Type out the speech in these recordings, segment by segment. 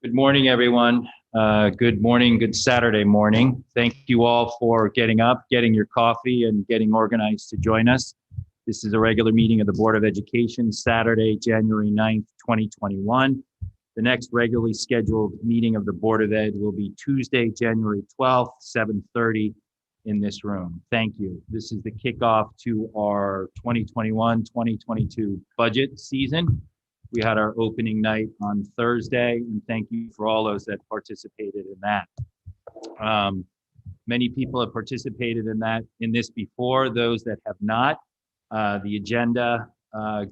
Good morning, everyone. Good morning, good Saturday morning. Thank you all for getting up, getting your coffee, and getting organized to join us. This is a regular meeting of the Board of Education, Saturday, January 9th, 2021. The next regularly scheduled meeting of the Board of Ed will be Tuesday, January 12th, 7:30 in this room. Thank you. This is the kickoff to our 2021-2022 budget season. We had our opening night on Thursday, and thank you for all those that participated in that. Many people have participated in this before. Those that have not, the agenda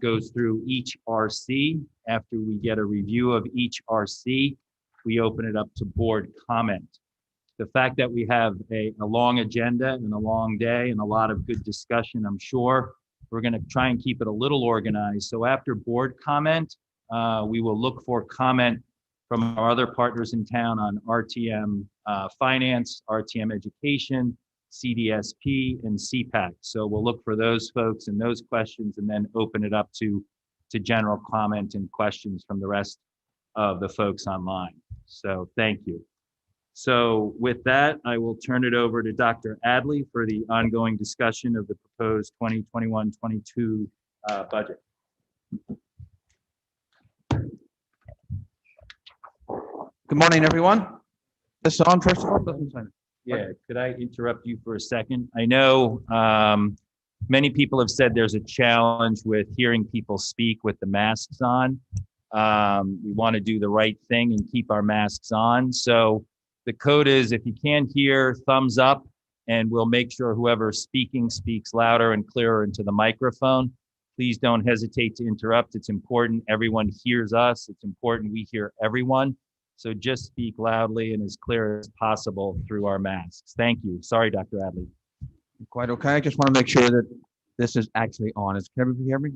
goes through each RC. After we get a review of each RC, we open it up to board comment. The fact that we have a long agenda and a long day and a lot of good discussion, I'm sure, we're going to try and keep it a little organized. So after board comment, we will look for comment from our other partners in town on RTM Finance, RTM Education, CDSP, and CPAC. So we'll look for those folks and those questions and then open it up to general comment and questions from the rest of the folks online. So thank you. So with that, I will turn it over to Dr. Adley for the ongoing discussion of the proposed 2021-22 budget. Good morning, everyone. This is on, first of all. Yeah, could I interrupt you for a second? I know many people have said there's a challenge with hearing people speak with the masks on. We want to do the right thing and keep our masks on. So the code is, if you can't hear, thumbs up, and we'll make sure whoever's speaking speaks louder and clearer into the microphone. Please don't hesitate to interrupt. It's important everyone hears us. It's important we hear everyone. So just speak loudly and as clear as possible through our masks. Thank you. Sorry, Dr. Adley. Quite okay. I just want to make sure that this is actually on. Can everybody hear me?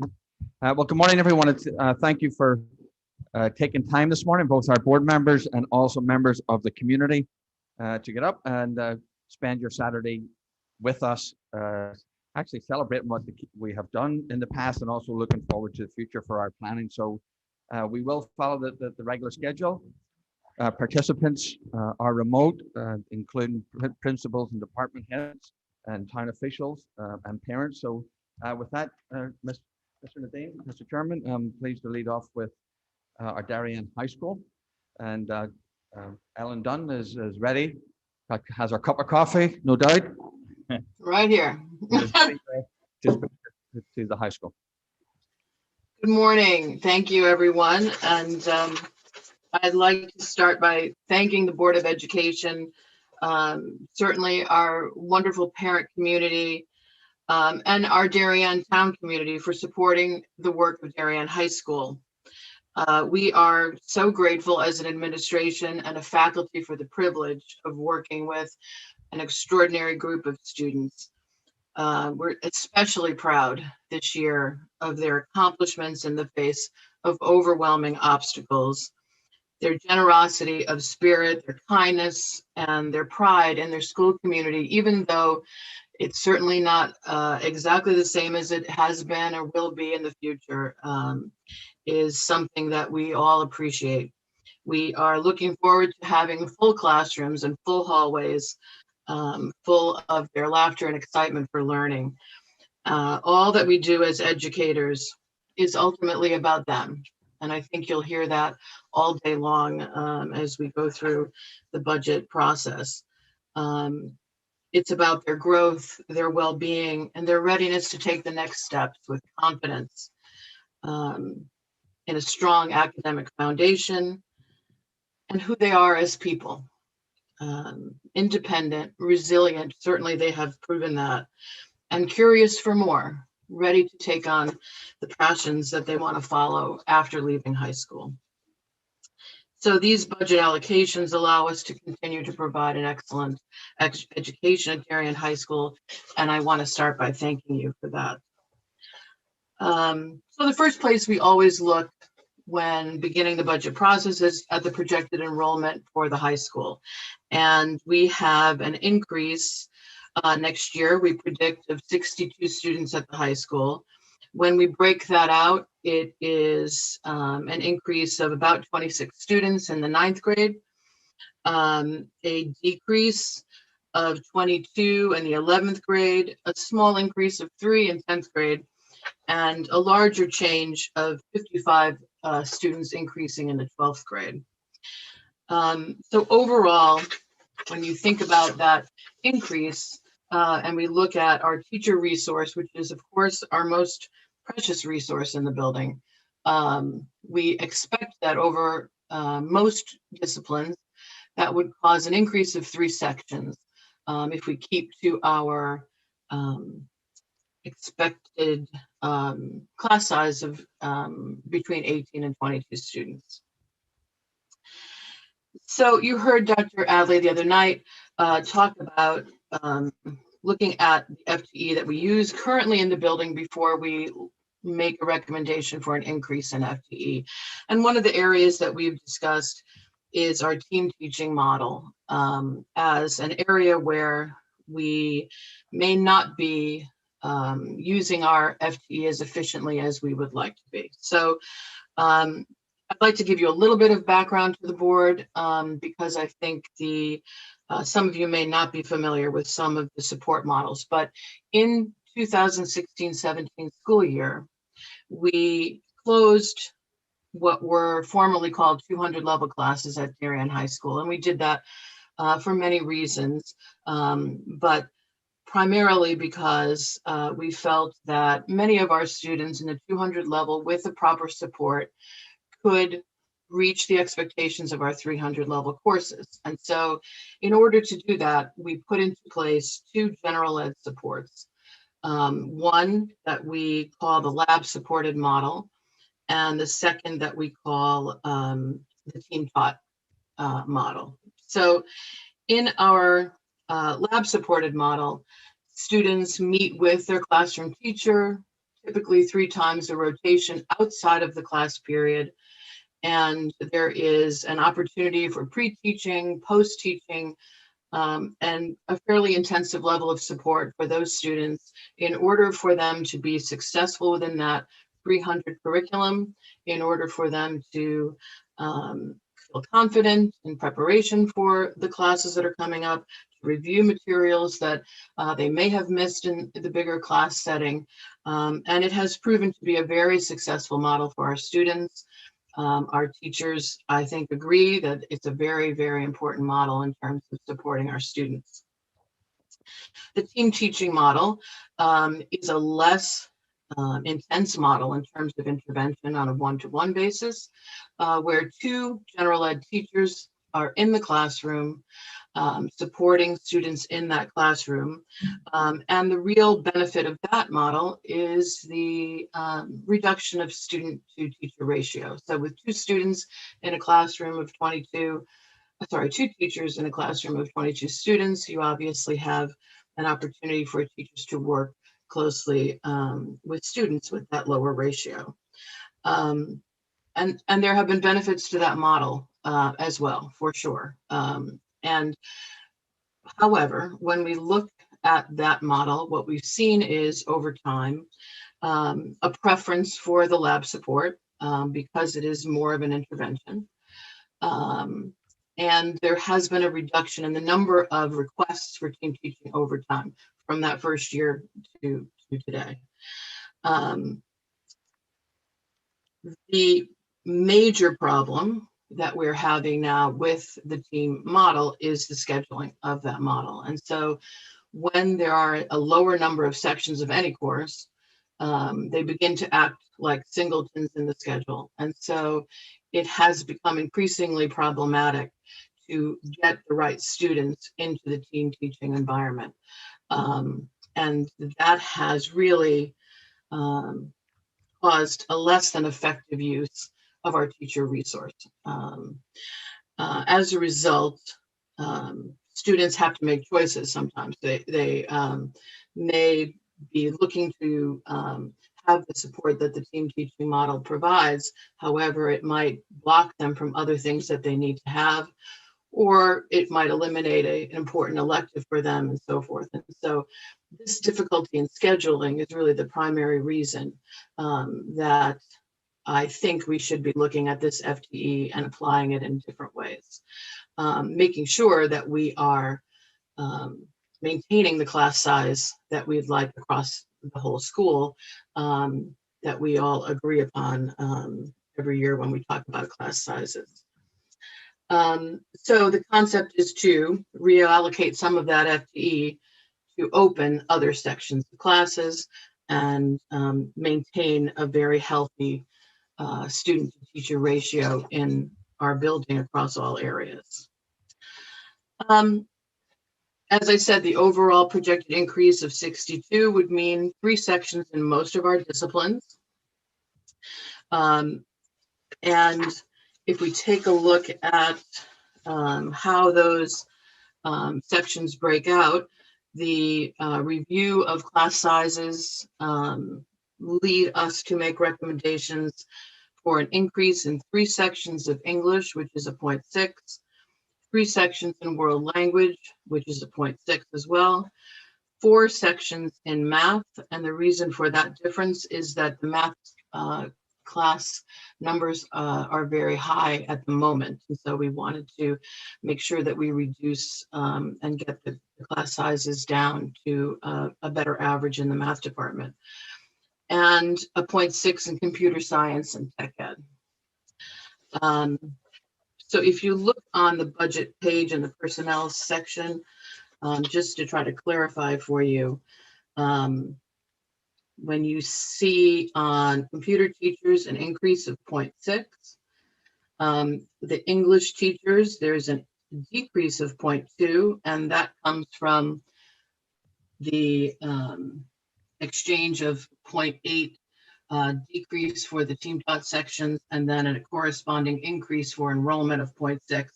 Well, good morning, everyone. Thank you for taking time this morning, both our board members and also members of the community, to get up and spend your Saturday with us, actually celebrating what we have done in the past and also looking forward to the future for our planning. So we will follow the regular schedule. Participants are remote, including principals and department heads and town officials and parents. So with that, Mr. Nadine, Mr. Chairman, I'm pleased to lead off with our Darien High School. And Ellen Dunn is ready, has her cup of coffee, no doubt. Right here. To the high school. Good morning. Thank you, everyone. And I'd like to start by thanking the Board of Education, certainly our wonderful parent community, and our Darien town community for supporting the work of Darien High School. We are so grateful as an administration and a faculty for the privilege of working with an extraordinary group of students. We're especially proud this year of their accomplishments in the face of overwhelming obstacles. Their generosity of spirit, their kindness, and their pride in their school community, even though it's certainly not exactly the same as it has been or will be in the future, is something that we all appreciate. We are looking forward to having full classrooms and full hallways, full of their laughter and excitement for learning. All that we do as educators is ultimately about them. And I think you'll hear that all day long as we go through the budget process. It's about their growth, their well-being, and their readiness to take the next steps with confidence in a strong academic foundation and who they are as people. Independent, resilient, certainly they have proven that, and curious for more, ready to take on the passions that they want to follow after leaving high school. So these budget allocations allow us to continue to provide an excellent education at Darien High School, and I want to start by thanking you for that. So the first place we always look when beginning the budget process is at the projected enrollment for the high school. And we have an increase next year, we predict, of 62 students at the high school. When we break that out it is an increase of about 26 students in the 9th grade, a decrease of 22 in the 11th grade, a small increase of 3 in 10th grade, and a larger change of 55 students increasing in the 12th grade. So overall, when you think about that increase, and we look at our teacher resource, which is of course our most precious resource in the building, we expect that over most disciplines, that would cause an increase of 3 sections if we keep to our expected class size of between 18 and 22 students. So you heard Dr. Adley the other night talk about looking at the FTE that we use currently in the building before we make a recommendation for an increase in FTE. And one of the areas that we've discussed is our team teaching model as an area where we may not be using our FTE as efficiently as we would like to be. So I'd like to give you a little bit of background to the board because I think some of you may not be familiar with some of the support models, but in 2016-17 school year, we closed what were formerly called 200 level classes at Darien High School. And we did that for many reasons, but primarily because we felt that many of our students in the 200 level with the proper support could reach the expectations of our 300 level courses. And so in order to do that, we put into place 2 general ed supports. One that we call the lab supported model, and the second that we call the team taught model. So in our lab supported model, students meet with their classroom teacher, typically 3 times a rotation outside of the class period. And there is an opportunity for pre-teaching, post-teaching, and a fairly intensive level of support for those students in order for them to be successful within that 300 curriculum, in order for them to feel confident in preparation for the classes that are coming up, to review materials that they may have missed in the bigger class setting. And it has proven to be a very successful model for our students. Our teachers, I think, agree that it's a very, very important model in terms of supporting our students. The team teaching model is a less intense model in terms of intervention on a one-to-one basis, where 2 general ed teachers are in the classroom supporting students in that classroom. And the real benefit of that model is the reduction of student to teacher ratio. So with 2 students in a classroom of 2 teachers in a classroom of 22 students, you obviously have an opportunity for teachers to work closely with students with that lower ratio. And there have been benefits to that model as well, for sure. And however, when we look at that model, what we've seen is over time, a preference for the lab support because it is more of an intervention. And there has been a reduction in the number of requests for team teaching over time from that first year to today. The major problem that we're having now with the team model is the scheduling of that model. And so when there are a lower number of sections of any course, they begin to act like singletons in the schedule. And so it has become increasingly problematic to get the right students into the team teaching environment. And that has really caused a less than effective use of our teacher resource. As a result, students have to make choices sometimes. They may be looking to have the support that the team teaching model provides. However, it might block them from other things that they need to have, or it might eliminate an important elective for them and so forth. And so this difficulty in scheduling is really the primary reason that I think we should be looking at this FTE and applying it in different ways, making sure that we are maintaining the class size that we'd like across the whole school, that we all agree upon every year when we talk about class sizes. So the concept is to reallocate some of that FTE to open other sections of classes and maintain a very healthy student to teacher ratio in our building across all areas. As I said, the overall projected increase of 62 would mean 3 sections in most of our disciplines. And if we take a look at how those sections break out, the review of class sizes lead us to make recommendations for an increase in 3 sections of English, which is a 0.6, 3 sections in world language, which is a 0.6 as well, 4 sections in math. And the reason for that difference is that the math class numbers are very high at the moment. And so we wanted to make sure that we reduce and get the class sizes down to a better average in the math department. And a 0.6 in computer science and tech ed. So if you look on the budget page in the personnel section, just to try to clarify for you, when you see on computer teachers an increase of 0.6, the English teachers, there's a decrease of 0.2, and that comes from the exchange of 0.8 decrease for the team taught sections, and then a corresponding increase for enrollment of 0.6 to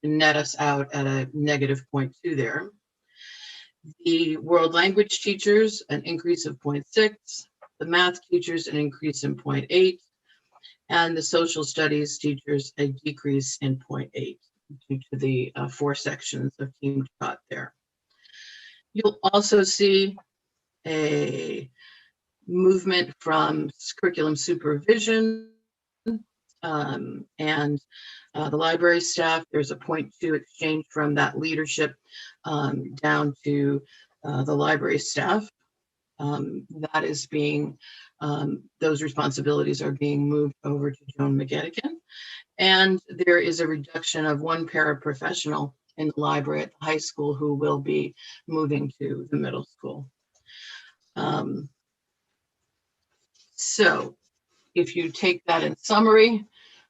net us out at a negative 0.2 there. The world language teachers, an increase of 0.6, the math teachers, an increase in 0.8, and the social studies teachers, a decrease in 0.8 due to the 4 sections of team taught there. You'll also see a movement from curriculum supervision and the library staff. There's a 0.2 exchange from that leadership down to the library staff. That is being, those responsibilities are being moved over to Joan McGettigan. And there is a reduction of 1 paraprofessional in the library at the high school who will be moving to the middle school. So if you take that in summary,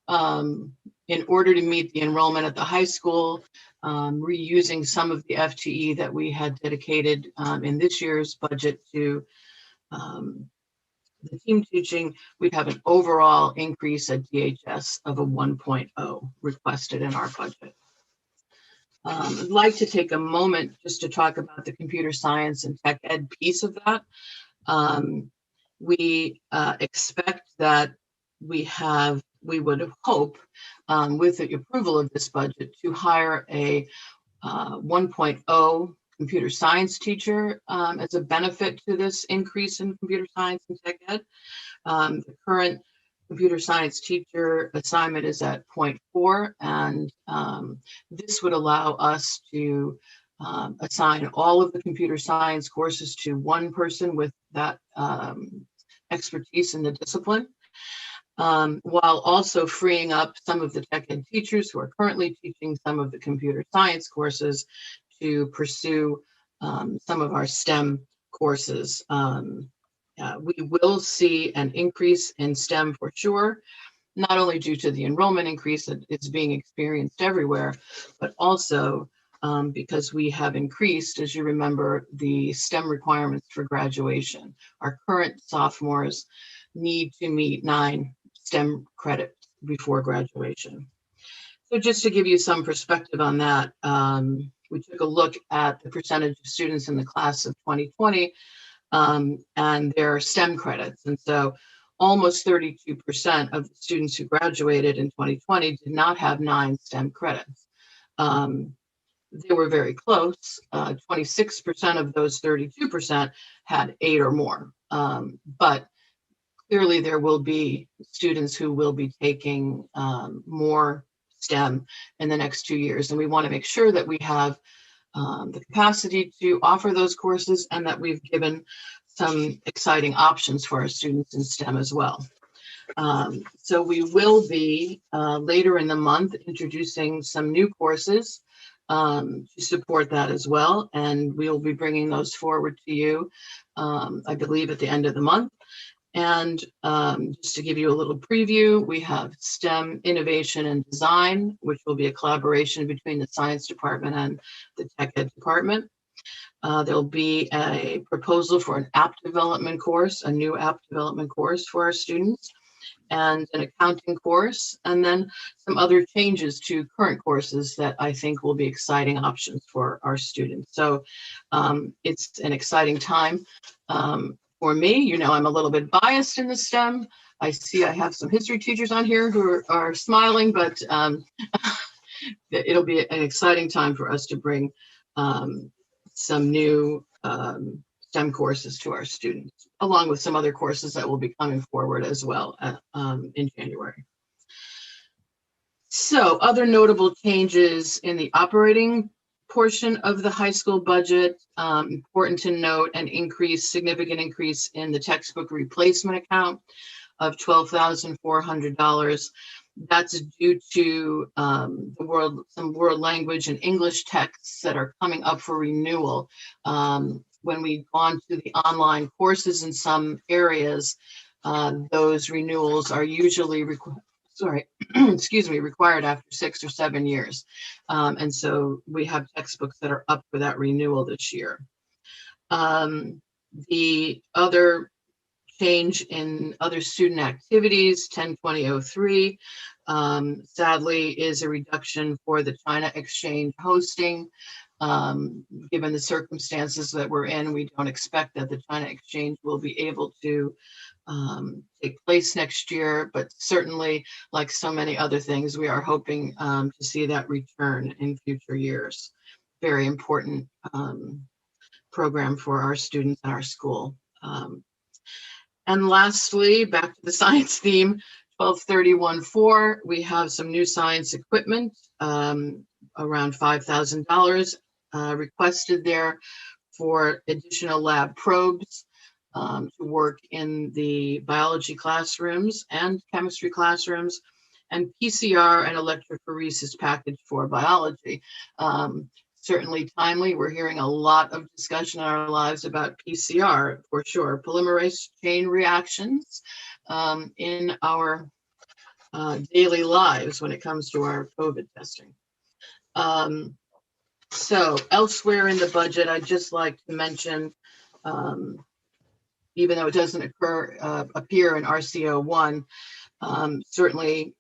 in order to meet the enrollment at the high school, reusing some of the FTE that we had dedicated in this year's budget to the team teaching, we'd have an overall increase at DHS of a 1.0 requested in our budget. I'd like to take a moment just to talk about the computer science and tech ed piece of that. We expect that we would hope with the approval of this budget to hire a 1.0 computer science teacher as a benefit to this increase in computer science and tech ed. The current computer science teacher assignment is at 0.4, and this would allow us to assign all of the computer science courses to one person with that expertise in the discipline, while also freeing up some of the tech ed teachers who are currently teaching some of the computer science courses to pursue some of our STEM courses. We will see an increase in STEM for sure, not only due to the enrollment increase that is being experienced everywhere, but also because we have increased, as you remember, the STEM requirements for graduation. Our current sophomores need to meet 9 STEM credits before graduation. So just to give you some perspective on that, we took a look at the percentage of students in the class of 2020 and their STEM credits. And so almost 32% of the students who graduated in 2020 did not have 9 STEM credits. They were very close. 26% of those 32% had 8 or more. But clearly there will be students who will be taking more STEM in the next 2 years. And we want to make sure that we have the capacity to offer those courses and that we've given some exciting options for our students in STEM as well. So we will be later in the month introducing some new courses to support that as well. And we will be bringing those forward to you, I believe, at the end of the month. And just to give you a little preview, we have STEM Innovation and Design, which will be a collaboration between the Science Department and the Tech Ed Department. There'll be a proposal for an app development course, a new app development course for our students, and an accounting course, and then some other changes to current courses that I think will be exciting options for our students. So it's an exciting time. For me, you know, I'm a little bit biased in the STEM. I see I have some history teachers on here who are smiling, but it'll be an exciting time for us to bring some new STEM courses to our students, along with some other courses that will be coming forward as well in January. So other notable changes in the operating portion of the high school budget, important to note an significant increase in the textbook replacement account of $12,400. That's due to some world language and English texts that are coming up for renewal. When we've gone to the online courses in some areas, those renewals are usually required after 6 or 7 years. And so we have textbooks that are up for that renewal this year. The other change in other student activities, 10-2003, sadly is a reduction for the China exchange hosting. Given the circumstances that we're in, we don't expect that the China exchange will be able to take place next year, but certainly, like so many other things, we are hoping to see that return in future years. Very important program for our students in our school. And lastly, back to the science theme, 1231.4, we have some new science equipment, around $5,000 requested there for additional lab probes to work in the biology classrooms and chemistry classrooms, and PCR and electrophoresis package for biology. Certainly timely. We're hearing a lot of discussion in our lives about PCR, for sure. Polymerase chain reactions in our daily lives when it comes to our COVID testing. So elsewhere in the budget, I'd just like to mention, even though it doesn't appear in RCO 1, certainly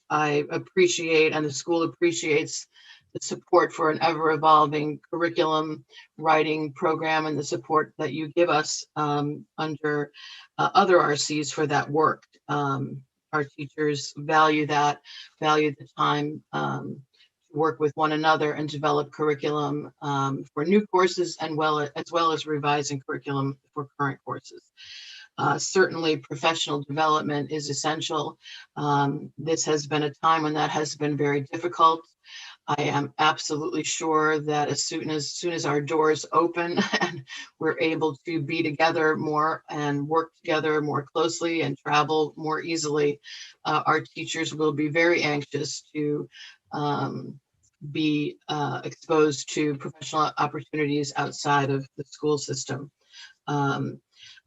I appreciate, and the school appreciates, the support for an ever-evolving curriculum writing program and the support that you give us under other RCs for that work. Our teachers value that, value the time to work with one another and develop curriculum for new courses, and as well as revising curriculum for current courses. Certainly professional development is essential. This has been a time when that has been very difficult. I am absolutely sure that as soon as our doors open and we're able to be together more and work together more closely and travel more easily, our teachers will be very anxious to be exposed to professional opportunities outside of the school system.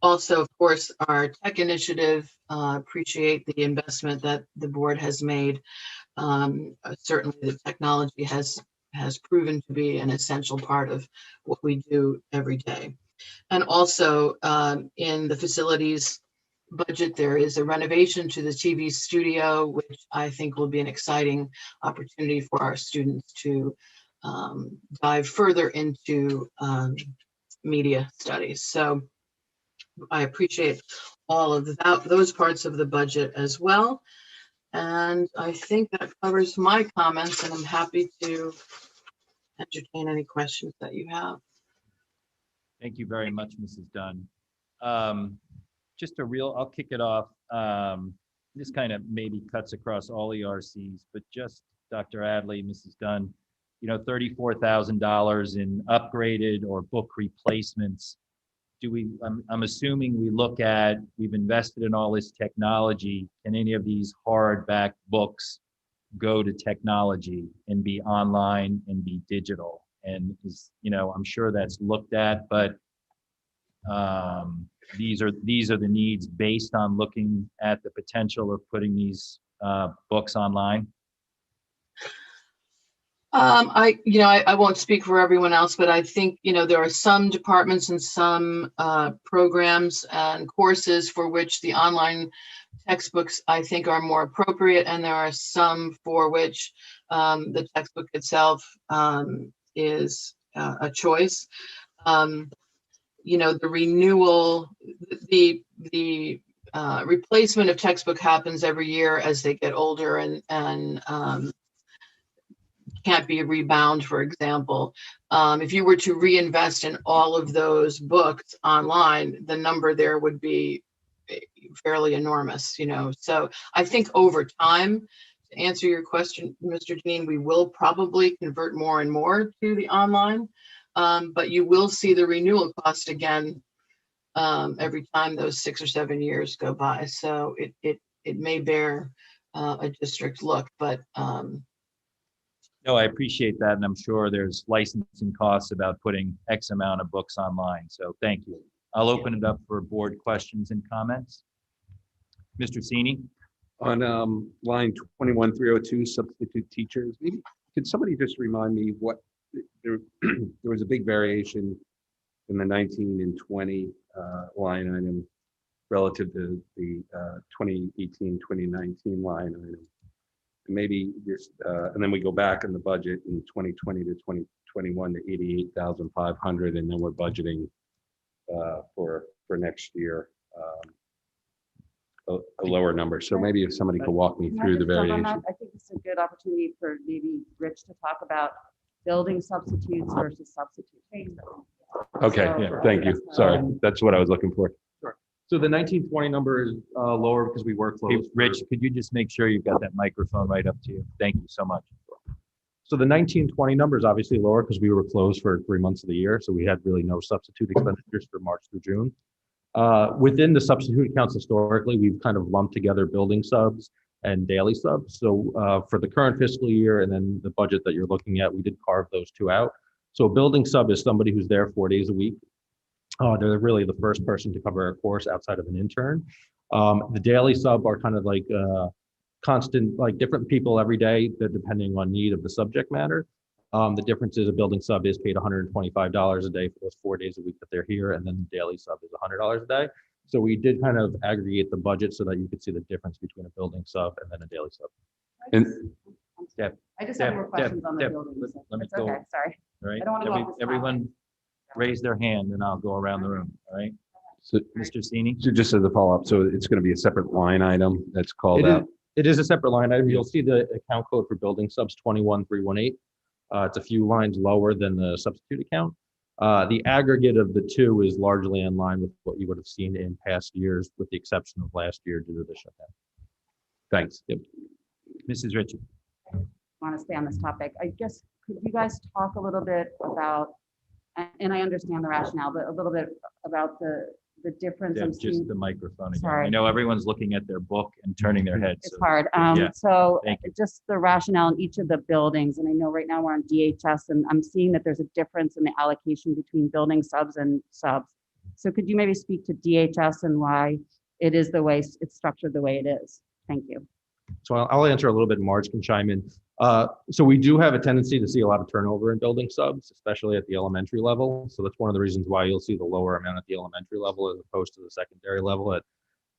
Also, of course, our tech initiative, appreciate the investment that the board has made. Certainly the technology has proven to be an essential part of what we do every day. And also in the facilities budget, there is a renovation to the TV studio, which I think will be an exciting opportunity for our students to dive further into media studies. So I appreciate all of those parts of the budget as well. And I think that covers my comments, and I'm happy to entertain any questions that you have. Thank you very much, Mrs. Dunn. just I'll kick it off. This kind of maybe cuts across all ERCs, but just Dr. Adley, Mrs. Dunn, you know, $34,000 in upgraded or book replacements. I'm assuming we've invested in all this technology. Can any of these hardback books go to technology and be online and be digital? And you know, I'm sure that's looked at, but these are the needs based on looking at the potential of putting these books online. I won't speak for everyone else, but I think, you know, there are some departments and some programs and courses for which the online textbooks, I think, are more appropriate. And there are some for which the textbook itself is a choice. You know, the renewal, the replacement of textbook happens every year as they get older and can't be rebound, for example. If you were to reinvest in all of those books online, the number there would be fairly enormous, you know. So I think over time, to answer your question, Mr. Dean, we will probably convert more and more to the online, but you will see the renewal cost again every time those 6 or 7 years go by. So it may bear a district look, but no, I appreciate that, and I'm sure there's licensing costs about putting X amount of books online. So thank you. I'll open it up for board questions and comments. Mr. Cini? On line 21302, substitute teachers, maybe could somebody just remind me what there was a big variation in the 19 and 20 line item relative to the 2018-2019 line item. Maybe just and then we go back in the budget in 2020 to 2021 to 88,500, and then we're budgeting for next year a lower number. So maybe if somebody could walk me through the variation. I think it's a good opportunity for maybe Rich to talk about building substitutes versus substitute. Okay, So, yeah, thank you. Sorry, that's what I was looking for. So the 1920 number is lower because we work Hey, close. Rich, could you just make sure you've got that microphone right up to you? Thank you so much. So the 1920 number is obviously lower because we were closed for 3 months of the year. So we had really no substitute expenditures for March through June. Within the substitute accounts historically, we've kind of lumped together building subs and daily subs. So for the current fiscal year and then the budget that you're looking at, we did carve those two out. So a building sub is somebody who's there 4 days a week. They're really the first person to cover a course outside of an intern. The daily sub are kind of like constant, like different people every day, that depending on need of the subject matter. The difference is a building sub is paid $125 a day for those 4 days a week that they're here, and then the daily sub is $100 a day. So we did kind of aggregate the budget so that you could see the difference between a building sub and then a daily sub. And Deb, I just have more questions on the Deb, building. So let me it's go. okay, sorry. All right, I don't wanna go off the spot. everyone raise their hand and I'll go around the room, all right? so, Mr. Cini? so just as a follow-up, so it's going to be a separate line item that's called out. It is a separate line item. You'll see the account code for building subs 21318. It's a few lines lower than the substitute account. The aggregate of the two is largely in line with what you would have seen in past years, with the exception of last year due to the shutdown. Thanks. Yep. Mrs. Ritchie? Want to stay on this topic. I guess, could you guys talk a little bit about, and I understand the rationale, but a little bit about the difference I'm Deb, just seeing. the microphone again. Sorry. I know everyone's looking at their book and turning their heads. It's so- hard. yeah, So thank you. just the rationale in each of the buildings, and I know right now we're on DHS, and I'm seeing that there's a difference in the allocation between building subs and subs. So could you maybe speak to DHS and why it is the way it's structured the way it is? Thank you. So I'll answer a little bit. Marge can chime in. So we do have a tendency to see a lot of turnover in building subs, especially at the elementary level. So that's one of the reasons why you'll see the lower amount at the elementary level as opposed to the secondary level at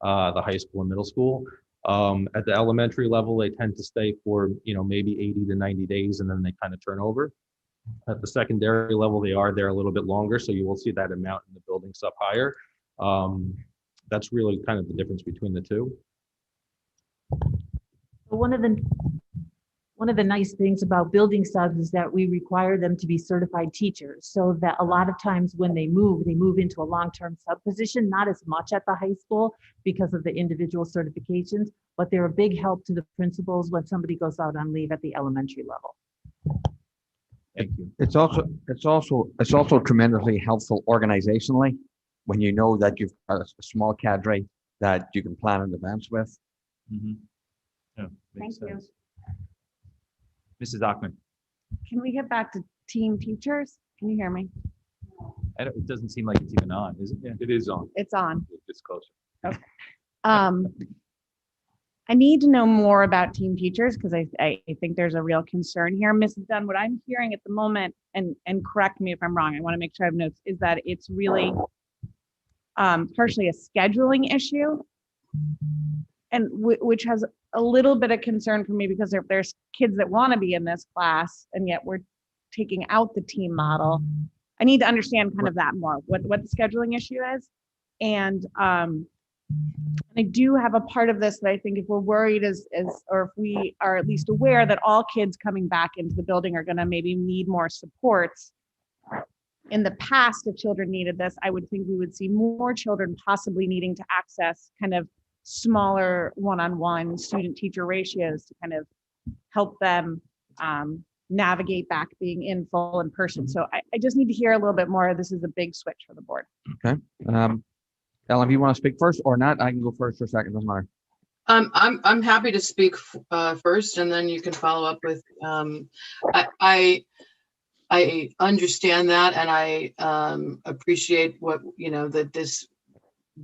the high school and middle school. At the elementary level, they tend to stay for, maybe 80 to 90 days, and then they kind of turn over. At the secondary level, they are there a little bit longer, so you will see that amount in the building sub higher. That's really kind of the difference between the two. One of one of the nice things about building subs is that we require them to be certified teachers, so that a lot of times when they move into a long-term sub position, not as much at the high school because of the individual certifications, but they're a big help to the principals when somebody goes out on leave at the elementary level. Thank you. It's also tremendously helpful organizationally when you know that you've got a small cadre that you can plan in advance with. Mhm. Yeah, makes Thank you. sense. Mrs. Achman, Can we get back to team teachers? Can you hear me? it doesn't seem like it's even on, is it? Yeah. It is on. It's on. It's closer. I need to know more about team teachers because I think there's a real concern here. Mrs. Dunn, what I'm hearing at the moment, and correct me if I'm wrong, I want to make sure I have notes, is that it's really partially a scheduling issue, and which has a little bit of concern for me because there's kids that want to be in this class and yet we're taking out the team model. I need to understand kind of that more, what the scheduling issue is. And I do have a part of this that I think if we're worried or if we are at least aware that all kids coming back into the building are going to maybe need more supports. In the past, if children needed this, I would think we would see more children possibly needing to access kind of smaller one-on-one student-teacher ratios to kind of help them navigate back being in full in person. So I just need to hear a little bit more. This is a big switch for the board. Okay. Ellen, if you want to speak first or not, I can go first or second, doesn't matter. I'm happy to speak first, and then you can follow up with. I understand that, and I appreciate that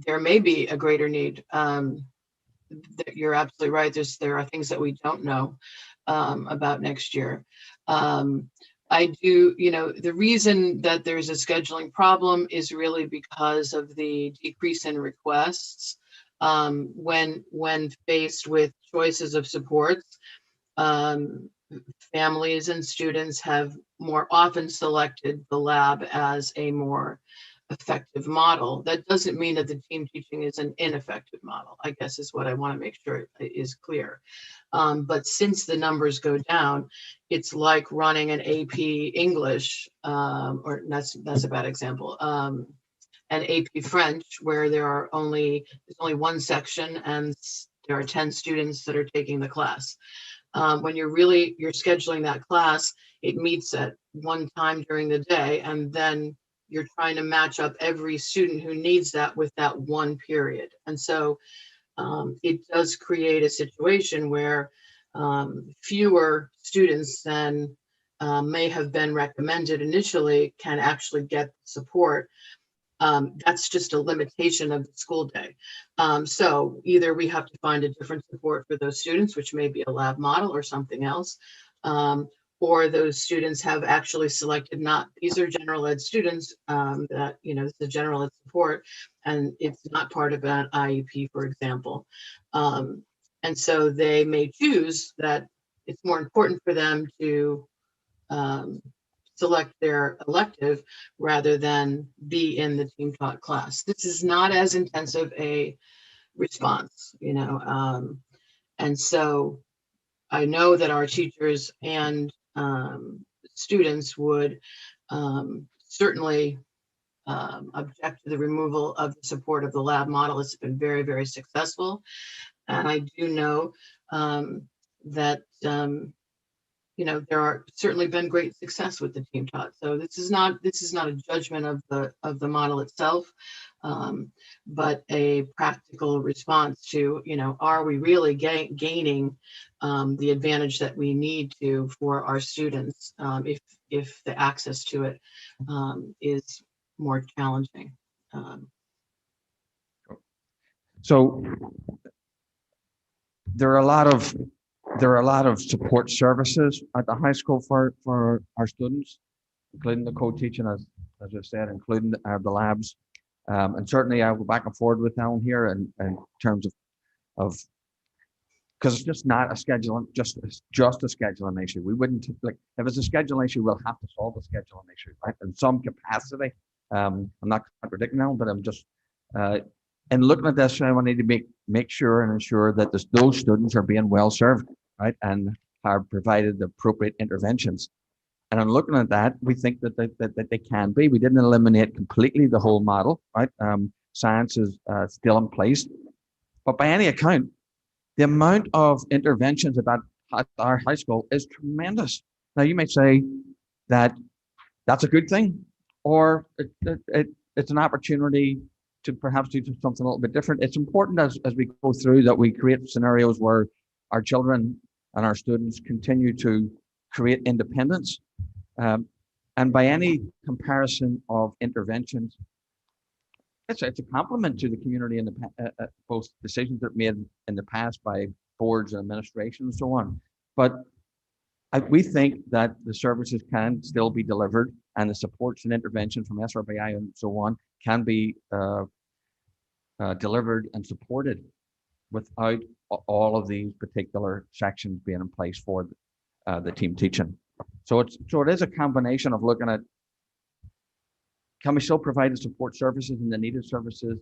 there may be a greater need. That you're absolutely right. There are things that we don't know about next year. I do, the reason that there's a scheduling problem is really because of the decrease in requests. When faced with choices of supports, families and students have more often selected the lab as a more effective model. That doesn't mean that the team teaching is an ineffective model, I guess is what I want to make sure is clear. But since the numbers go down, it's like running an AP English, or that's a bad example, an AP French, where there's only one section and there are 10 students that are taking the class. When you're scheduling that class, it meets at one time during the day, and then you're trying to match up every student who needs that with that one period. And so it does create a situation where fewer students than may have been recommended initially can actually get support. That's just a limitation of the school day. So either we have to find a different support for those students, which may be a lab model or something else, or those students have actually selected these are general ed students that, the general ed support, and it's not part of an IEP, for example. And so they may choose that it's more important for them to select their elective rather than be in the team taught class. This is not as intensive a response, and so I know that our teachers and students would certainly object to the removal of the support of the lab model. It's been very, very successful. And I do know that there are certainly been great success with the team taught. So this is not a judgment of the model itself, but a practical response to, are we really gaining the advantage that we need to for our students if the access to it is more challenging. So there are a lot of support services at the high school for our students, including the co-teaching, as I said, including the labs. And certainly I'll go back and forward with Alan here in terms of because it's just not a scheduling, just a scheduling issue. We wouldn't, like, if it's a scheduling issue, we'll have to solve the scheduling issue, right? In some capacity. I'm not contradicting Alan, but I'm just in looking at this, I need to make sure and ensure that those students are being well served, right? And have provided the appropriate interventions. And on looking at that, we think that they can be. We didn't eliminate completely the whole model, right? Science is still in place. But by any account, the amount of interventions at our high school is tremendous. Now, you may say that that's a good thing, or it's an opportunity to perhaps do something a little bit different. It's important as we go through that we create scenarios where our children and our students continue to create independence. And by any comparison of interventions, it's a compliment to the community and both decisions that are made in the past by boards and administration and so on. But we think that the services can still be delivered, and the supports and interventions from SRBI and so on can be delivered and supported without all of these particular sections being in place for the team teaching. So it is a combination of looking at, can we still provide the support services and the needed services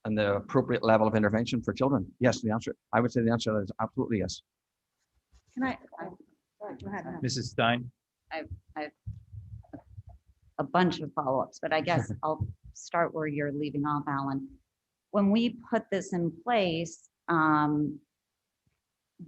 and the appropriate level of intervention for children? Yes, I would say the answer is absolutely yes. Can I go ahead. Mrs. Stein? I've a bunch of follow-ups, but I guess I'll start where you're leaving off, Alan. When we put this in place,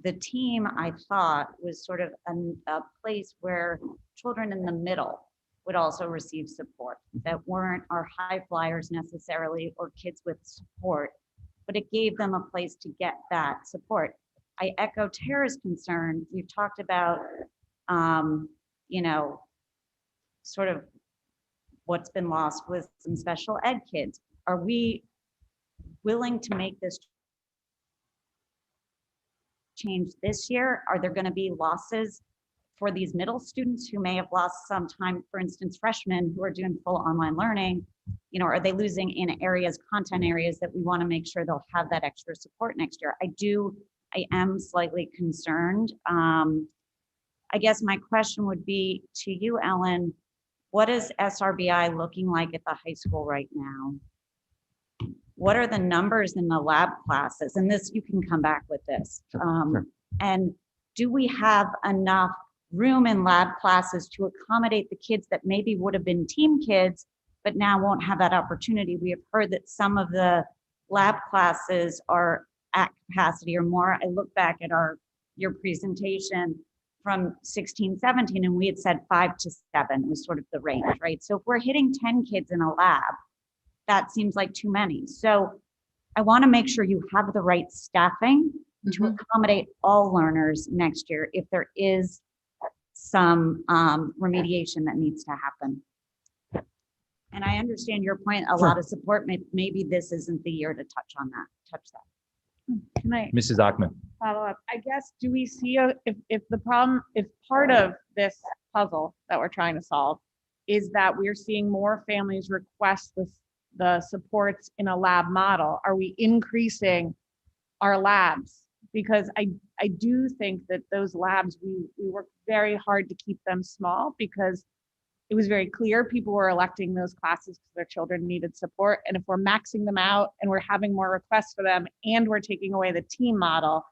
the team, I thought, was sort of a place where children in the middle would also receive support that weren't our high flyers necessarily or kids with support, but it gave them a place to get that support. I echo Tara's concern. We've talked about, sort of what's been lost with some special ed kids. Are we willing to make this change this year? Are there going to be losses for these middle students who may have lost some time, for instance, freshmen who are doing full online learning? Are they losing in content areas that we want to make sure they'll have that extra support next year? I am slightly concerned. I guess my question would be to you, Ellen, what is SRBI looking like at the high school right now? What are the numbers in the lab classes? And this, you can come back with this. Sure. And do we have enough room in lab classes to accommodate the kids that maybe would have been team kids, but now won't have that opportunity? We have heard that some of the lab classes are at capacity or more. I look back at your presentation from 16, 17, and we had said 5 to 7 was sort of the range, right? So if we're hitting 10 kids in a lab, that seems like too many. So I want to make sure you have the right staffing to accommodate all learners next year if there is some remediation that needs to happen. And I understand your point, a lot of support, maybe this isn't the year to touch that. Can I Mrs. Achman? follow up? I guess, do we see if part of this puzzle that we're trying to solve is that we're seeing more families request the supports in a lab model? Are we increasing our labs? Because I do think that those labs, we work very hard to keep them small because it was very clear people were electing those classes because their children needed support. And if we're maxing them out and we're having more requests for them and we're taking away the team model,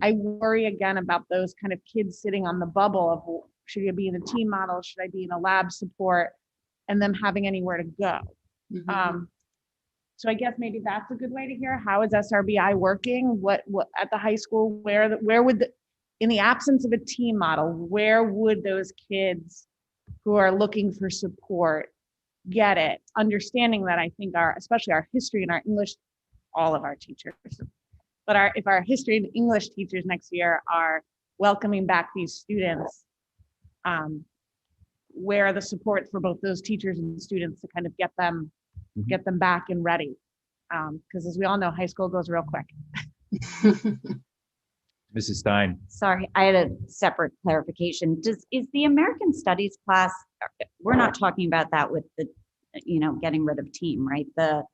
I worry again about those kind of kids sitting on the bubble of, well, should I be in a team model? Should I be in a lab support? And them having anywhere to go. So I guess maybe that's a good way to hear, how is SRBI working? What at the high school, where would in the absence of a team model, where would those kids who are looking for support get it? Understanding that I think especially our history and our English, all of our teachers, but if our history and English teachers next year are welcoming back these students, where are the support for both those teachers and students to kind of get them back and ready? Because as we all know, high school goes real quick. Mrs. Stein? Sorry, I had a separate clarification. Is the American Studies class, we're not talking about that with the, getting rid of team, right? Well,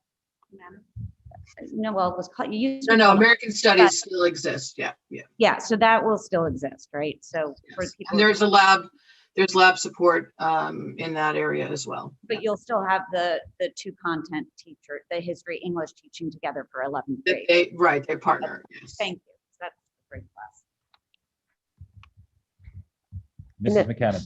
it was called, you used to No, call it- American Studies still exists. Yeah. Yeah, so that will still exist, right? So for Yes. people. And there's lab support in that area as well. But you'll still have the two content teacher, the history, English teaching together for 11th grade. They partner. Yes. Thank you. That's a great class. Mrs. McKenna.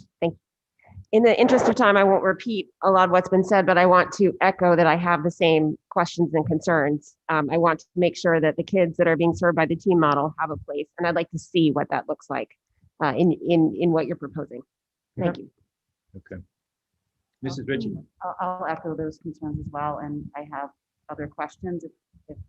In the interest of time, I won't repeat a lot of what's been said, but I want to echo that I have the same questions and concerns. I want to make sure that the kids that are being served by the team model have a place, and I'd like to see what that looks like in what you're proposing. Thank you. Okay. Mrs. Ritchie. I'll echo those concerns as well, and I have other questions if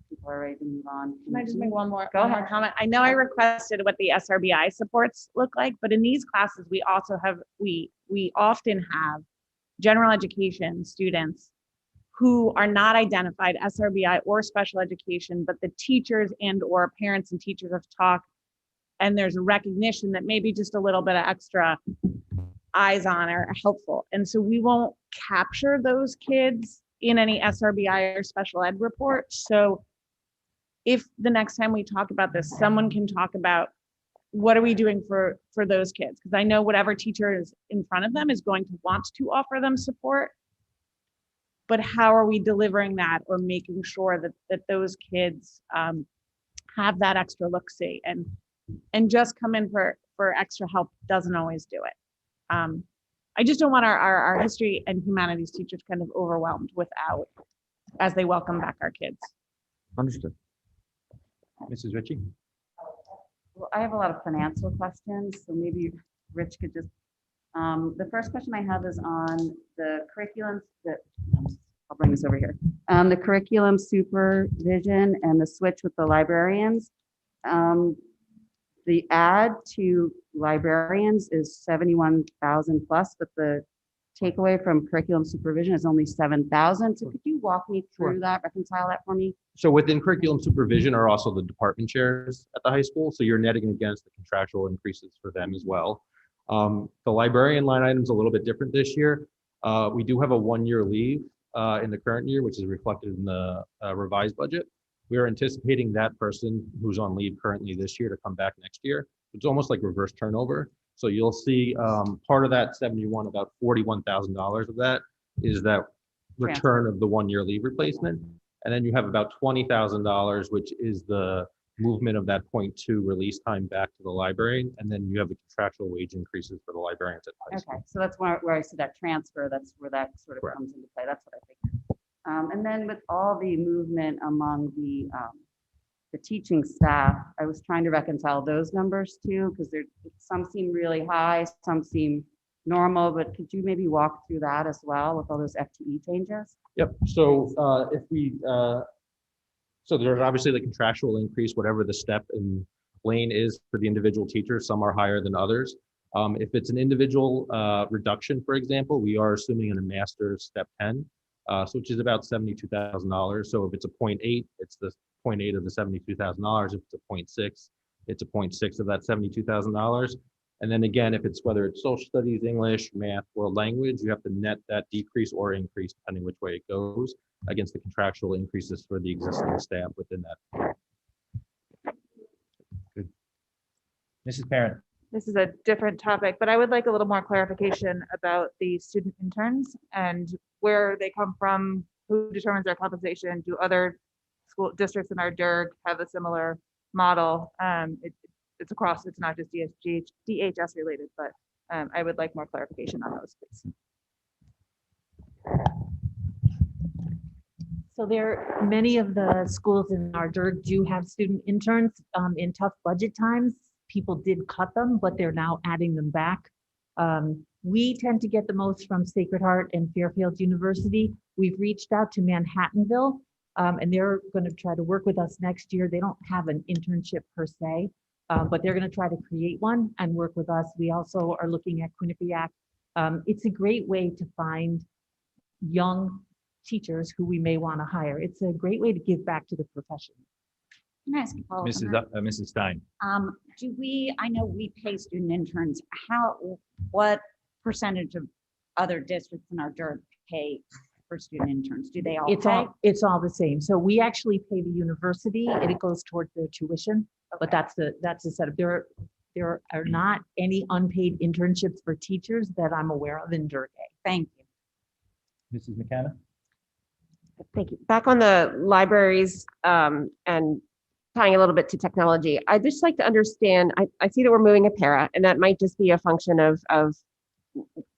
people are ready to move on. Can I just make one more ahead. comment? I know I requested what the SRBI supports look like, but in these classes, we also have, we often have general education students who are not identified SRBI or special education, but the teachers and or parents and teachers have talked, and there's a recognition that maybe just a little bit of extra eyes on are helpful. And so we won't capture those kids in any SRBI or special ed report. So if the next time we talk about this, someone can talk about what are we doing for those kids? Because I know whatever teacher is in front of them is going to want to offer them support, but how are we delivering that or making sure that those kids have that extra look-see, and just come in for extra help doesn't always do it. I just don't want our history and humanities teachers kind of overwhelmed without, as they welcome back our kids. Understood. Mrs. Ritchie. Well, I have a lot of financial questions, so maybe Rich could just, the first question I have is on the curriculum that, I'll bring this over here. The curriculum supervision and the switch with the librarians. The add to librarians is 71,000 plus, but the takeaway from curriculum supervision is only 7,000. So could you walk me through that, reconcile that for me? So within curriculum supervision are also the department chairs at the high school. So you're netting against the contractual increases for them as well. The librarian line item is a little bit different this year. We do have a 1-year leave in the current year, which is reflected in the revised budget. We are anticipating that person who's on leave currently this year to come back next year. It's almost like reverse turnover. So you'll see part of that 71, about $41,000 of that is that return of the 1-year leave replacement. And then you have about $20,000, which is the movement of that 0.2 release time back to the librarian. And then you have the contractual wage increases for the librarians at high school. Okay, so that's where I see that transfer. That's where that sort of Correct. comes into play. That's what I figured. And then with all the movement among the teaching staff, I was trying to reconcile those numbers too, because some seem really high, some seem normal, but could you maybe walk through that as well with all those FTE changes? Yep. So if we, so there's obviously the contractual increase, whatever the step in lane is for the individual teachers. Some are higher than others. If it's an individual reduction, for example, we are assuming in a master's step 10, so which is about $72,000. So if it's a 0.8, it's the 0.8 of the $72,000. If it's a 0.6, it's a 0.6 of that $72,000. And then again, if it's whether it's social studies, English, math, world language, you have to net that decrease or increase depending which way it goes against the contractual increases for the existing staff within that. Good. Mrs. Parent. This is a different topic, but I would like a little more clarification about the student interns and where they come from, who determines their compensation. Do other school districts in our DIRG have a similar model? It's across, it's not just DHS related, but I would like more clarification on those, please. So many of the schools in our DIRG do have student interns. In tough budget times, people did cut them, but they're now adding them back. We tend to get the most from Sacred Heart and Fairfield University. We've reached out to Manhattanville, and they're going to try to work with us next year. They don't have an internship per se, but they're going to try to create one and work with us. We also are looking at Quinnipiac. It's a great way to find young teachers who we may want to hire. It's a great way to give back to the profession. Can I ask a follow-up on that? Mrs. Stein. I know we pay student interns. What percentage of other districts in our DIRG pay for student interns? Do they all pay? It's all the same. So we actually pay the university and it goes towards their tuition, but that's the setup. There are not any unpaid internships for teachers that I'm aware of in DIRG A. Thank you. Mrs. McKenna. Thank you. Back on the libraries and tying a little bit to technology, I'd just like to understand, I see that we're moving a para, and that might just be a function of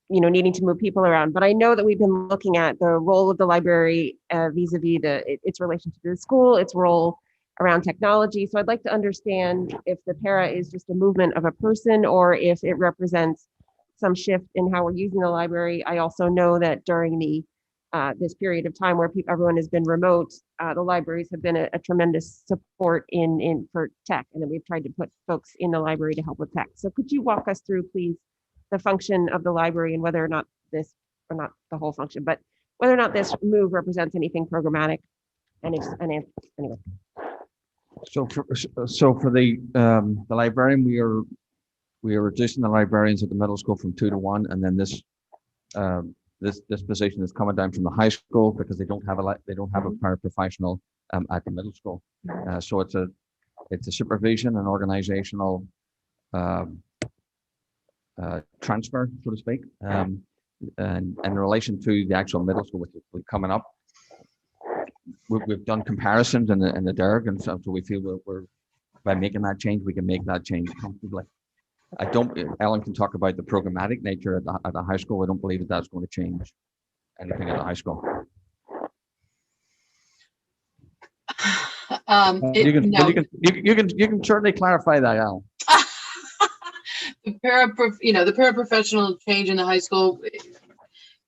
needing to move people around. But I know that we've been looking at the role of the library vis-a-vis its relationship to the school, its role around technology. So I'd like to understand if the para is just a movement of a person or if it represents some shift in how we're using the library. I also know that during this period of time where everyone has been remote, the libraries have been a tremendous support for tech, and then we've tried to put folks in the library to help with tech. So could you walk us through, please, the function of the library and whether or not this, or not the whole function, but whether or not this move represents anything programmatic? And anyway. So for the librarian, we are reducing the librarians at the middle school from 2 to 1, and then this position is coming down from the high school because they don't have a paraprofessional at the middle school. So it's a supervision and organizational transfer, so to speak. And in relation to the actual middle school, which is coming up, we've done comparisons in the DERG, and so we feel we're by making that change, we can make that change comfortably. Ellen can talk about the programmatic nature at the high school. I don't believe that's going to change anything at the high school. You can certainly clarify that, Ellen. The paraprofessional change in the high school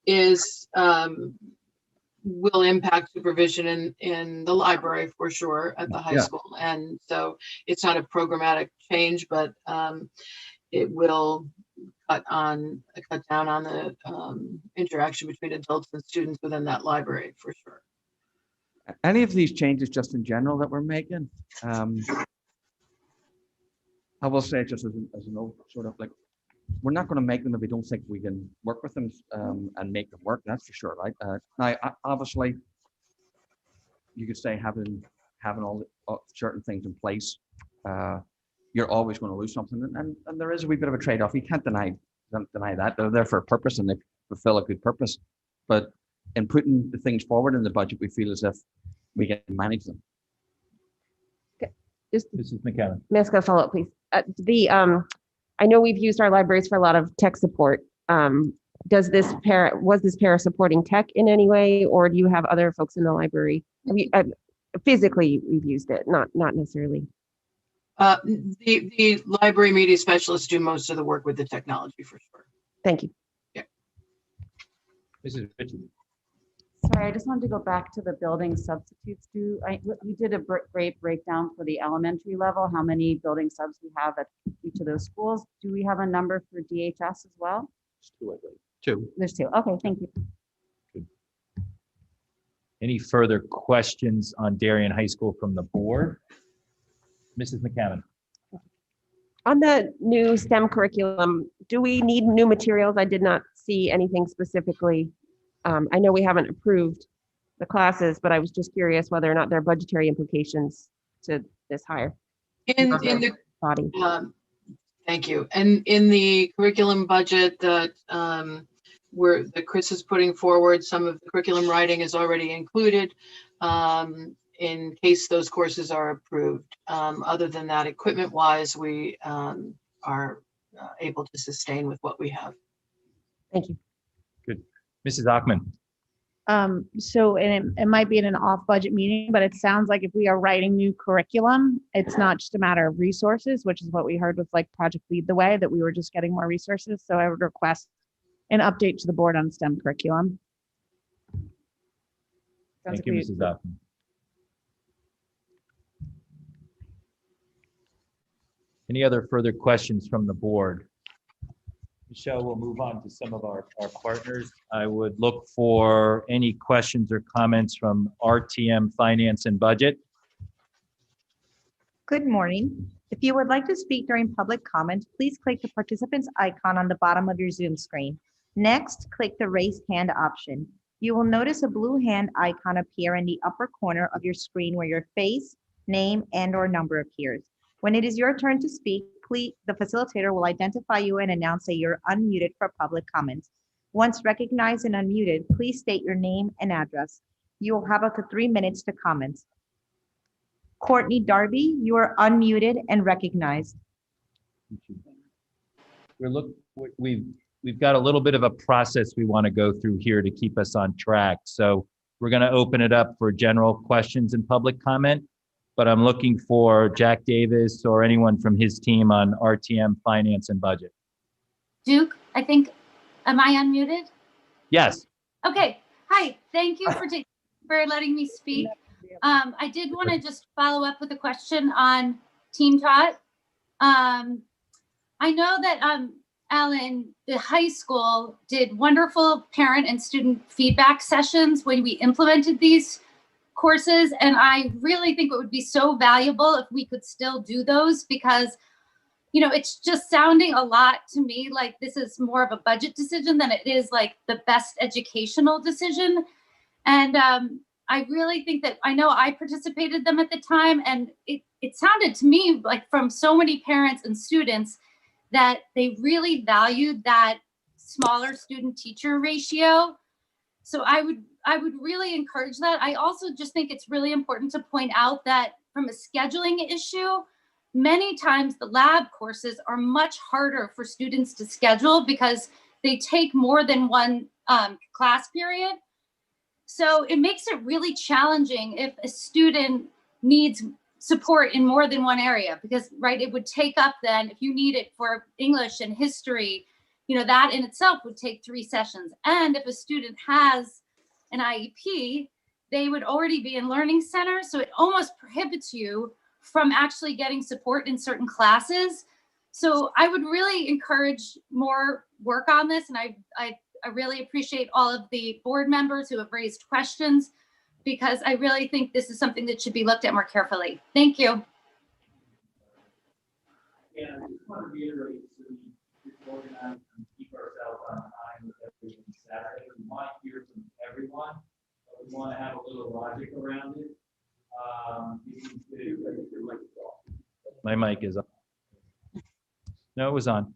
is will impact supervision in the library for sure at the high school, and so it's not a programmatic change, but it will cut down on the interaction between adults and students within that library for sure. Any of these changes, just in general, that we're making, I will say just as an old sort of like, we're not going to make them if we don't think we can work with them and make them work. That's for sure, right? Now, obviously, you could say having all certain things in place, you're always going to lose something, and there is a wee bit of a trade-off. You can't deny that. They're there for a purpose and they fulfill a good purpose. But in putting the things forward in the budget, we feel as if we can manage them. Mrs. McKenna. May I ask a follow-up, please? I know we've used our libraries for a lot of tech support. Was this para supporting tech in any way, or do you have other folks in the library? Physically, we've used it, not necessarily. The library media specialists do most of the work with the technology for sure. Thank you. Yeah. Mrs. Ritchie. Sorry, I just wanted to go back to the building substitutes. You did a great breakdown for the elementary level, how many building subs we have at each of those schools. Do we have a number for DHS as well? Two. There's 2. Okay, thank you. Good. Any further questions on Darien High School from the board? Mrs. McCammon. On the new STEM curriculum, do we need new materials? I did not see anything specifically. I know we haven't approved the classes, but I was just curious whether or not there are budgetary implications to this hire. In the body. Thank you. And in the curriculum budget that that Chris is putting forward, some of the curriculum writing is already included in case those courses are approved. Other than that, equipment-wise, we are able to sustain with what we have. Thank you. Good. Mrs. Achman. So, and it might be in an off-budget meeting, but it sounds like if we are writing new curriculum, it's not just a matter of resources, which is what we heard with like Project Lead the Way, that we were just getting more resources. So I would request an update to the board on STEM curriculum. Thank you, Mrs. Achman. Any other further questions from the board? Michelle, we'll move on to some of our partners. I would look for any questions or comments from RTM Finance and Budget. Good morning. If you would like to speak during public comment, please click the participants icon on the bottom of your Zoom screen. Next, click the raise hand option. You will notice a blue hand icon appear in the upper corner of your screen where your face, name, and/or number appears. When it is your turn to speak, the facilitator will identify you and announce that you're unmuted for public comments. Once recognized and unmuted, please state your name and address. You will have up to 3 minutes to comment. Courtney Darby, you are unmuted and recognized. We've got a little bit of a process we want to go through here to keep us on track. So we're going to open it up for general questions and public comment, but I'm looking for Jack Davis or anyone from his team on RTM Finance and Budget. Duke, I think, am I unmuted? Yes. Okay. Hi. Thank you for letting me speak. I did want to just follow up with a question on Team Tot. I know that Alan, the high school did wonderful parent and student feedback sessions when we implemented these courses, and I really think it would be so valuable if we could still do those, because it's just sounding a lot to me like this is more of a budget decision than it is like the best educational decision. And I really think that, I know I participated them at the time, and it sounded to me like from so many parents and students that they really valued that smaller student teacher ratio. So I would really encourage that. I also just think it's really important to point out that from a scheduling issue, many times the lab courses are much harder for students to schedule because they take more than one class period. So it makes it really challenging if a student needs support in more than one area, because, right, it would take up then, if you need it for English and history, that in itself would take 3 sessions. And if a student has an IEP, they would already be in learning centers. So it almost prohibits you from actually getting support in certain classes. So I would really encourage more work on this. And I really appreciate all of the board members who have raised questions, because I really think this is something that should be looked at more carefully. Thank you. Yeah, I just want to reiterate, so we organize and keep ourselves on time with everything Saturday. We want to hear from everyone, but we want to have a little logic around it. My mic is on. No, it was on.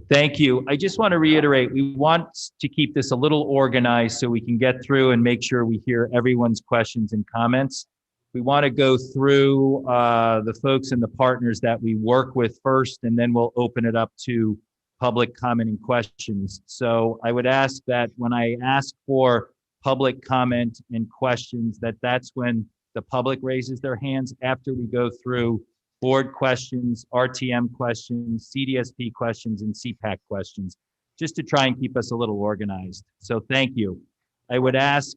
Thank you. I just want to reiterate, we want to keep this a little organized so we can get through and make sure we hear everyone's questions and comments. We want to go through the folks and the partners that we work with first, and then we'll open it up to public comment and questions. So I would ask that when I ask for public comment and questions, that's when the public raises their hands after we go through board questions, RTM questions, CDSP questions, and CPAC questions, just to try and keep us a little organized. So thank you. I would ask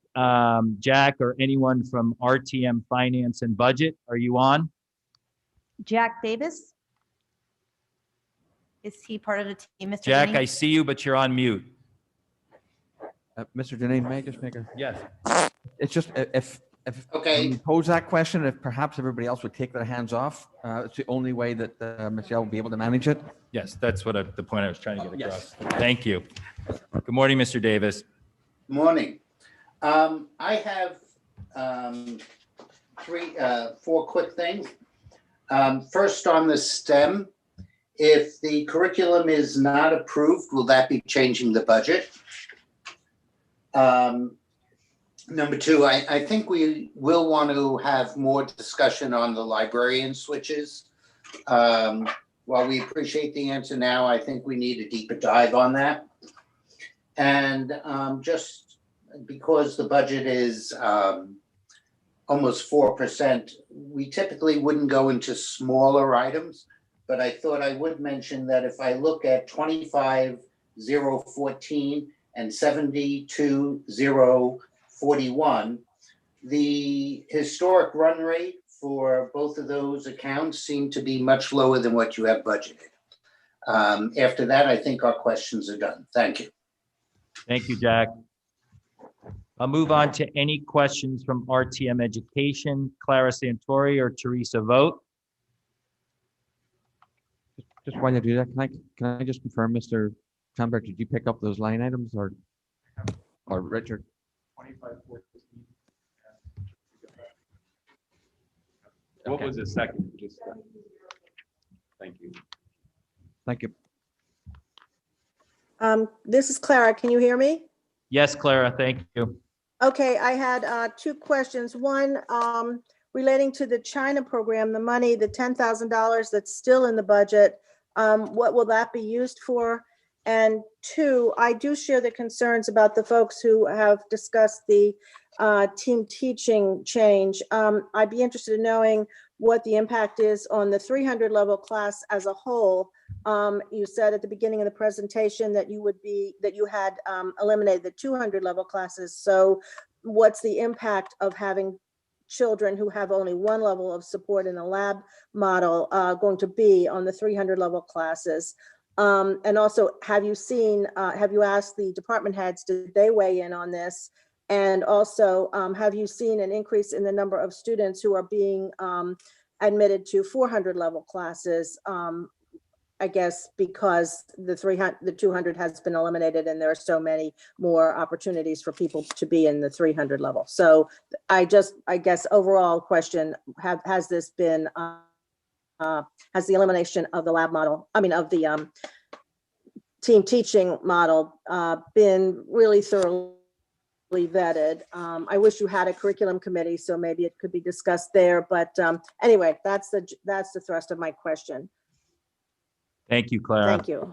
Jack or anyone from RTM Finance and Budget, are you on? Jack Davis? Is he part of the team, Mr. Jack, Denny? I see you, but you're on mute. Mr. Deneen, may I just make a? Yes. It's just if when you pose that question, if perhaps everybody else would take their hands off, it's the only way that Michelle will be able to manage it. Yes, that's what the point I was trying to get across. Yes. Thank you. Good morning, Mr. Davis. Morning. I have 4 quick things. First, on the STEM, if the curriculum is not approved, will that be changing the budget? Number 2, I think we will want to have more discussion on the librarian switches. While we appreciate the answer now, I think we need a deeper dive on that. And just because the budget is almost 4%, we typically wouldn't go into smaller items, but I thought I would mention that if I look at 25,014 and 72,041, the historic run rate for both of those accounts seem to be much lower than what you have budgeted. After that, I think our questions are done. Thank you. Thank you, Jack. I'll move on to any questions from RTM Education, Clara Santori or Teresa Vogt. Just while you do that, can I just confirm, Mr. Tamberg, did you pick up those line items or Richard? 2514. What was the second? Just thank you. Thank you. This is Clara. Can you hear me? Yes, Clara, thank you. Okay, I had 2 questions. One, relating to the China program, the money, the $10,000 that's still in the budget, what will that be used for? And two, I do share the concerns about the folks who have discussed the team teaching change. I'd be interested in knowing what the impact is on the 300 level class as a whole. You said at the beginning of the presentation that you had eliminated the 200 level classes. So what's the impact of having children who have only one level of support in the lab model going to be on the 300 level classes? And also, have you asked the department heads, did they weigh in on this? And also, have you seen an increase in the number of students who are being admitted to 400 level classes? I guess because the 200 has been eliminated and there are so many more opportunities for people to be in the 300 level. So I guess overall question, has this been, has the elimination of the lab model, of the team teaching model been really thoroughly vetted? I wish you had a curriculum committee, so maybe it could be discussed there. But anyway, that's the thrust of my question. Thank you, Clara. Thank you.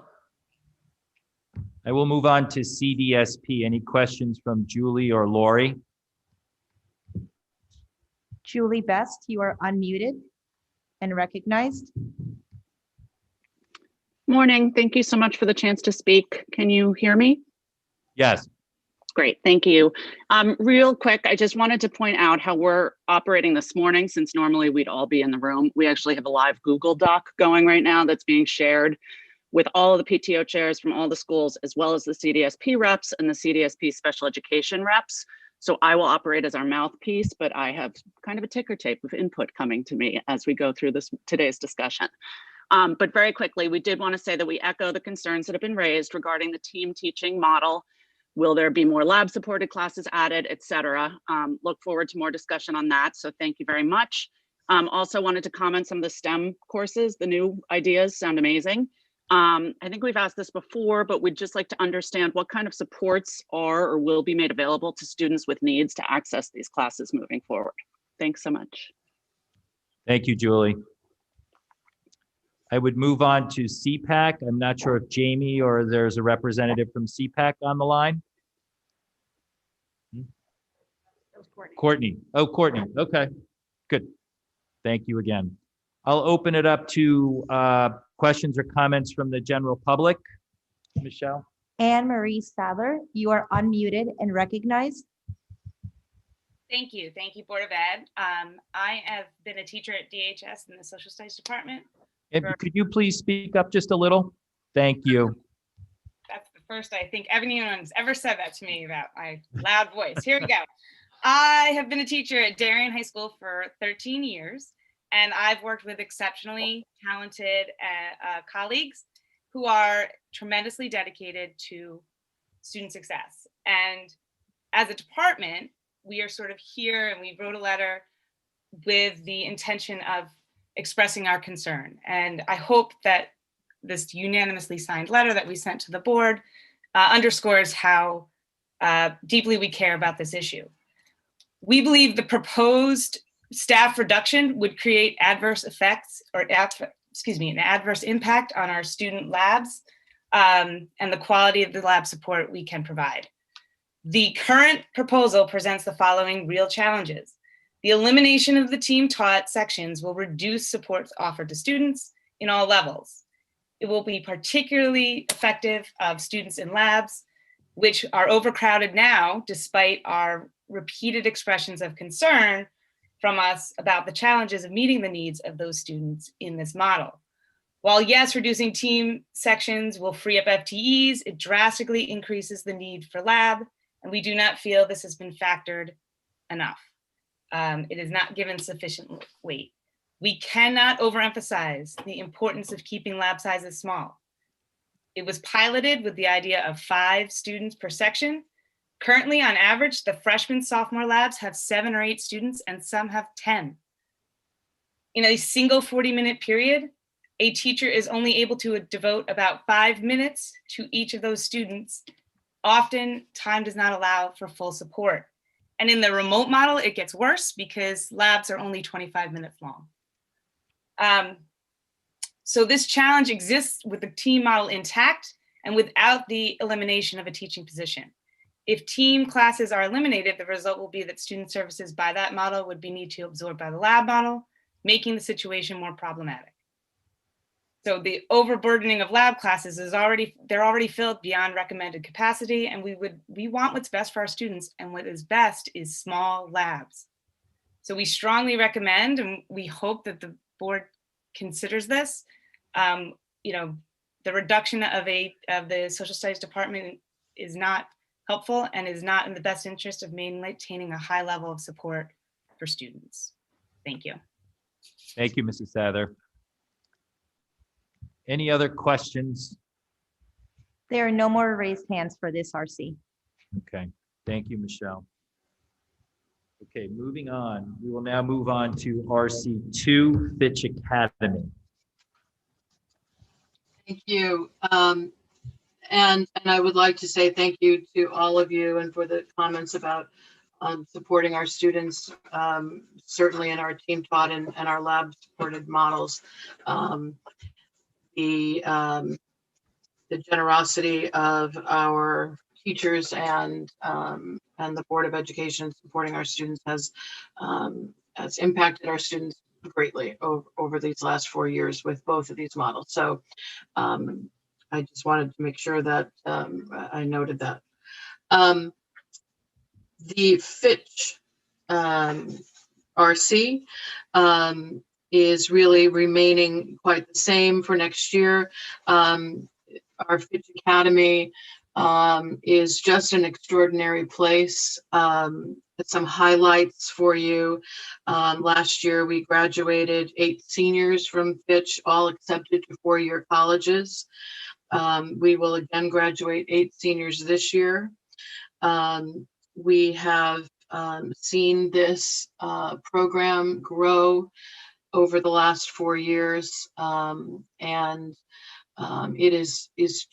I will move on to CDSP. Any questions from Julie or Lori? Julie Best, you are unmuted and recognized. Morning. Thank you so much for the chance to speak. Can you hear me? Yes. Great. Thank you. Real quick, I just wanted to point out how we're operating this morning, since normally we'd all be in the room. We actually have a live Google Doc going right now that's being shared with all of the PTO chairs from all the schools, as well as the CDSP reps and the CDSP special education reps. So I will operate as our mouthpiece, but I have kind of a ticker tape of input coming to me as we go through today's discussion. But very quickly, we did want to say that we echo the concerns that have been raised regarding the team teaching model. Will there be more lab supported classes added, et cetera? Look forward to more discussion on that. So thank you very much. Also wanted to comment some of the STEM courses. The new ideas sound amazing. I think we've asked this before, but we'd just like to understand what kind of supports are or will be made available to students with needs to access these classes moving forward. Thanks so much. Thank you, Julie. I would move on to CPAC. I'm not sure if Jamie or there's a representative from CPAC on the line. Courtney. Oh, Courtney. Okay, good. Thank you again. I'll open it up to questions or comments from the general public. Michelle. Anne Marie Sadler, you are unmuted and recognized. Thank you. Thank you, Board of Ed. I have been a teacher at DHS in the Social Studies Department. And could you please speak up just a little? Thank you. That's the first I think anyone's ever said that to me about my loud voice. Here we go. I have been a teacher at Darien High School for 13 years, and I've worked with exceptionally talented colleagues who are tremendously dedicated to student success. And as a department, we are sort of here, and we wrote a letter with the intention of expressing our concern. And I hope that this unanimously signed letter that we sent to the board underscores how deeply we care about this issue. We believe the proposed staff reduction would create adverse effects or an adverse impact on our student labs and the quality of the lab support we can provide. The current proposal presents the following real challenges. The elimination of the team taught sections will reduce supports offered to students in all levels. It will be particularly effective of students in labs, which are overcrowded now, despite our repeated expressions of concern from us about the challenges of meeting the needs of those students in this model. While yes, reducing team sections will free up FTEs, it drastically increases the need for lab, and we do not feel this has been factored enough. It is not given sufficient weight. We cannot overemphasize the importance of keeping lab sizes small. It was piloted with the idea of 5 students per section. Currently, on average, the freshman, sophomore labs have 7 or 8 students, and some have 10. In a single 40-minute period, a teacher is only able to devote about 5 minutes to each of those students. Often, time does not allow for full support. And in the remote model, it gets worse because labs are only 25 minutes long. So this challenge exists with the team model intact and without the elimination of a teaching position. If team classes are eliminated, the result will be that student services by that model would be need to absorb by the lab model, making the situation more problematic. So the overburdening of lab classes is they're already filled beyond recommended capacity, and we want what's best for our students, and what is best is small labs. So we strongly recommend, and we hope that the board considers this, the reduction of the social studies department is not helpful and is not in the best interest of maintaining a high level of support for students. Thank you. Thank you, Mrs. Sather. Any other questions? There are no more raised hands for this RC. Okay, thank you, Michelle. Okay, moving on. We will now move on to RC2, Fitch Academy. Thank you. And I would like to say thank you to all of you and for the comments about supporting our students, certainly in our team taught and our lab supported models. The generosity of our teachers and the Board of Education supporting our students has impacted our students greatly over these last 4 years with both of these models. So I just wanted to make sure that I noted that. The Fitch RC is really remaining quite the same for next year. Our Fitch Academy is just an extraordinary place. Some highlights for you. Last year, we graduated 8 seniors from Fitch, all accepted to 4-year colleges. We will again graduate 8 seniors this year. We have seen this program grow over the last 4 years, and it is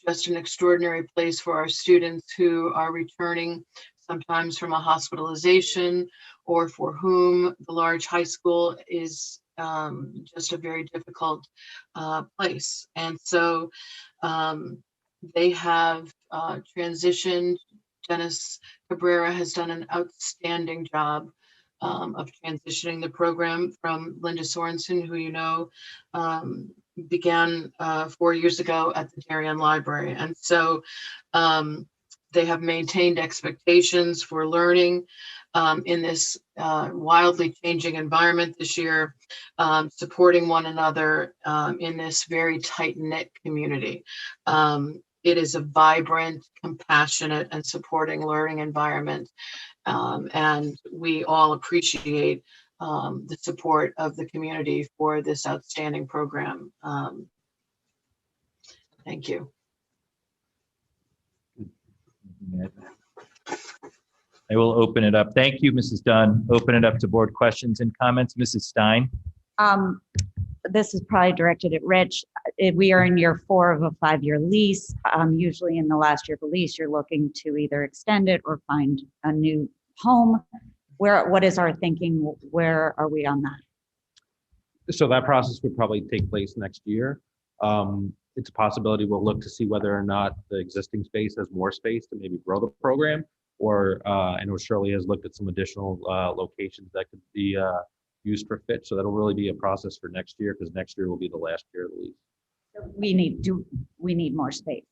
just an extraordinary place for our students who are returning sometimes from a hospitalization, or for whom the large high school is just a very difficult place. And so they have transitioned. Dennis Cabrera has done an outstanding job of transitioning the program from Linda Sorensen, who you know began 4 years ago at the Darien Library. And so they have maintained expectations for learning in this wildly changing environment this year, supporting one another in this very tight-knit community. It is a vibrant, compassionate, and supporting learning environment. And we all appreciate the support of the community for this outstanding program. Thank you. I will open it up. Thank you, Mrs. Dunn. Open it up to board questions and comments. Mrs. Stein. This is probably directed at Rich. We are in year 4 of a 5-year lease. Usually in the last year of the lease, you're looking to either extend it or find a new home. What is our thinking? Where are we on that? So that process would probably take place next year. It's a possibility we'll look to see whether or not the existing space has more space to maybe grow the program, or I know Shirley has looked at some additional locations that could be used for Fitch. So that'll really be a process for next year, because next year will be the last year of the lease. So we need more space.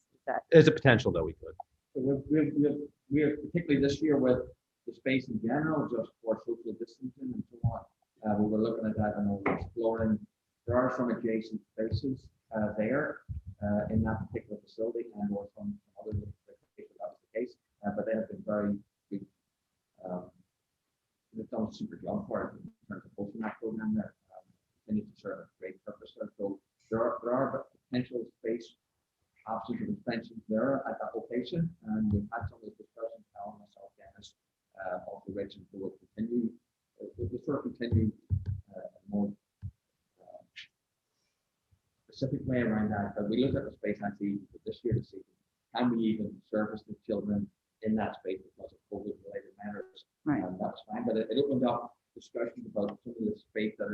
There's a potential that we could. So we're particularly this year with the space in general, just for social distancing and so on. We were looking at that and we were exploring. There are some adjacent spaces there in that particular facility, and or some other locations that was the case, but they have been very big. They've done a super job for it in terms of hosting that program there. They need to serve a great purpose there. So there are potential space options and extensions there at that location, and we've had some of the discussions now on myself, Dennis, also Rich, and will continue. We'll sort of continue more specific way around that. But we looked at the space actually this year to see, can we even service the children in that space because of COVID-related matters. Right. That's fine, but it opened up discussions about some of the space that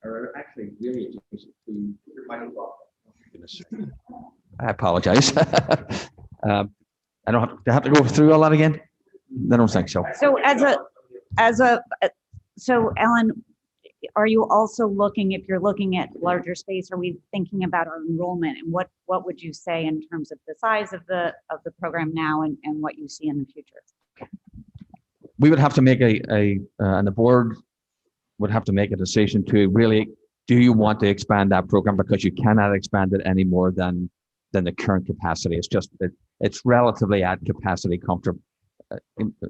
are actually really adjacent to your money law. I apologize. I don't have to go through all that again. I don't think so. So so Ellen, are you also looking, if you're looking at larger space, are we thinking about our enrollment, and what would you say in terms of the size of the program now and what you see in the future? We would have to make and the board would have to make a decision to really, do you want to expand that program, because you cannot expand it any more than the current capacity. It's just, it's relatively at capacity comfortable.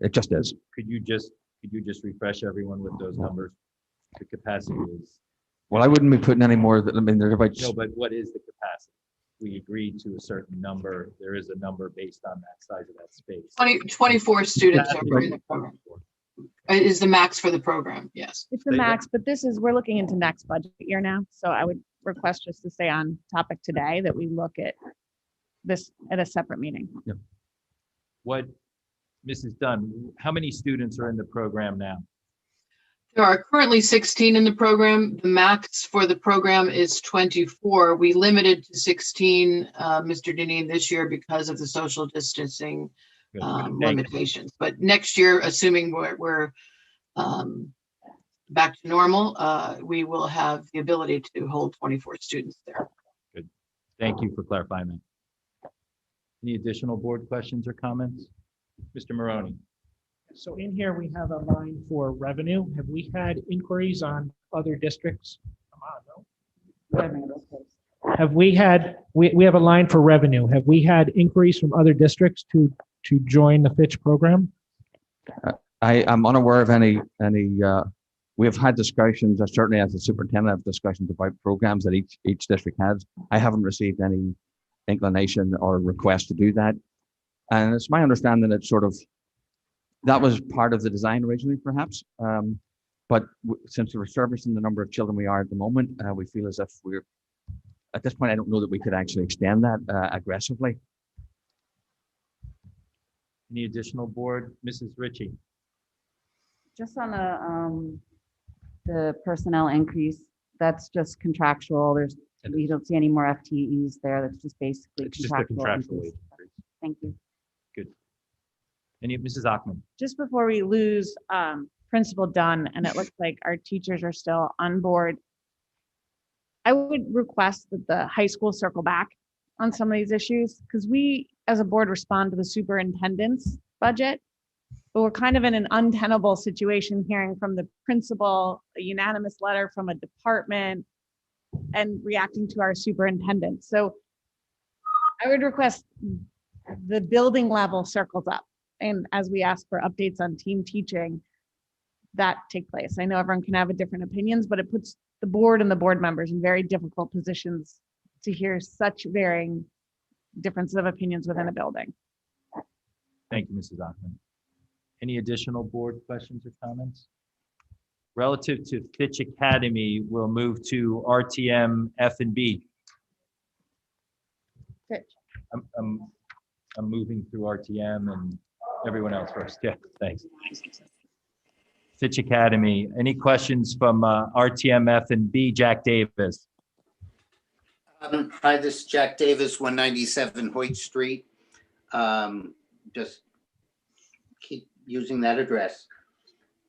It just is. Could you just refresh everyone with those numbers? The capacity is. Well, I wouldn't be putting any more, I mean, they're about. No, but what is the capacity? We agreed to a certain number. There is a number based on that size of that space. 24 students are in the program. Is the max for the program, yes. It's the max, but we're looking into next budget year now. So I would request just to stay on topic today, that we look at this at a separate meeting. Yep. What, Mrs. Dunn, how many students are in the program now? There are currently 16 in the program. The max for the program is 24. We limited to 16, Mr. Deneen, this year because of the social distancing limitations. But next year, assuming we're back to normal, we will have the ability to hold 24 students there. Good. Thank you for clarifying that. Any additional board questions or comments? Mr. Maroney. So in here, we have a line for revenue. Have we had inquiries on other districts? Come on, no. Have we had, we have a line for revenue. Have we had inquiries from other districts to join the Fitch program? I am unaware of any, we have had discussions, certainly as a superintendent, I have discussions about programs that each district has. I haven't received any inclination or request to do that. And it's my understanding that that was part of the design originally, perhaps. But since we're servicing the number of children we are at the moment, we feel as if we're, at this point, I don't know that we could actually extend that aggressively. Any additional board? Mrs. Ritchie. Just on the personnel increase, that's just contractual. We don't see any more FTEs there. That's just basically it's just a contractual increase. increase. Thank you. Good. Any, Mrs. Achman? Just before we lose Principal Dunn, and it looks like our teachers are still on board, I would request that the high school circle back on some of these issues, because we as a board respond to the superintendent's budget, but we're kind of in an untenable situation, hearing from the principal a unanimous letter from a department and reacting to our superintendent. So I would request the building level circles up, and as we ask for updates on team teaching, that take place. I know everyone can have different opinions, but it puts the board and the board members in very difficult positions to hear such varying differences of opinions within a building. Thank you, Mrs. Achman. Any additional board questions or comments? Relative to Fitch Academy, we'll move to RTM F&B. Fitch. I'm moving through RTM and everyone else first. Yeah, thanks. Fitch Academy. Any questions from RTM F&B? Jack Davis. Hi, this is Jack Davis, 197 Hoyt Street. Just keep using that address.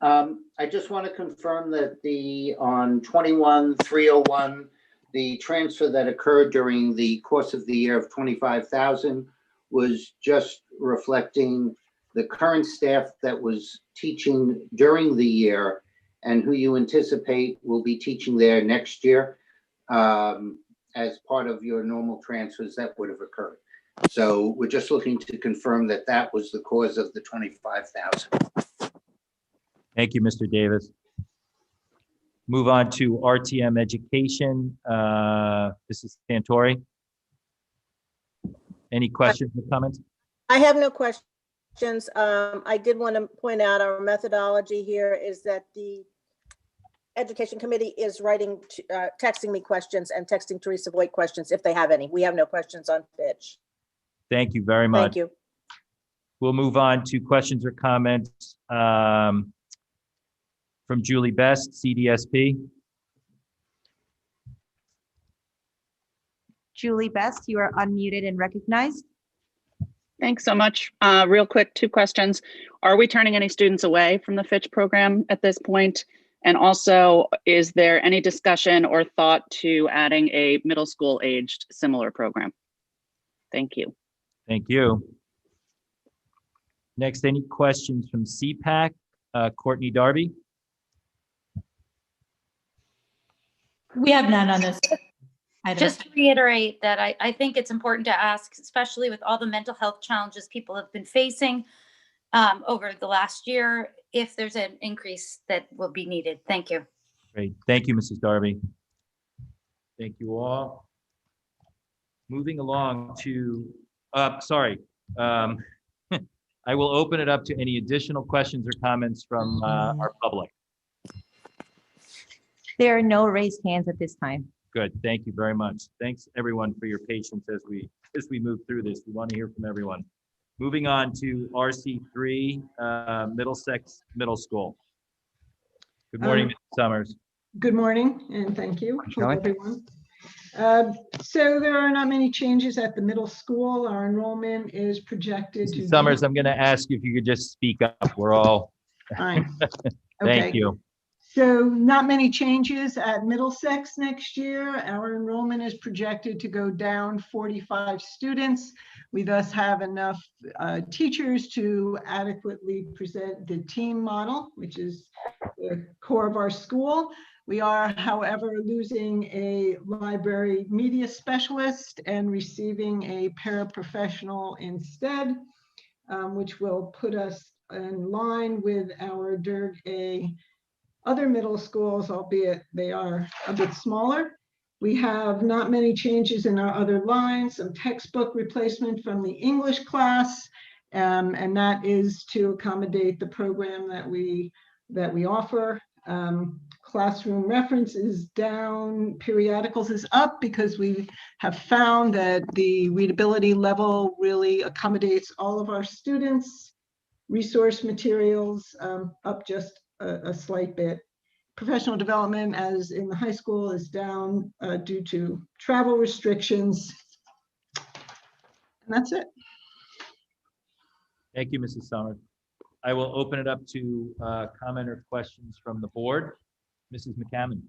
I just want to confirm that on 21-301, the transfer that occurred during the course of the year of 25,000 was just reflecting the current staff that was teaching during the year and who you anticipate will be teaching there next year as part of your normal transfers that would have occurred. So we're just looking to confirm that that was the cause of the 25,000. Thank you, Mr. Davis. Move on to RTM Education. Mrs. Santori. Any questions or comments? I have no questions. I did want to point out our methodology here is that the Education Committee is texting me questions and texting Teresa Voigt questions if they have any. We have no questions on Fitch. Thank you very much. Thank you. We'll move on to questions or comments from Julie Best, CDSP. Julie Best, you are unmuted and recognized. Thanks so much. Real quick, 2 questions. Are we turning any students away from the Fitch program at this point? And also, is there any discussion or thought to adding a middle school aged similar program? Thank you. Thank you. Next, any questions from CPAC? Courtney Darby? We have none on this item. Just to reiterate that I think it's important to ask, especially with all the mental health challenges people have been facing over the last year, if there's an increase that will be needed. Thank you. Great. Thank you, Mrs. Darby. Thank you all. Moving along to, sorry. I will open it up to any additional questions or comments from our public. There are no raised hands at this time. Good. Thank you very much. Thanks everyone for your patience as we move through this. We want to hear from everyone. Moving on to RC3, Middlesex Middle School. Good morning, Ms. Summers. Good morning, and thank you, Shelley. everyone. So there are not many changes at the middle school. Our enrollment is projected to. Mrs. Summers, I'm going to ask you if you could just speak up. We're all. Fine. Thank Okay. you. So not many changes at Middlesex next year. Our enrollment is projected to go down 45 students. We thus have enough teachers to adequately present the team model, which is the core of our school. We are, however, losing a library media specialist and receiving a paraprofessional instead, which will put us in line with our DERG A other middle schools, albeit they are a bit smaller. We have not many changes in our other lines, some textbook replacement from the English class, and that is to accommodate the program that we offer. Classroom reference is down, periodicals is up because we have found that the readability level really accommodates all of our students. Resource materials up just a slight bit. Professional development, as in the high school, is down due to travel restrictions. And that's it. Thank you, Mrs. Summers. I will open it up to comment or questions from the board. Mrs. McCammon.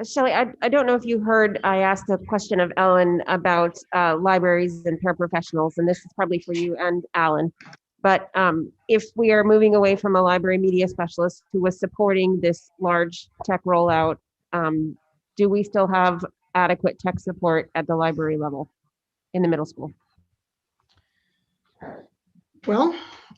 Shelley, I don't know if you heard, I asked a question of Ellen about libraries and paraprofessionals, and this is probably for you and Alan. But if we are moving away from a library media specialist who was supporting this large tech rollout, do we still have adequate tech support at the library level in the middle school? Well,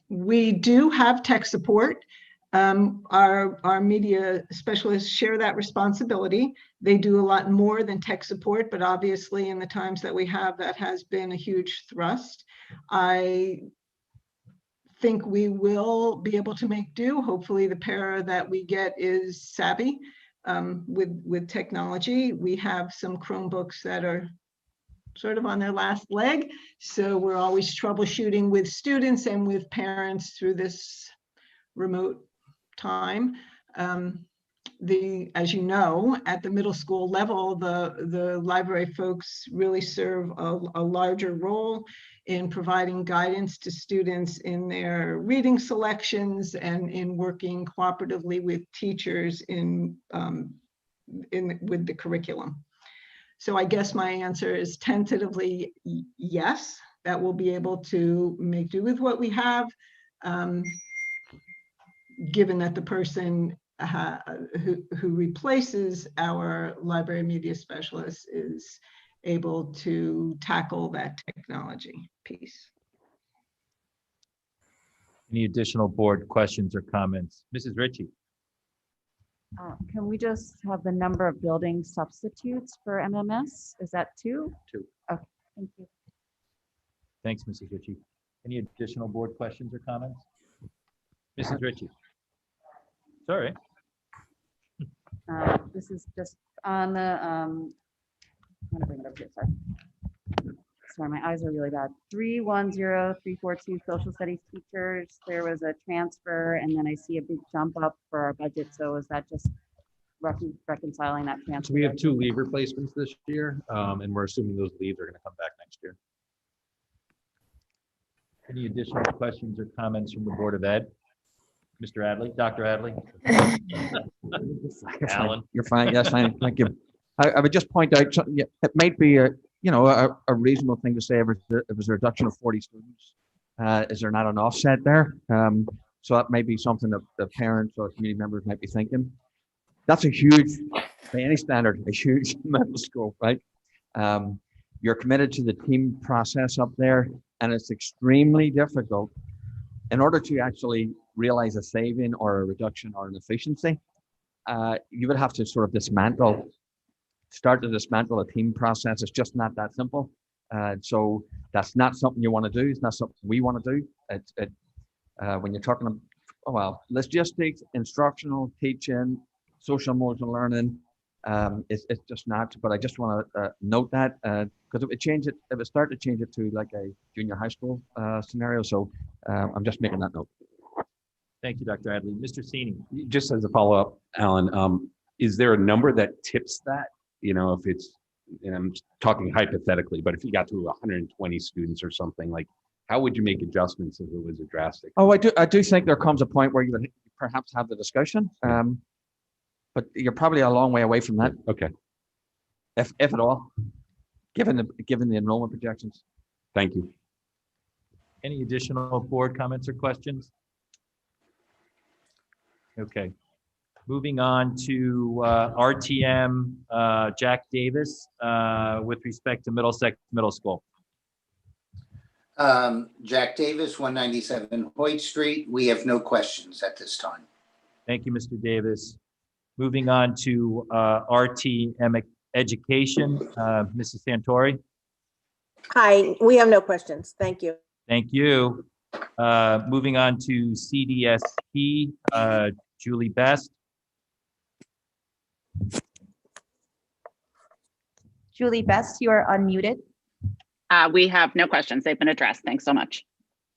we do have tech support. Our media specialists share that responsibility. They do a lot more than tech support, but obviously in the times that we have, that has been a huge thrust. I think we will be able to make do. Hopefully the para that we get is savvy with technology. We have some Chromebooks that are sort of on their last leg. So we're always troubleshooting with students and with parents through this remote time. As you know, at the middle school level, the library folks really serve a larger role in providing guidance to students in their reading selections and in working cooperatively with teachers with the curriculum. So I guess my answer is tentatively yes, that we'll be able to make do with what we have, given that the person who replaces our library media specialist is able to tackle that technology piece. Any additional board questions or comments? Mrs. Ritchie. Can we just have the number of building substitutes for MMS? Is that 2? 2. Okay, thank you. Thanks, Mrs. Ritchie. Any additional board questions or comments? Mrs. Ritchie. Sorry. This is just on the, I'm gonna bring it up here, sorry. sorry, my eyes are really bad. 310,342 social studies teachers. There was a transfer, and then I see a big jump up for our budget. So is that just reconciling that transfer? So we have 2 leave replacements this year, and we're assuming those leaves are going to come back next year. Any additional questions or comments from the Board of Ed? Mr. Adley, Dr. Adley? Alan? You're fine. Yes, fine. Thank you. I would just point out, yeah, it might be a reasonable thing to say if there's a reduction of 40 students. Is there not an offset there? So that might be something that the parents or community members might be thinking. That's a huge, by any standard, a huge middle school, right? You're committed to the team process up there, and it's extremely difficult in order to actually realize a saving or a reduction or an efficiency. You would have to sort of start to dismantle a team process. It's just not that simple. So that's not something you want to do. It's not something we want to do. When you're talking about, well, logistics, instructional, teaching, social emotional learning, it's just not. But I just want to note that because it would start to change it to like a junior high school scenario. So I'm just making that note. Thank you, Dr. Adley. Mr. Sini. Just as a follow-up, Alan, is there a number that tips that? You know, if it's, and I'm talking hypothetically, but if you got to 120 students or something, like, how would you make adjustments if it was a drastic? Oh, I do think there comes a point where you would perhaps have the discussion, but you're probably a long way away from that. Okay. If at all, given the enrollment projections. Thank you. Any additional board comments or questions? Okay. Moving on to RTM Jack Davis with respect to Middlesex Middle School. Jack Davis, 197 Hoyt Street. We have no questions at this time. Thank you, Mr. Davis. Moving on to RTM Education, Mrs. Santori. Hi, we have no questions. Thank you. Thank you. Moving on to CDSP, Julie Best. Julie Best, you are unmuted. We have no questions. They've been addressed. Thanks so much.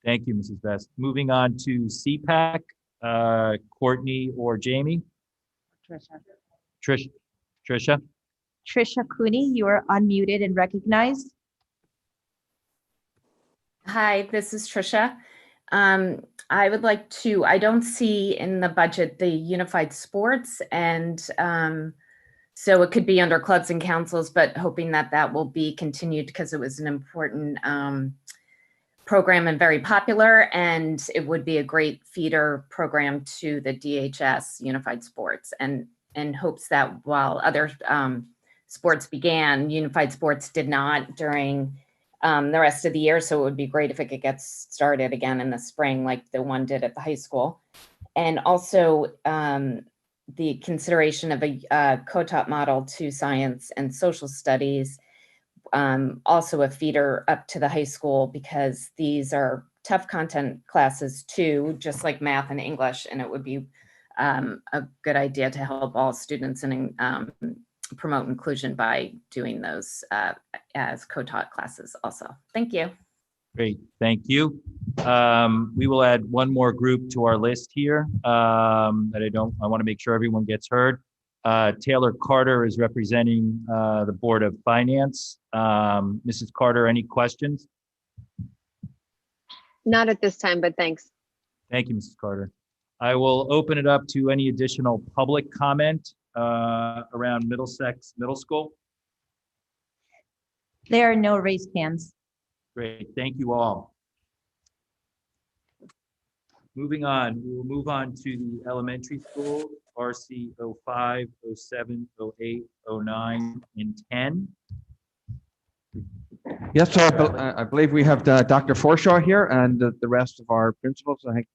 Thank you, Mrs. Best. Moving on to CPAC, Courtney or Jamie. Trisha. Trisha Cooney, you are unmuted and recognized. Hi, this is Trisha. I would like to, I don't see in the budget the unified sports, and so it could be under clubs and councils, but hoping that that will be continued because it was an important program and very popular, and it would be a great feeder program to the DHS unified sports, and in hopes that while other sports began, unified sports did not during the rest of the year. So it would be great if it could get started again in the spring, like the one did at the high school. And also the consideration of a co-taught model to science and social studies, also a feeder up to the high school, because these are tough content classes too, just like math and English. And it would be a good idea to help all students and promote inclusion by doing those as co-taught classes also. Thank you. Great, thank you. We will add one more group to our list here I want to make sure everyone gets heard. Taylor Carter is representing the Board of Finance. Mrs. Carter, any questions? Not at this time, but thanks. Thank you, Mrs. Carter. I will open it up to any additional public comment around Middlesex Middle School. There are no raised hands. Great, thank you all. Moving on, we will move on to the elementary school, RC 05, 07, 08, 09, and 10. Yes, so I believe we have Dr. Forshaw here and the rest of our principals. I think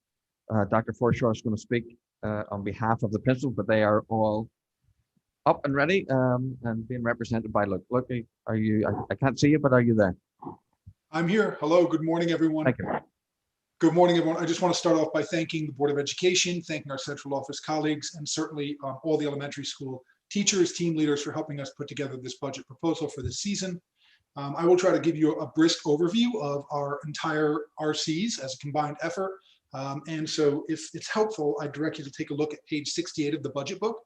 Dr. Forshaw is going to speak on behalf of the principals, but they are all up and ready and being represented by Luke. Luke, are you? I can't see you, but are you there? I'm here. Hello. Good morning, everyone. Thank you. Good morning, everyone. I just want to start off by thanking the Board of Education, thanking our central office colleagues, and certainly all the elementary school teachers, team leaders for helping us put together this budget proposal for this season. I will try to give you a brisk overview of our entire RCs as a combined effort. And so if it's helpful, I direct you to take a look at page 68 of the budget book.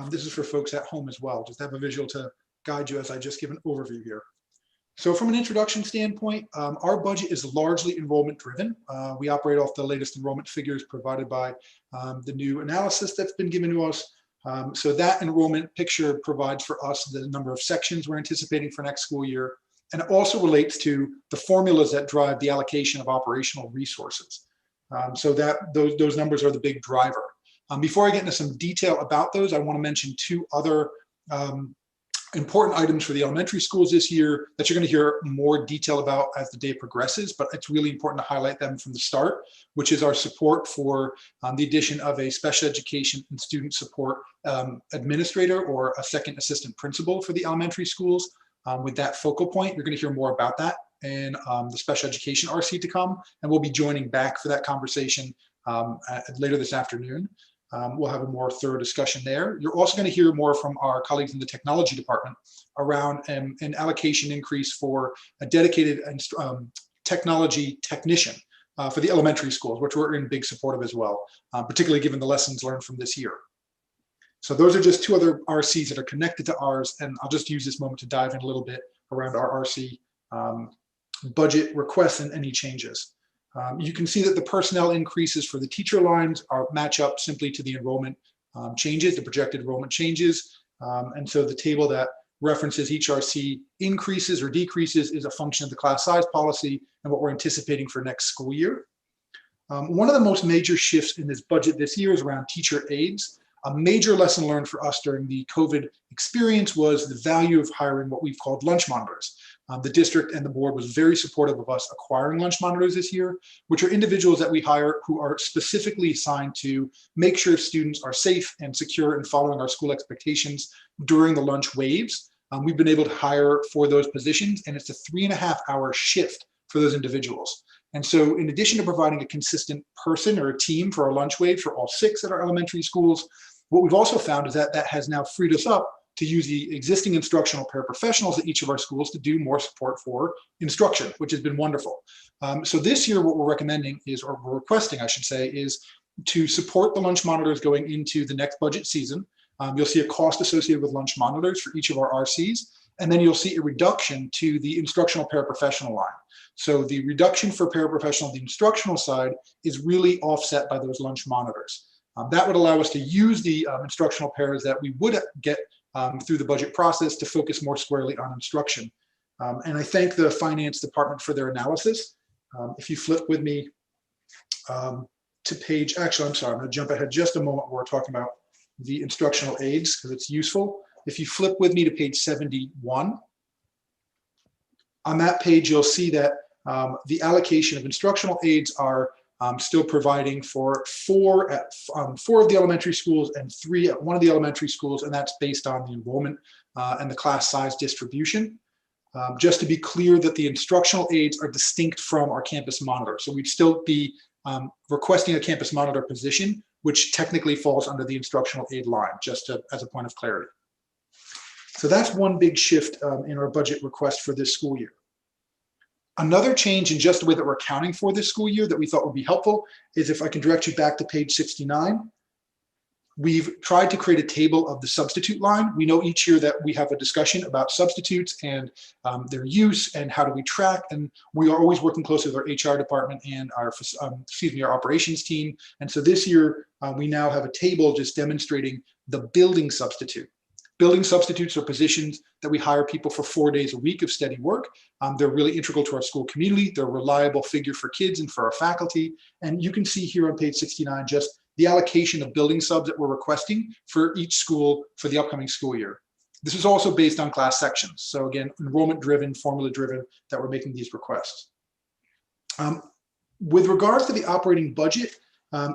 This is for folks at home as well, just to have a visual to guide you as I just give an overview here. So from an introduction standpoint, our budget is largely enrollment driven. We operate off the latest enrollment figures provided by the new analysis that's been given to us. So that enrollment picture provides for us the number of sections we're anticipating for next school year, and it also relates to the formulas that drive the allocation of operational resources. So that those numbers are the big driver. Before I get into some detail about those, I want to mention two other important items for the elementary schools this year that you're going to hear more detail about as the day progresses, but it's really important to highlight them from the start, which is our support for the addition of a special education and student support administrator or a second assistant principal for the elementary schools. With that focal point, you're going to hear more about that and the special education RC to come, and we'll be joining back for that conversation later this afternoon. We'll have a more thorough discussion there. You're also going to hear more from our colleagues in the technology department around an allocation increase for a dedicated technology technician for the elementary schools, which we're in big support of as well, particularly given the lessons learned from this year. So those are just two other RCs that are connected to ours, and I'll just use this moment to dive in a little bit around our RC budget requests and any changes. You can see that the personnel increases for the teacher lines match up simply to the enrollment changes, the projected enrollment changes. And so the table that references each RC increases or decreases is a function of the class size policy and what we're anticipating for next school year. One of the most major shifts in this budget this year is around teacher aides. A major lesson learned for us during the COVID experience was the value of hiring what we've called lunch monitors. The district and the board was very supportive of us acquiring lunch monitors this year, which are individuals that we hire who are specifically assigned to make sure students are safe and secure and following our school expectations during the lunch waves. We've been able to hire for those positions, and it's a 3.5-hour shift for those individuals. And so in addition to providing a consistent person or a team for our lunch wave for all 6 at our elementary schools, what we've also found is that that has now freed us up to use the existing instructional paraprofessionals at each of our schools to do more support for instruction, which has been wonderful. So this year, what we're recommending is, or we're requesting, I should say, is to support the lunch monitors going into the next budget season. You'll see a cost associated with lunch monitors for each of our RCs, and then you'll see a reduction to the instructional paraprofessional line. So the reduction for paraprofessional on the instructional side is really offset by those lunch monitors. That would allow us to use the instructional paras that we would get through the budget process to focus more squarely on instruction. And I thank the finance department for their analysis. If you flip with me to page, actually, I'm sorry, I'm going to jump ahead just a moment where we're talking about the instructional aids because it's useful. If you flip with me to page 71, on that page, you'll see that the allocation of instructional aids are still providing for 4 at 4 of the elementary schools and 3 at one of the elementary schools, and that's based on the enrollment and the class size distribution. Just to be clear that the instructional aids are distinct from our campus monitor. So we'd still be requesting a campus monitor position, which technically falls under the instructional aid line, just as a point of clarity. So that's one big shift in our budget request for this school year. Another change in just the way that we're accounting for this school year that we thought would be helpful is if I can direct you back to page 69. We've tried to create a table of the substitute line. We know each year that we have a discussion about substitutes and their use and how do we track. And we are always working closely with our HR department and our, our operations team. And so this year we now have a table just demonstrating the building substitute. Building substitutes are positions that we hire people for 4 days a week of steady work. They're really integral to our school community. They're a reliable figure for kids and for our faculty. And you can see here on page 69 just the allocation of building subs that we're requesting for each school for the upcoming school year. This is also based on class sections. So again, enrollment driven, formula driven that we're making these requests. With regards to the operating budget,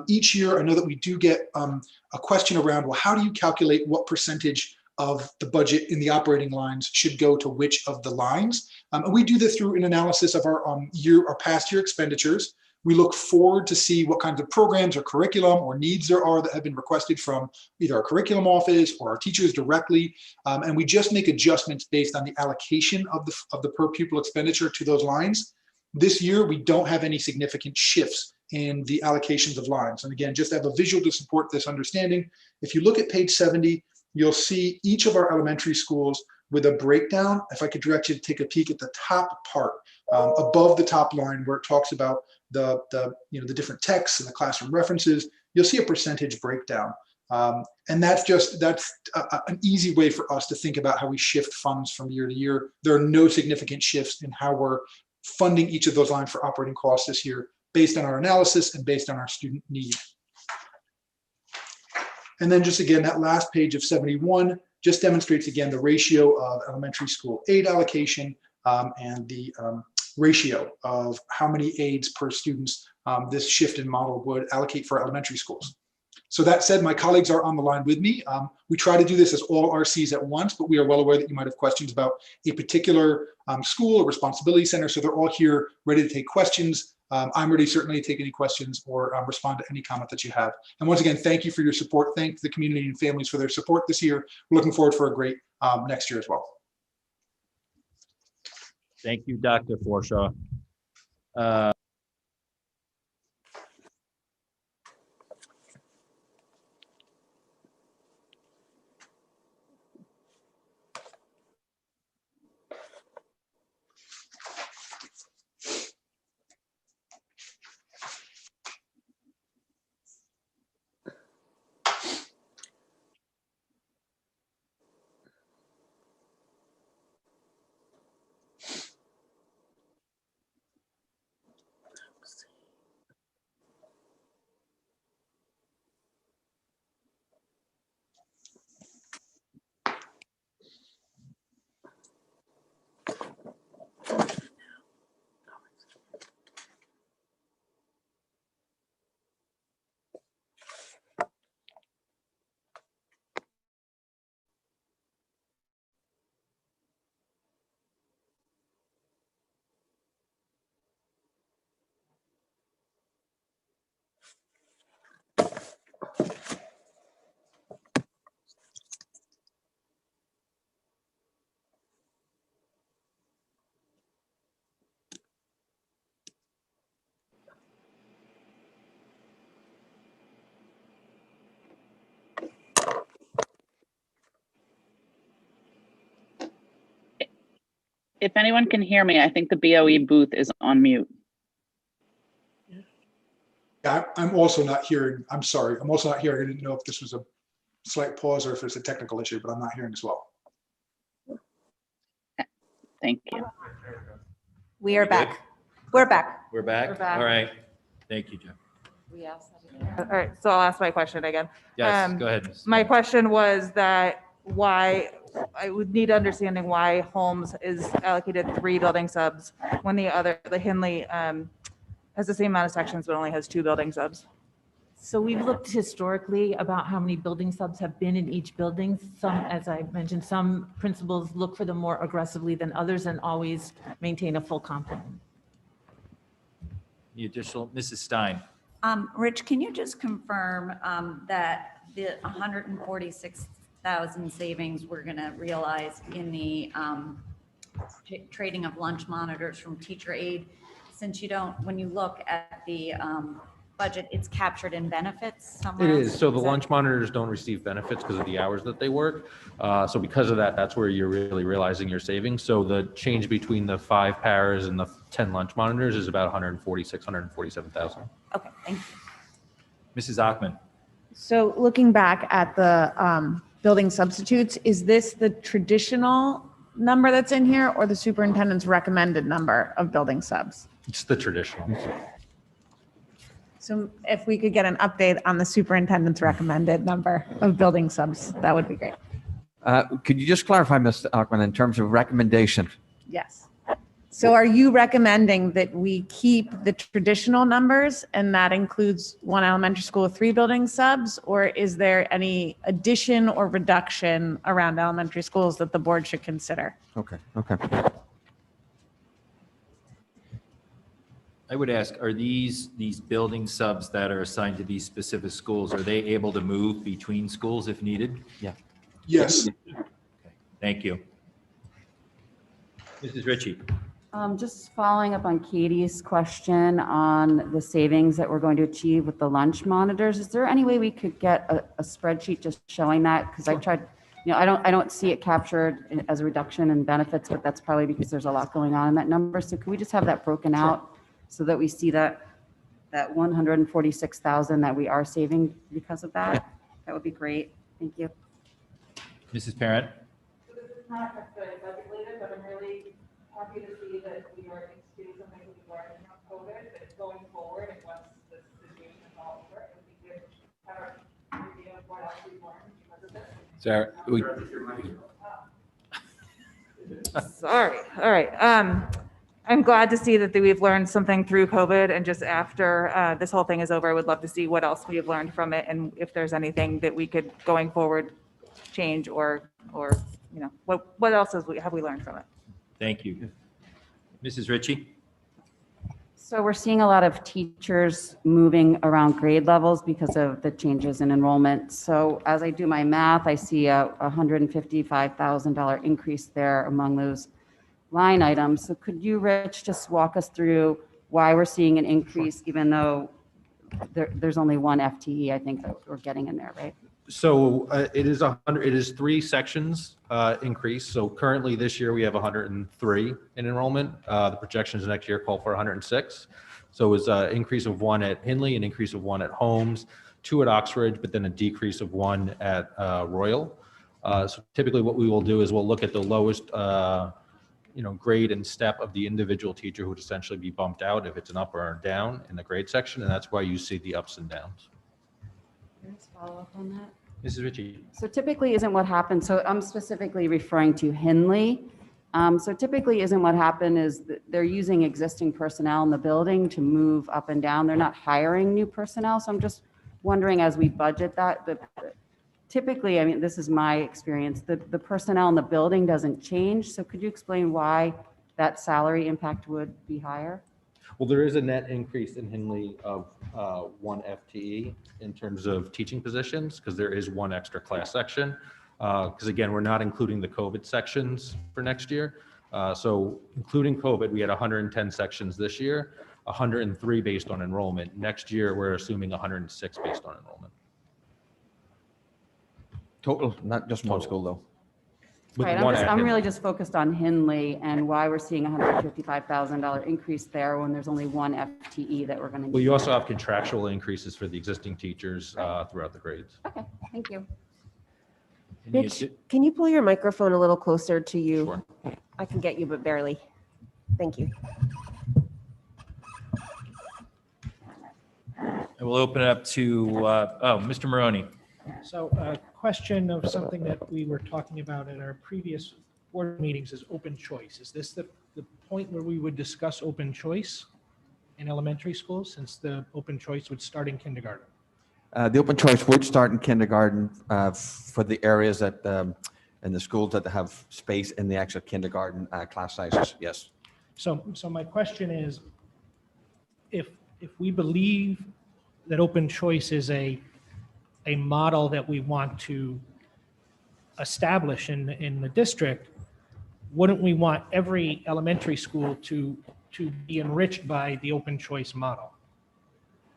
each year I know that we do get a question around, well, how do you calculate what percentage of the budget in the operating lines should go to which of the lines? And we do this through an analysis of our past year expenditures. We look forward to see what kinds of programs or curriculum or needs there are that have been requested from either our curriculum office or our teachers directly. And we just make adjustments based on the allocation of the per pupil expenditure to those lines. This year, we don't have any significant shifts in the allocations of lines. And again, just to have a visual to support this understanding, if you look at page 70, you'll see each of our elementary schools with a breakdown. If I could direct you to take a peek at the top part, above the top line where it talks about the different texts and the classroom references, you'll see a percentage breakdown. And that's an easy way for us to think about how we shift funds from year to year. There are no significant shifts in how we're funding each of those lines for operating costs this year based on our analysis and based on our student need. And then just again, that last page of 71 just demonstrates again the ratio of elementary school aid allocation and the ratio of how many aides per students this shift in model would allocate for elementary schools. So that said, my colleagues are on the line with me. We try to do this as all RCs at once, but we are well aware that you might have questions about a particular school or responsibility center. So they're all here ready to take questions. I'm ready certainly to take any questions or respond to any comment that you have. And once again, thank you for your support. Thank the community and families for their support this year. We're looking forward for a great next year as well. Thank you, Dr. Forshaw. If anyone can hear me, I think the BOE booth is on mute. Yeah, I'm also not hearing. I'm sorry. I'm also not hearing. I didn't know if this was a slight pause or if it's a technical issue, but I'm not hearing as well. Thank you. We are back. We're back. We're back? We're back. All right. Thank you, Jen. We asked All right, so I'll ask my question again. Yes, go ahead. My question was that why, I would need understanding why Holmes is allocated 3 building subs when the Hindley has the same amount of sections but only has 2 building subs. So we've looked historically about how many building subs have been in each building. Some, as I mentioned, some principals look for them more aggressively than others and always maintain a full complement. The additional, Mrs. Stein. Rich, can you just confirm that the 146,000 savings we're going to realize in the trading of lunch monitors from teacher aid, since you don't, when you look at the budget, it's captured in benefits somewhere It else? is. So the that- lunch monitors don't receive benefits because of the hours that they work. So because of that, that's where you're really realizing your savings. So the change between the 5 paras and the 10 lunch monitors is about 146, 147,000. Okay, thank you. Mrs. Achman. So looking back at the building substitutes, is this the traditional number that's in here or the superintendent's recommended number of building subs? It's the traditional. So if we could get an update on the superintendent's recommended number of building subs, that would be great. Could you just clarify, Mr. Ackman, in terms of recommendation? Yes. So are you recommending that we keep the traditional numbers and that includes one elementary school with 3 building subs? Or is there any addition or reduction around elementary schools that the board should consider? Okay, okay. I would ask, are these building subs that are assigned to these specific schools, are they able to move between schools if needed? Yeah. Yes. Thank you. Mrs. Ritchie. Just following up on Katie's question on the savings that we're going to achieve with the lunch monitors, is there any way we could get a spreadsheet just showing that? Because I tried, I don't see it captured as a reduction in benefits, but that's probably because there's a lot going on in that number. So can we just have that broken out so that we see that 146,000 that we are saving because of that? That would be great. Thank you. Mrs. Parent. It's not necessarily budget related, but I'm really happy to see that we are instituting something that we learned from COVID, but going forward and once this situation is all over, it would be good to have an idea of what else we've learned because of this. Sarah, Sorry. All right. I'm glad to see that we've learned something through COVID, and just after this whole thing is over, I would love to see what else we have learned from it, and if there's anything that we could going forward change or what else have we learned from it? Thank you. Mrs. Ritchie. So we're seeing a lot of teachers moving around grade levels because of the changes in enrollment. So as I do my math, I see a $155,000 increase there among those line items. So could you, Rich, just walk us through why we're seeing an increase, even though there's only one FTE, I think, that we're getting in there, right? So it is 3 sections increase. So currently this year we have 103 in enrollment. The projections next year call for 106. So it was an increase of 1 at Hindley, an increase of 1 at Holmes, 2 at Oxford, but then a decrease of 1 at Royal. So typically what we will do is we'll look at the lowest grade and step of the individual teacher who would essentially be bumped out if it's an up or a down in the grade section, and that's why you see the ups and downs. Let's follow up on that. Mrs. Ritchie. So typically isn't what happened, so I'm specifically referring to Hindley. So typically isn't what happened is that they're using existing personnel in the building to move up and down. They're not hiring new personnel. So I'm just wondering, as we budget that, typically, I mean, this is my experience, the personnel in the building doesn't change. So could you explain why that salary impact would be higher? Well, there is a net increase in Hindley of 1 FTE in terms of teaching positions, because there is 1 extra class section. Because again, we're not including the COVID sections for next year. So including COVID, we had 110 sections this year, 103 based on enrollment. Next year, we're assuming 106 based on enrollment. Total, not just one school though. Right, I'm really just focused on Hindley and why we're seeing $155,000 increase there when there's only 1 FTE that we're going to. Well, you also have contractual increases for the existing teachers throughout the grades. Okay, thank you. Rich, can you pull your microphone a little closer to you? Sure. I can get you, but barely. Thank you. I will open it up to, Mr. Maroney. So a question of something that we were talking about at our previous board meetings is open choice. Is this the point where we would discuss open choice in elementary schools, since the open choice would start in kindergarten? The open choice would start in kindergarten for the areas that, in the schools that have space in the actual kindergarten class sizes, yes. So my question is, if we believe that open choice is a model that we want to establish in the district, wouldn't we want every elementary school to be enriched by the open choice model?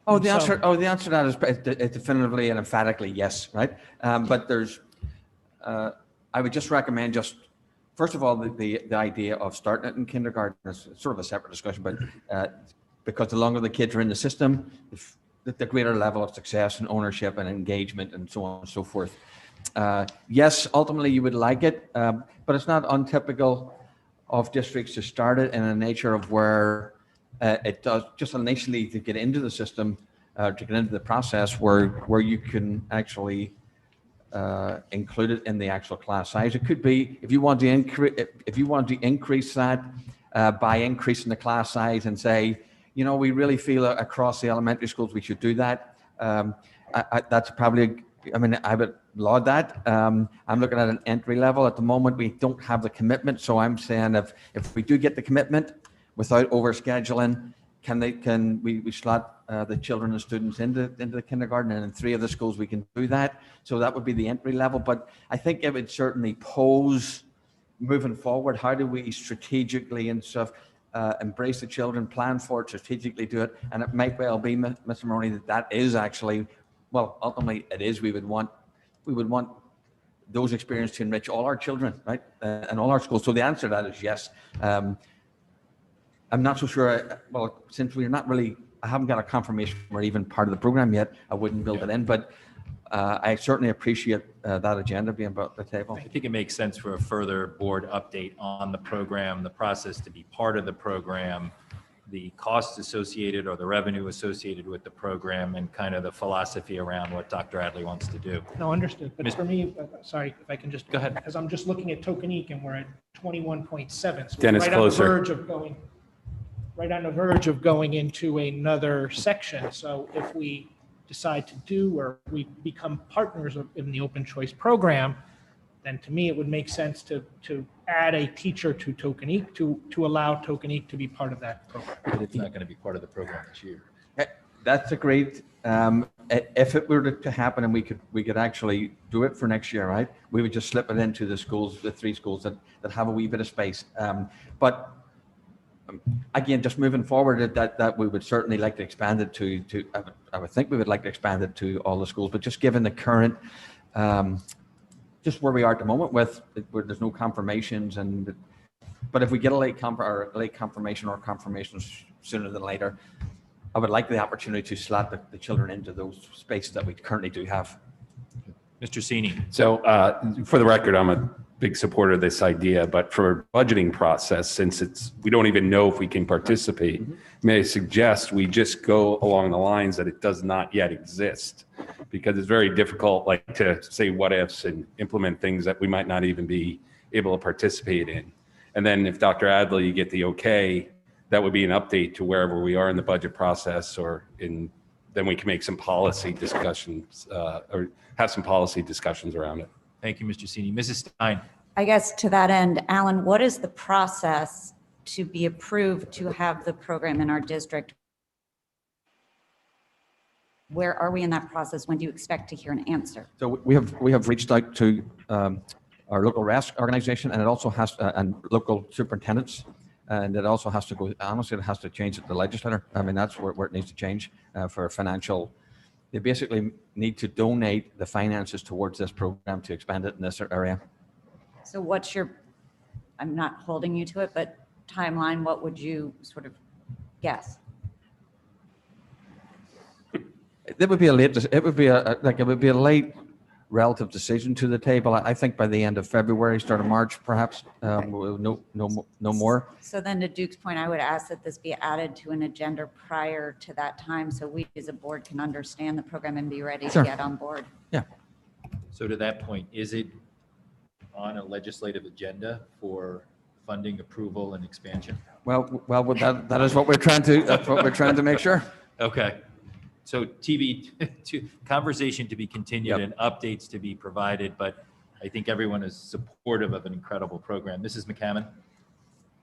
The answer to that is definitively and emphatically yes, right? But there's, I would just recommend first of all, the idea of starting it in kindergarten is sort of a separate discussion, but because the longer the kids are in the system, the greater level of success and ownership and engagement and so on and so forth. Yes, ultimately you would like it, but it's not untypical of districts to start it in a nature of where it does just initially to get into the system, to get into the process where you can actually include it in the actual class size. It could be if you want to increase that by increasing the class size and say, we really feel across the elementary schools we should do that. That's probably, I would laud that. I'm looking at an entry level. At the moment, we don't have the commitment. So I'm saying if we do get the commitment without overscheduling, can we slot the children and students into the kindergarten, and in 3 of the schools we can do that. So that would be the entry level. But I think it would certainly pose, moving forward, how do we strategically and stuff embrace the children, plan for it, strategically do it. And it might well be, Mr. Maroney, that is actually, well, ultimately it is, we would want those experiences to enrich all our children, right, and all our schools. So the answer to that is yes. I'm not so sure, well, since we're not really, I haven't got a confirmation we're even part of the program yet, I wouldn't build it in, but I certainly appreciate that agenda being brought to the table. I think it makes sense for a further board update on the program, the process to be part of the program, the costs associated or the revenue associated with the program, and kind of the philosophy around what Dr. Adley wants to do. No, understood. But for me, sorry, if I can just go ahead, as I'm just looking at Tokenique and we're at 21.7. So Dennis, right closer. On the verge of going, right on the verge of going into another section. So if we decide to do, or we become partners in the open choice program, then to me, it would make sense to add a teacher to Tokenique to allow Tokenique to be part of that program. But it's not going to be part of the program this year. That's a great, if it were to happen and we could actually do it for next year, right? We would just slip it into the schools, the 3 schools that have a wee bit of space. But again, just moving forward, that we would certainly like to expand it to I would think we would like to expand it to all the schools, but just given the current, just where we are at the moment with, where there's no confirmations, but if we get a late confirmation or confirmations sooner than later, I would like the opportunity to slot the children into those spaces that we currently do have. Mr. Sini. So for the record, I'm a big supporter of this idea, but for budgeting process, since we don't even know if we can participate, may I suggest we just go along the lines that it does not yet exist, because it's very difficult, like, to say what ifs and implement things that we might not even be able to participate in. And then if Dr. Adley, you get the okay, that would be an update to wherever we are in the budget process, then we can make some policy discussions or have some policy discussions around it. Thank you, Mr. Sini. Mrs. Stein. I guess to that end, Alan, what is the process to be approved to have the program in our district? Where are we in that process? When do you expect to hear an answer? So we have reached out to our local RESC organization, and it also has and local superintendents, and it also has to go. Honestly, it has to change at the legislature. I mean, that's where it needs to change for financial. They basically need to donate the finances towards this program to expand it in this area. So what's your, I'm not holding you to it, but timeline, what would you sort of guess? It would be a late. It would be a late relative decision to the table. I think by the end of February, start of March, perhaps. No more. So then to Duke's point, I would ask that this be added to an agenda prior to that time, so we as a board can understand the program and be ready Sure. to get on board. Yeah. So to that point, is it on a legislative agenda for funding approval and expansion? Well, that is what we're trying to. That's what we're trying to make sure. Okay. So conversation to be continued and updates to be provided, but I think everyone is supportive of an incredible program. Mrs. McCammon?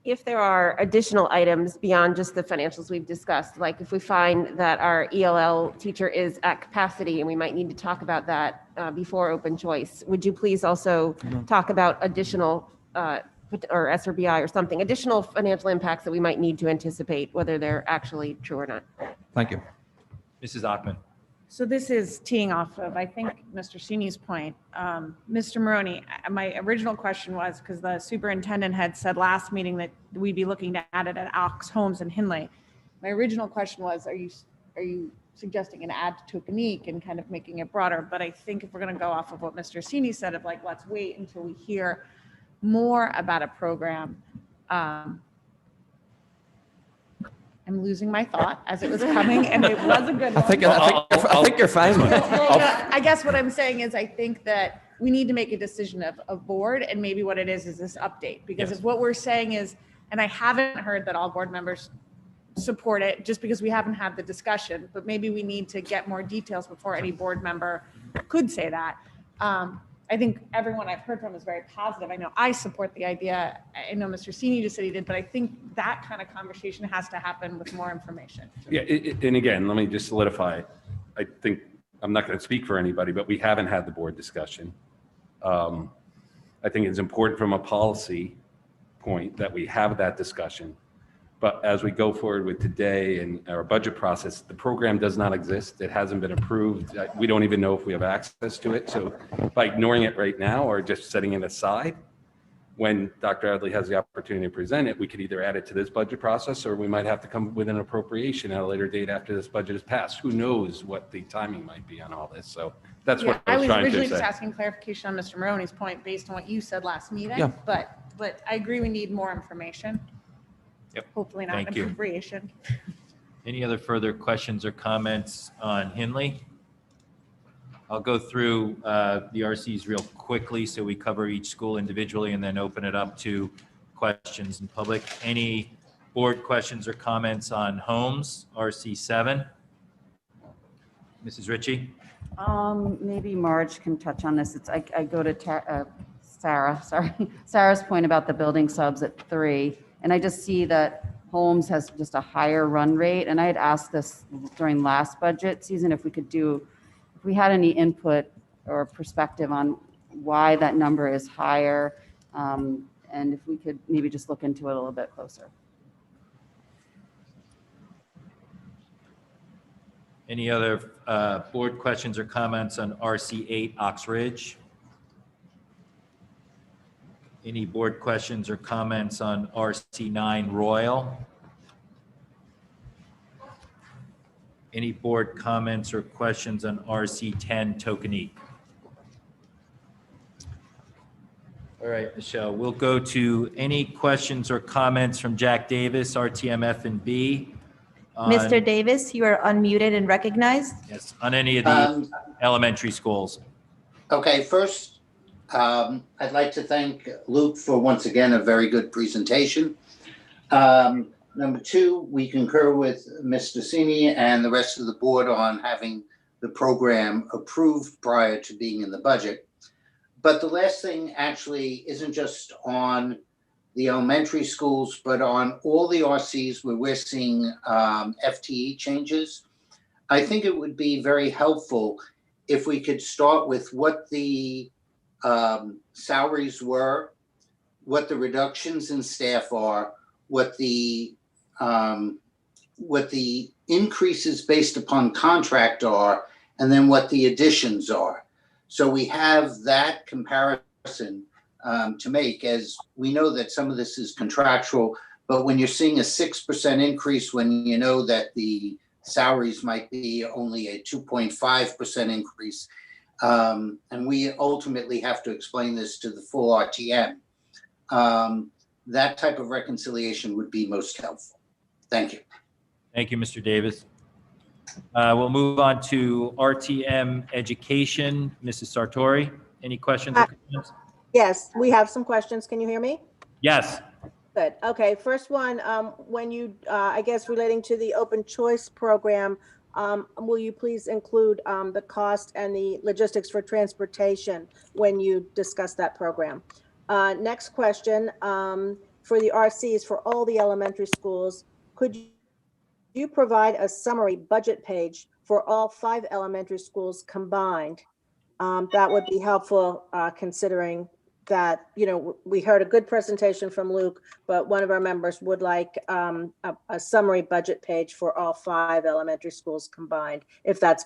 If there are additional items beyond just the financials we've discussed, like if we find that our ELL teacher is at capacity and we might need to talk about that before open choice, would you please also talk about additional or SRBI or something, additional financial impacts that we might need to anticipate, whether they're actually true or not? Thank you. Mrs. Ockman. So this is teeing off of, I think, Mr. Sini's point. Mr. Maroney, my original question was, because the superintendent had said last meeting that we'd be looking to add it at Ox Homes in Hinley. My original question was, are you suggesting an add to Tokenique and kind of making it broader? But I think if we're going to go off of what Mr. Sini said of like, let's wait until we hear more about a program. I'm losing my thought as it was coming, and it was a good one. I think you're fine. I guess what I'm saying is I think that we need to make a decision of board, and maybe what it is this update. Because if what we're saying is, and I haven't heard that all board members support it just because we haven't had the discussion, but maybe we need to get more details before any board member could say that. I think everyone I've heard from is very positive. I know I support the idea. I know Mr. Sini just said he did, but I think that kind of conversation has to happen with more information. Yeah, and again, let me just solidify. I think, I'm not going to speak for anybody, but we haven't had the board discussion. I think it's important from a policy point that we have that discussion. But as we go forward with today and our budget process, the program does not exist. It hasn't been approved. We don't even know if we have access to it. So by ignoring it right now or just setting it aside, when Dr. Adley has the opportunity to present it, we could either add it to this budget process or we might have to come with an appropriation at a later date after this budget is passed. Who knows what the timing might be on all this. So that's what I was trying to originally say. just asking clarification on Mr. Maroney's point based on what you said last meeting. Yeah. But I agree we need more information. Yep. Hopefully not an Thank you. appropriation. Any other further questions or comments on Hinley? I'll go through the RCs real quickly so we cover each school individually and then open it up to questions in public. Any board questions or comments on Holmes, RC7? Mrs. Ritchie? Maybe Marge can touch on this. I go to Sarah's point about the building subs at 3, and I just see that Holmes has just a higher run rate. And I had asked this during last budget season if we had any input or perspective on why that number is higher, and if we could maybe just look into it a little bit closer. Any other board questions or comments on RC8 Ox Ridge? Any board questions or comments on RC9 Royal? Any board comments or questions on RC10 Tokenique? All right, Michelle, we'll go to any questions or comments from Jack Davis, RTM F&B. Mr. Davis, you are unmuted and recognized. Yes, on any of the elementary schools. Okay, first, I'd like to thank Luke for once again a very good presentation. Number 2, we concur with Mr. Sini and the rest of the board on having the program approved prior to being in the budget. But the last thing actually isn't just on the elementary schools, but on all the RCs where we're seeing FTE changes. I think it would be very helpful if we could start with what the salaries were, what the reductions in staff are, what the increases based upon contract are, and then what the additions are. So we have that comparison to make, as we know that some of this is contractual, but when you're seeing a 6% increase, when you know that the salaries might be only a 2.5% increase, and we ultimately have to explain this to the full RTM, that type of reconciliation would be most helpful. Thank you. Thank you, Mr. Davis. We'll move on to RTM Education. Mrs. Sartori, any questions or comments? Yes, we have some questions. Can you hear me? Yes. Good. Okay. First one, when you, I guess relating to the open choice program, will you please include the cost and the logistics for transportation when you discuss that program? Next question, for the RCs for all the elementary schools, could you provide a summary budget page for all 5 elementary schools combined? That would be helpful, considering that, you know, we heard a good presentation from Luke, but one of our members would like a summary budget page for all 5 elementary schools combined, if that's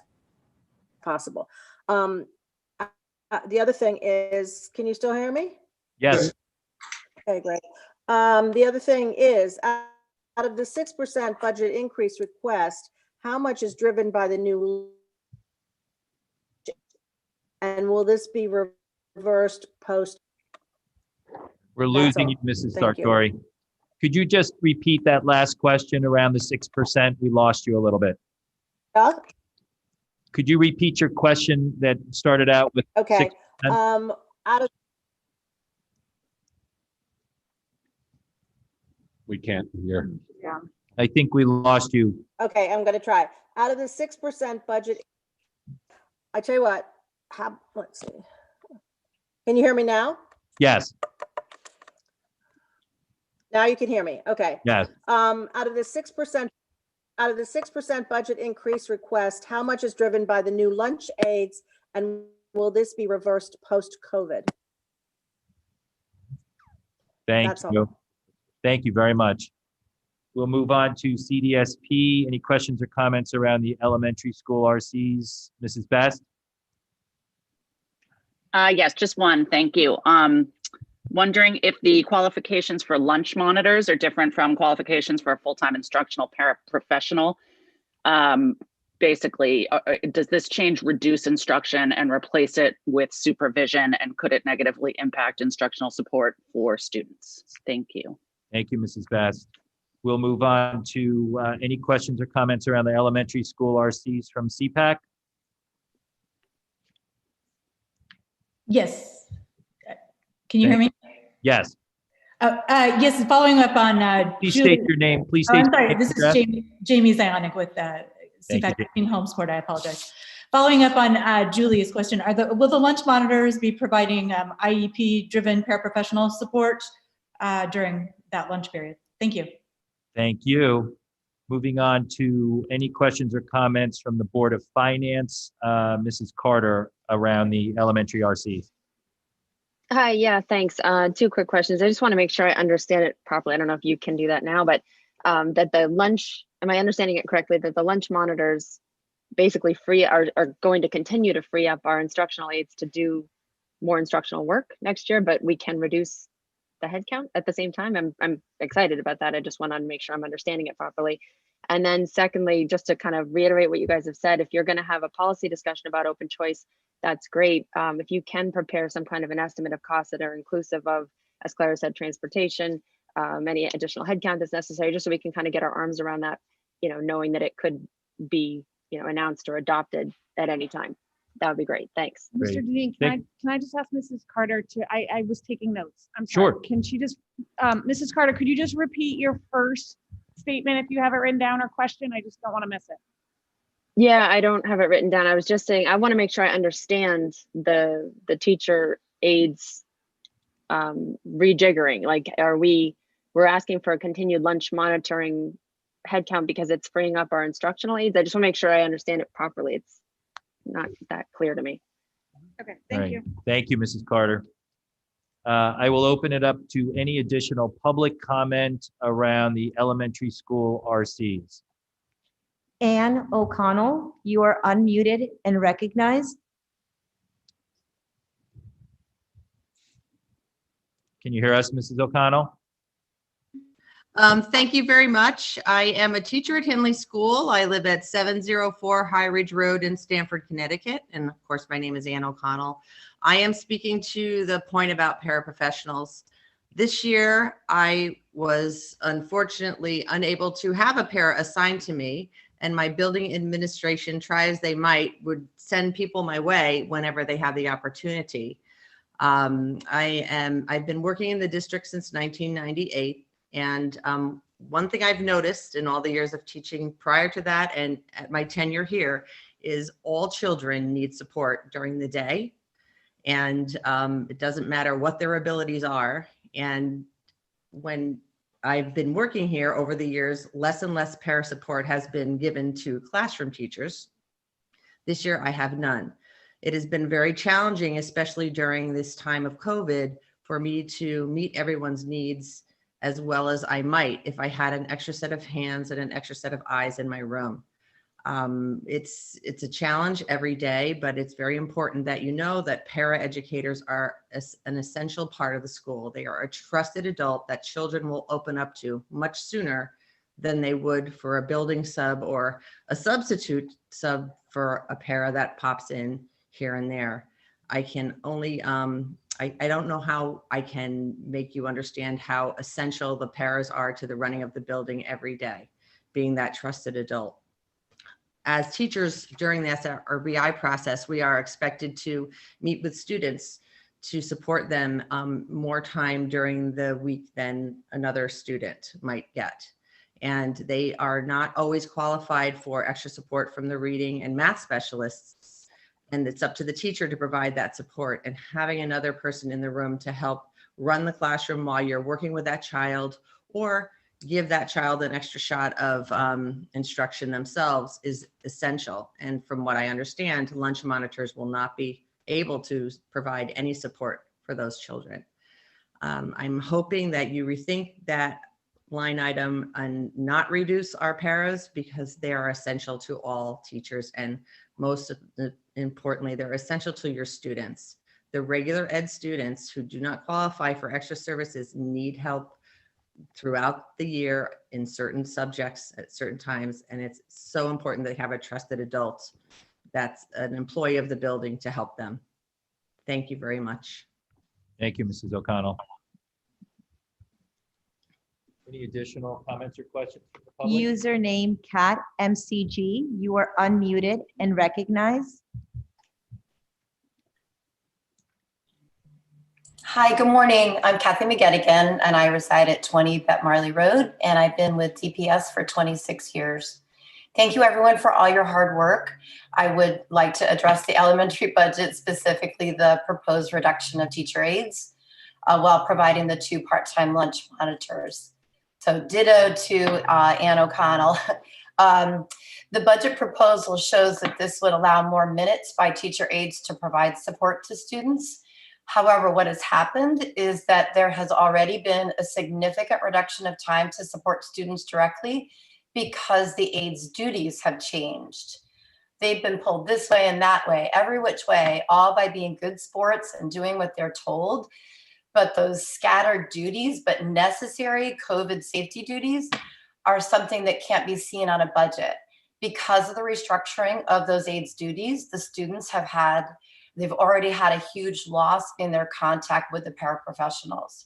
possible. The other thing is, can you still hear me? Yes. Okay, great. The other thing is, out of the 6% budget increase request, how much is driven by the new, and will this be reversed post? We're losing you, Mrs. Thank you. Sartori. Could you just repeat that last question around the 6%? We lost you a little bit. Could you repeat your question that started out with? Okay. 6%? Out of We can't hear. Yeah. I think we lost you. Okay, I'm going to try. Out of the 6% budget, I tell you what, let's see. Can you hear me now? Yes, Now you can hear me. Okay. yes. Out of the 6% budget increase request, how much is driven by the new lunch aids, and will this be reversed post-COVID? Thank That's all. you. Thank you very much. We'll move on to CDSP. Any questions or comments around the elementary school RCs? Mrs. Best? Yes, just one, thank you. Wondering if the qualifications for lunch monitors are different from qualifications for a full-time instructional paraprofessional. Basically, does this change reduce instruction and replace it with supervision, and could it negatively impact instructional support for students? Thank you. Thank you, Mrs. Best. We'll move on to any questions or comments around the elementary school RCs from CPAC? Yes. Can you hear me? Yes. Yes, following up on. Please Julie- state your name. Please Oh, state I'm your sorry, name this and is address. Jamie Zionic with Thank CPAC you. in Homesport. I apologize. Following up on Julie's question, will the lunch monitors be providing IEP-driven paraprofessional support during that lunch period? Thank you. Thank you. Moving on to any questions or comments from the Board of Finance, Mrs. Carter, around the elementary RCs. Hi, yeah, thanks. Two quick questions. I just want to make sure I understand it properly. I don't know if you can do that now, but that the lunch, am I understanding it correctly, that the lunch monitors basically are going to continue to free up our instructional aides to do more instructional work next year, but we can reduce the headcount at the same time? I'm excited about that. I just want to make sure I'm understanding it properly. And then secondly, just to kind of reiterate what you guys have said, if you're going to have a policy discussion about open choice, that's great. If you can prepare some kind of an estimate of costs that are inclusive of, as Clara said, transportation, any additional headcount that's necessary, just so we can kind of get our arms around that, knowing that it could be, announced or adopted at any time. That would be great. Thanks. Mr. Deneen, can I just ask Mrs. Carter I was taking notes. I'm sorry. Sure. Can she just, Mrs. Carter, could you just repeat your first statement if you have it written down, or question? I just don't want to miss it. Yeah, I don't have it written down. I was just saying, I want to make sure I understand the teacher aides rejiggering. Like, we're asking for a continued lunch monitoring headcount because it's freeing up our instructional aides. I just want to make sure I understand it properly. It's not that clear to me. Okay, thank you. Thank you, Mrs. Carter. I will open it up to any additional public comment around the elementary school RCs. Anne O'Connell, you are unmuted and recognized. Can you hear us, Mrs. O'Connell? Thank you very much. I am a teacher at Henley School. I live at 704 High Ridge Road in Stamford, Connecticut. And of course, my name is Anne O'Connell. I am speaking to the point about paraprofessionals. This year, I was unfortunately unable to have a para assigned to me, and my building administration, try as they might, would send people my way whenever they have the opportunity. I've been working in the district since 1998. And one thing I've noticed in all the years of teaching prior to that and at my tenure here is all children need support during the day. And it doesn't matter what their abilities are. And when I've been working here over the years, less and less para support has been given to classroom teachers. This year, I have none. It has been very challenging, especially during this time of COVID, for me to meet everyone's needs as well as I might if I had an extra set of hands and an extra set of eyes in my room. It's a challenge every day, but it's very important that you know that para educators are an essential part of the school. They are a trusted adult that children will open up to much sooner than they would for a building sub or a substitute sub for a para that pops in here and there. I can only, I don't know how I can make you understand how essential the paras are to the running of the building every day, being that trusted adult. As teachers during the SRBI process, we are expected to meet with students to support them more time during the week than another student might get. And they are not always qualified for extra support from the reading and math specialists And it's up to the teacher to provide that support, and having another person in the room to help run the classroom while you're working with that child, or give that child an extra shot of instruction themselves, is essential. And from what I understand, lunch monitors will not be able to provide any support for those children. I'm hoping that you rethink that line item and not reduce our paras, because they are essential to all teachers, and importantly, they're essential to your students. The regular ed students who do not qualify for extra services need help throughout the year in certain subjects at certain times, and it's so important they have a trusted adult that's an employee of the building to help them. Thank you very much. Thank you, Mrs. O'Connell. Any additional comments or questions from the public? Username CatMCG, you are unmuted and recognized. Hi, good morning. I'm Kathy McGettigan, and I reside at 20 Bet Marley Road, and I've been with DPS for 26 years. Thank you, everyone, for all your hard work. I would like to address the elementary budget, specifically the proposed reduction of teacher aides, while providing the 2 part-time lunch monitors. So ditto to Ann O'Connell. The budget proposal shows that this would allow more minutes by teacher aides to provide support to students. However, what has happened is that there has already been a significant reduction of time to support students directly because the aides' duties have changed. They've been pulled this way and that way, every which way, all by being good sports and doing what they're told. But those scattered duties, but necessary COVID safety duties, are something that can't be seen on a budget. Because of the restructuring of those aides' duties, the students they've already had a huge loss in their contact with the paraprofessionals.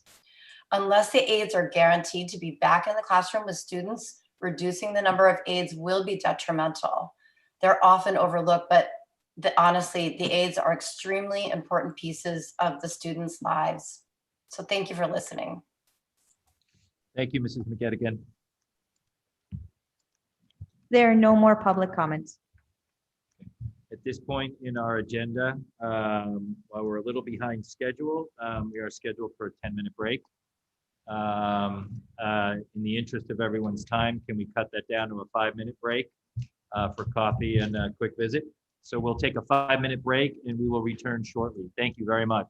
Unless the aides are guaranteed to be back in the classroom with students, reducing the number of aides will be detrimental. They're often overlooked, but honestly, the aides are extremely important pieces of the students' lives. So thank you for listening. Thank you, Mrs. McGettigan. There are no more public comments. At this point in our agenda, while we're a little behind schedule, we are scheduled for a 10-minute break. In the interest of everyone's time, can we cut that down to a 5-minute break for coffee and a quick visit? So we'll take a 5-minute break and we will return shortly. Thank you very much.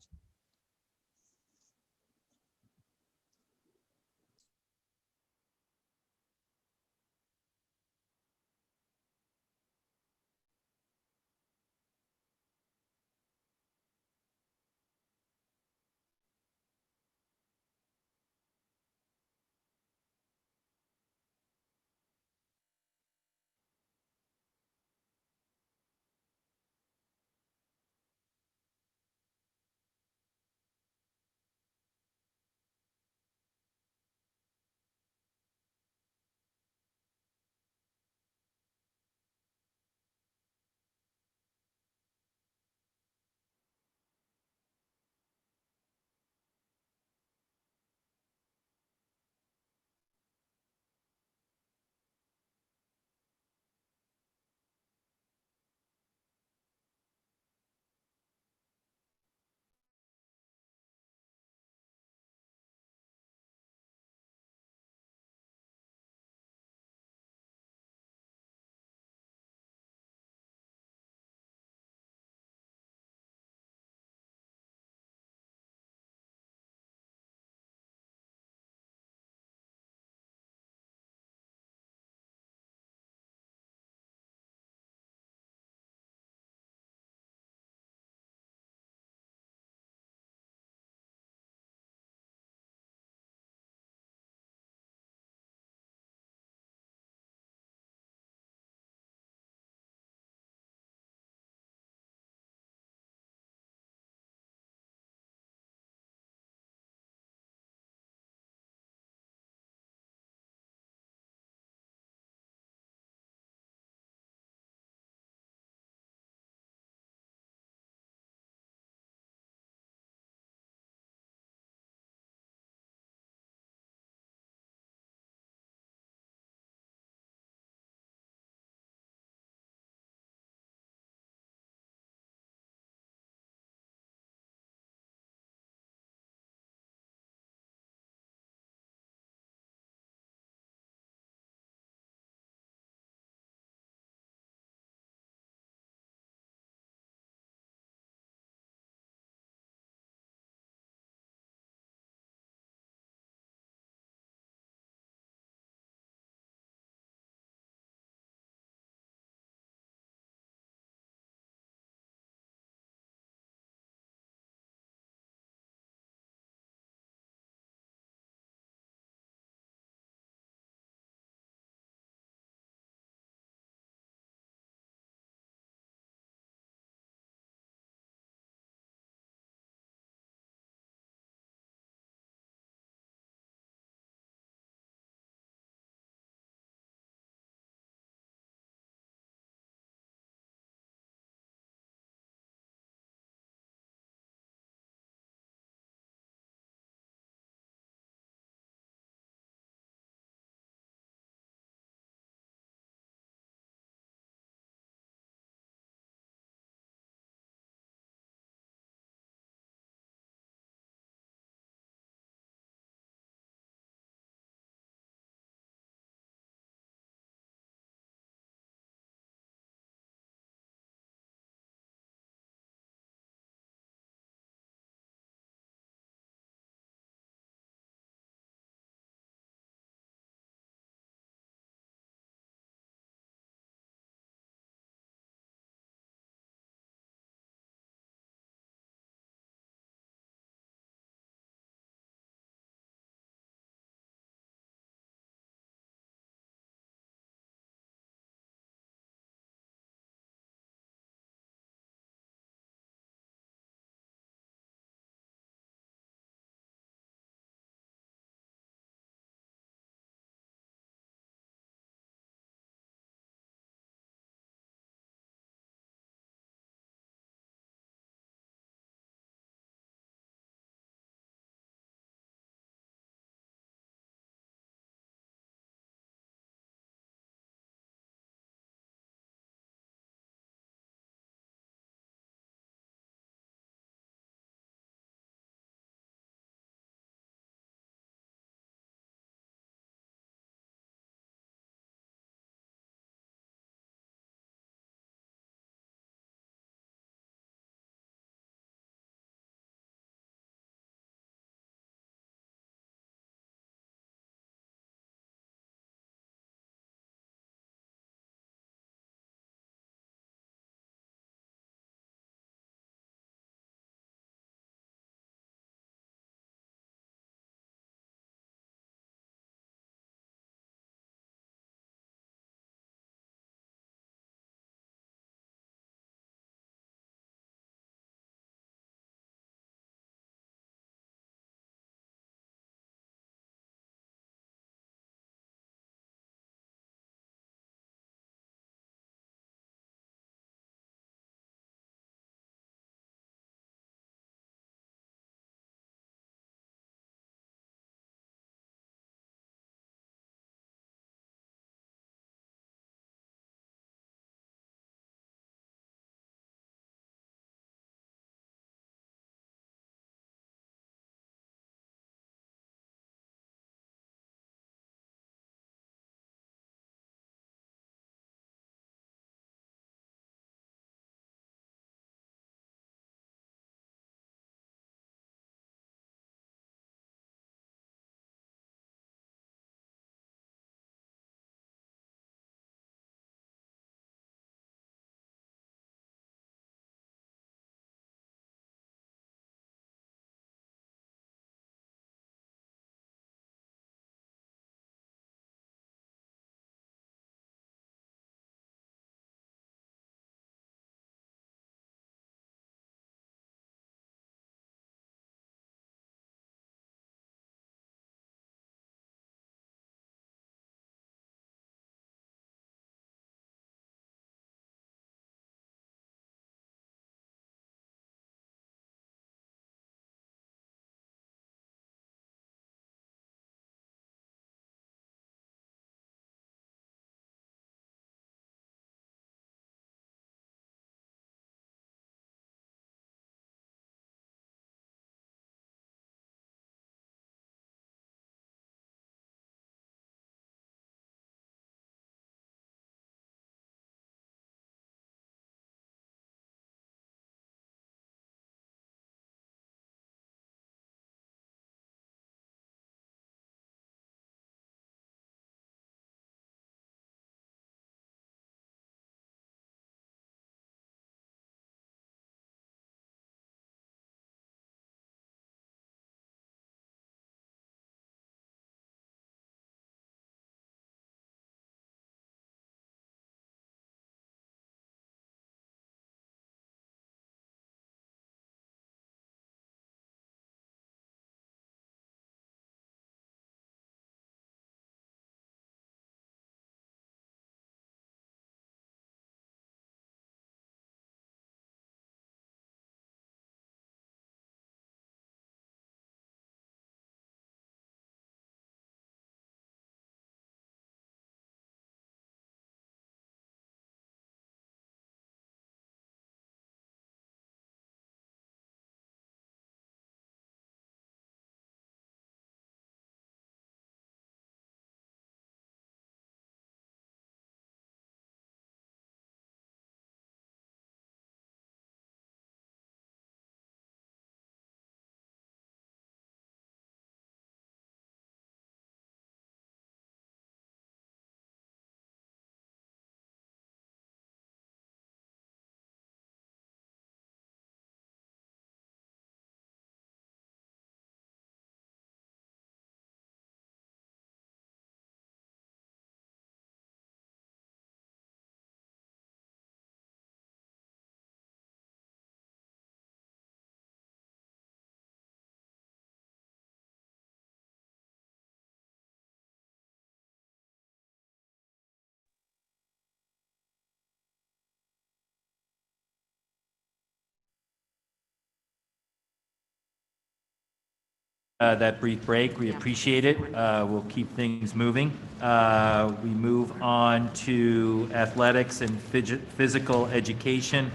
that brief break. We appreciate it. We'll keep things moving. We move on to athletics and physical education,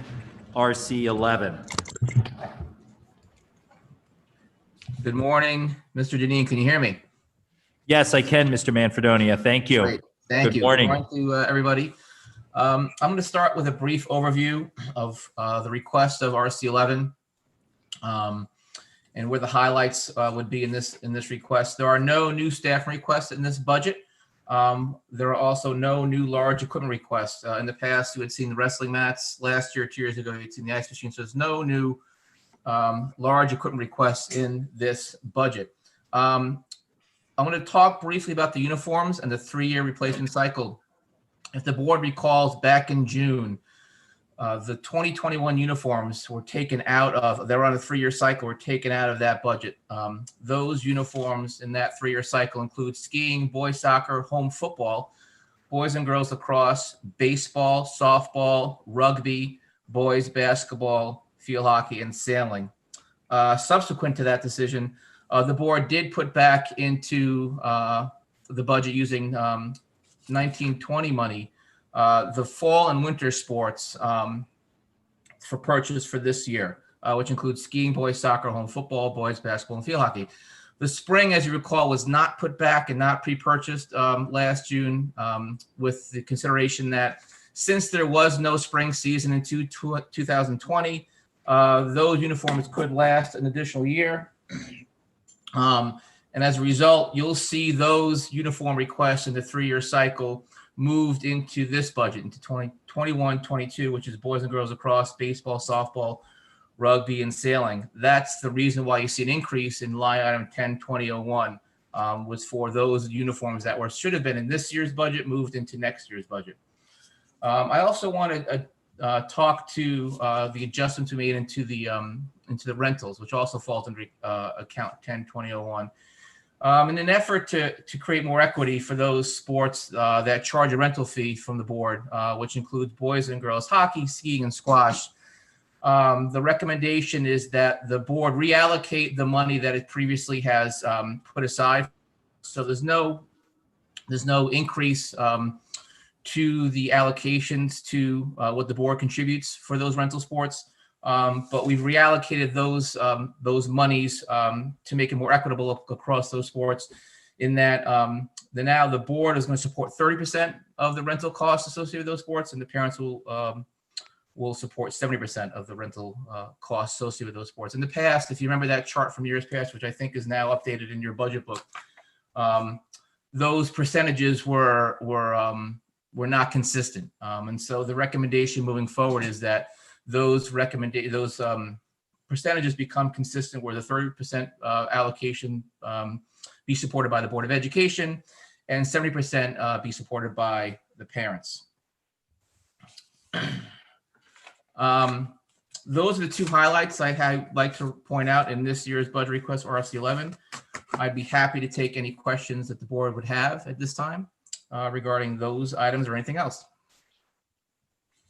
RC 11. Good morning, Mr. Janine. Can you hear me? Yes, I can, Mr. Manfredonia. Thank you. Great. Thank you. Good morning. Good morning to everybody. I'm going to start with a brief overview of the request of RC 11 and where the highlights would be in this request. There are no new staff requests in this budget. There are also no new large equipment requests. In the past, you had seen the wrestling mats. Last year, 2 years ago, you had seen the ice machine. So there's no new large equipment requests in this budget. I'm going to talk briefly about the uniforms and the 3-year replacement cycle. If the board recalls, back in June, the 2021 uniforms were taken out of, they were on a 3-year cycle, were taken out of that budget. Those uniforms in that 3-year cycle include skiing, boys soccer, home football, boys and girls lacrosse, baseball, softball, rugby, boys basketball, field hockey, and sailing. Subsequent to that decision, the board did put back into the budget using 1920 money the fall and winter sports for purchase for this year, which includes skiing, boys soccer, home football, boys basketball, and field hockey. The spring, as you recall, was not put back and not pre-purchased last June, with the consideration that since there was no spring season in 2020, those uniforms could last an additional year. And as a result, you'll see those uniform requests in the 3-year cycle moved into this budget, into 2021-22, which is boys and girls lacrosse, baseball, softball, rugby, and sailing. That's the reason why you see an increase in line item 10-2001, was for those uniforms that should have been in this year's budget, moved into next year's budget. I also want to talk to the adjustments we made into the rentals, which also falls under account 10-2001. In an effort to create more equity for those sports that charge a rental fee from the board, which includes boys and girls hockey, skiing, and squash, the recommendation is that the board reallocate the money that it previously has put aside. So there's no increase to the allocations to what the board contributes for those rental sports. But we've reallocated those monies to make it more equitable across those sports, in that now the board is going to support 30% of the rental costs associated with those sports, and the parents will support 70% of the rental costs associated with those sports. In the past, if you remember that chart from years past, which I think is now updated in your budget book, those percentages were not consistent. And so the recommendation moving forward is that those percentages become consistent, where the 30% allocation be supported by the Board of Education and 70% be supported by the parents. Those are the two highlights I'd like to point out in this year's budget request for RC 11. I'd be happy to take any questions that the board would have at this time regarding those items or anything else.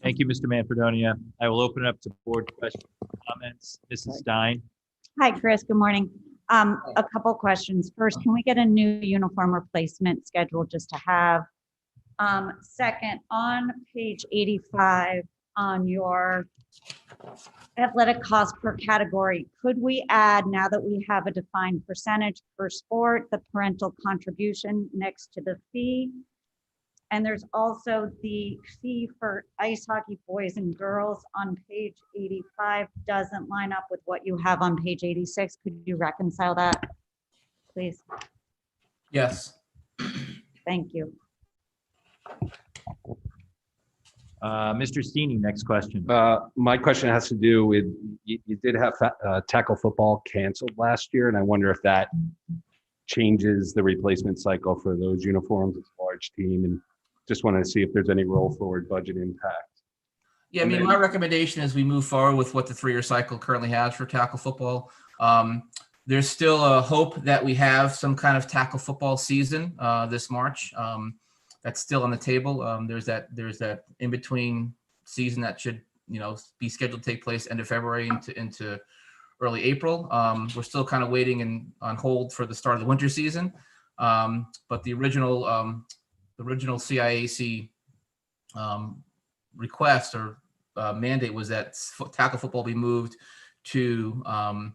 Thank you, Mr. Manfredonia. I will open it up to board questions and comments. Mrs. Stein. Hi, Chris. Good morning. A couple questions. First, can we get a new uniform replacement schedule just to have? Second, on page 85 on your athletic cost per category, could we add, now that we have a defined percentage per sport, the parental contribution next to the fee? And there's also the fee for ice hockey boys and girls on page 85 doesn't line up with what you have on page 86. Could you reconcile that, please? Yes. Thank you. Mr. Steeny, next question. My question has to do with, you did have tackle football canceled last year, and I wonder if that changes the replacement cycle for those uniforms. It's a large team, and just wanted to see if there's any roll forward budget impact. Yeah, I mean, my recommendation is we move forward with what the 3-year cycle currently has for tackle football. There's still a hope that we have some kind of tackle football season this March. That's still on the table. There's that in between season that should, be scheduled to take place end of February into early April. We're still kind of waiting and on hold for the start of the winter season. But the original CIAC request or mandate was that tackle football be moved to a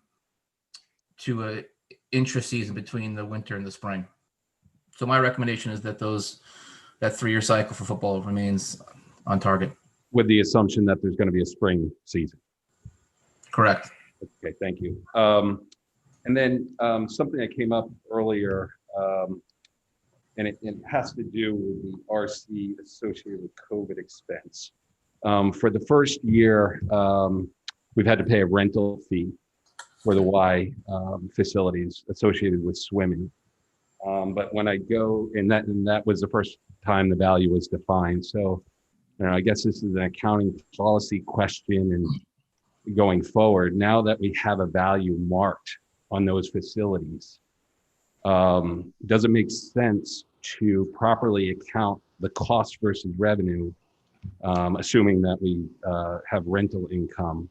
intra-season between the winter and the spring. So my recommendation is that that 3-year cycle for football remains on target. With the assumption that there's going to be a spring season. Correct. Okay, thank you. And then something that came up earlier, and it has to do with the RC associated with COVID expense. For the first year, we've had to pay a rental fee for the Y facilities associated with swimming. But when I go, and that was the first time the value was defined. So, I guess this is an accounting policy question, and going forward, now that we have a value marked on those facilities, does it make sense to properly account the cost versus revenue, assuming that we have rental income,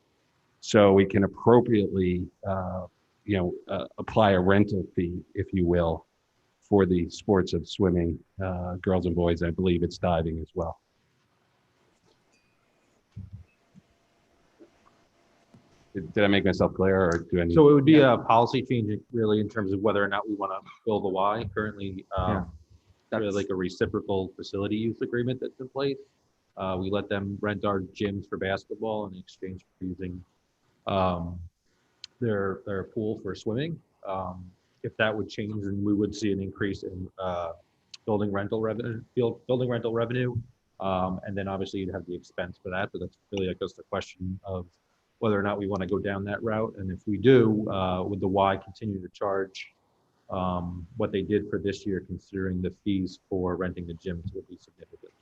so we can appropriately, apply a rental fee, if you will, for the sports of swimming, girls and boys. I believe it's diving as well. Did I make myself clear, or do I need? So it would be a policy change really in terms of whether or not we want to fill the Y. Currently, really like a reciprocal facility use agreement that's in place. We let them rent our gyms for basketball in exchange for using their pool for swimming. If that would change, then we would see an increase in building rental revenue, and then obviously you'd have the expense for that. But that's really, I guess, the question of whether or not we want to go down that route. And if we do, would the Y continue to charge what they did for this year, considering the fees for renting the gyms would be significant?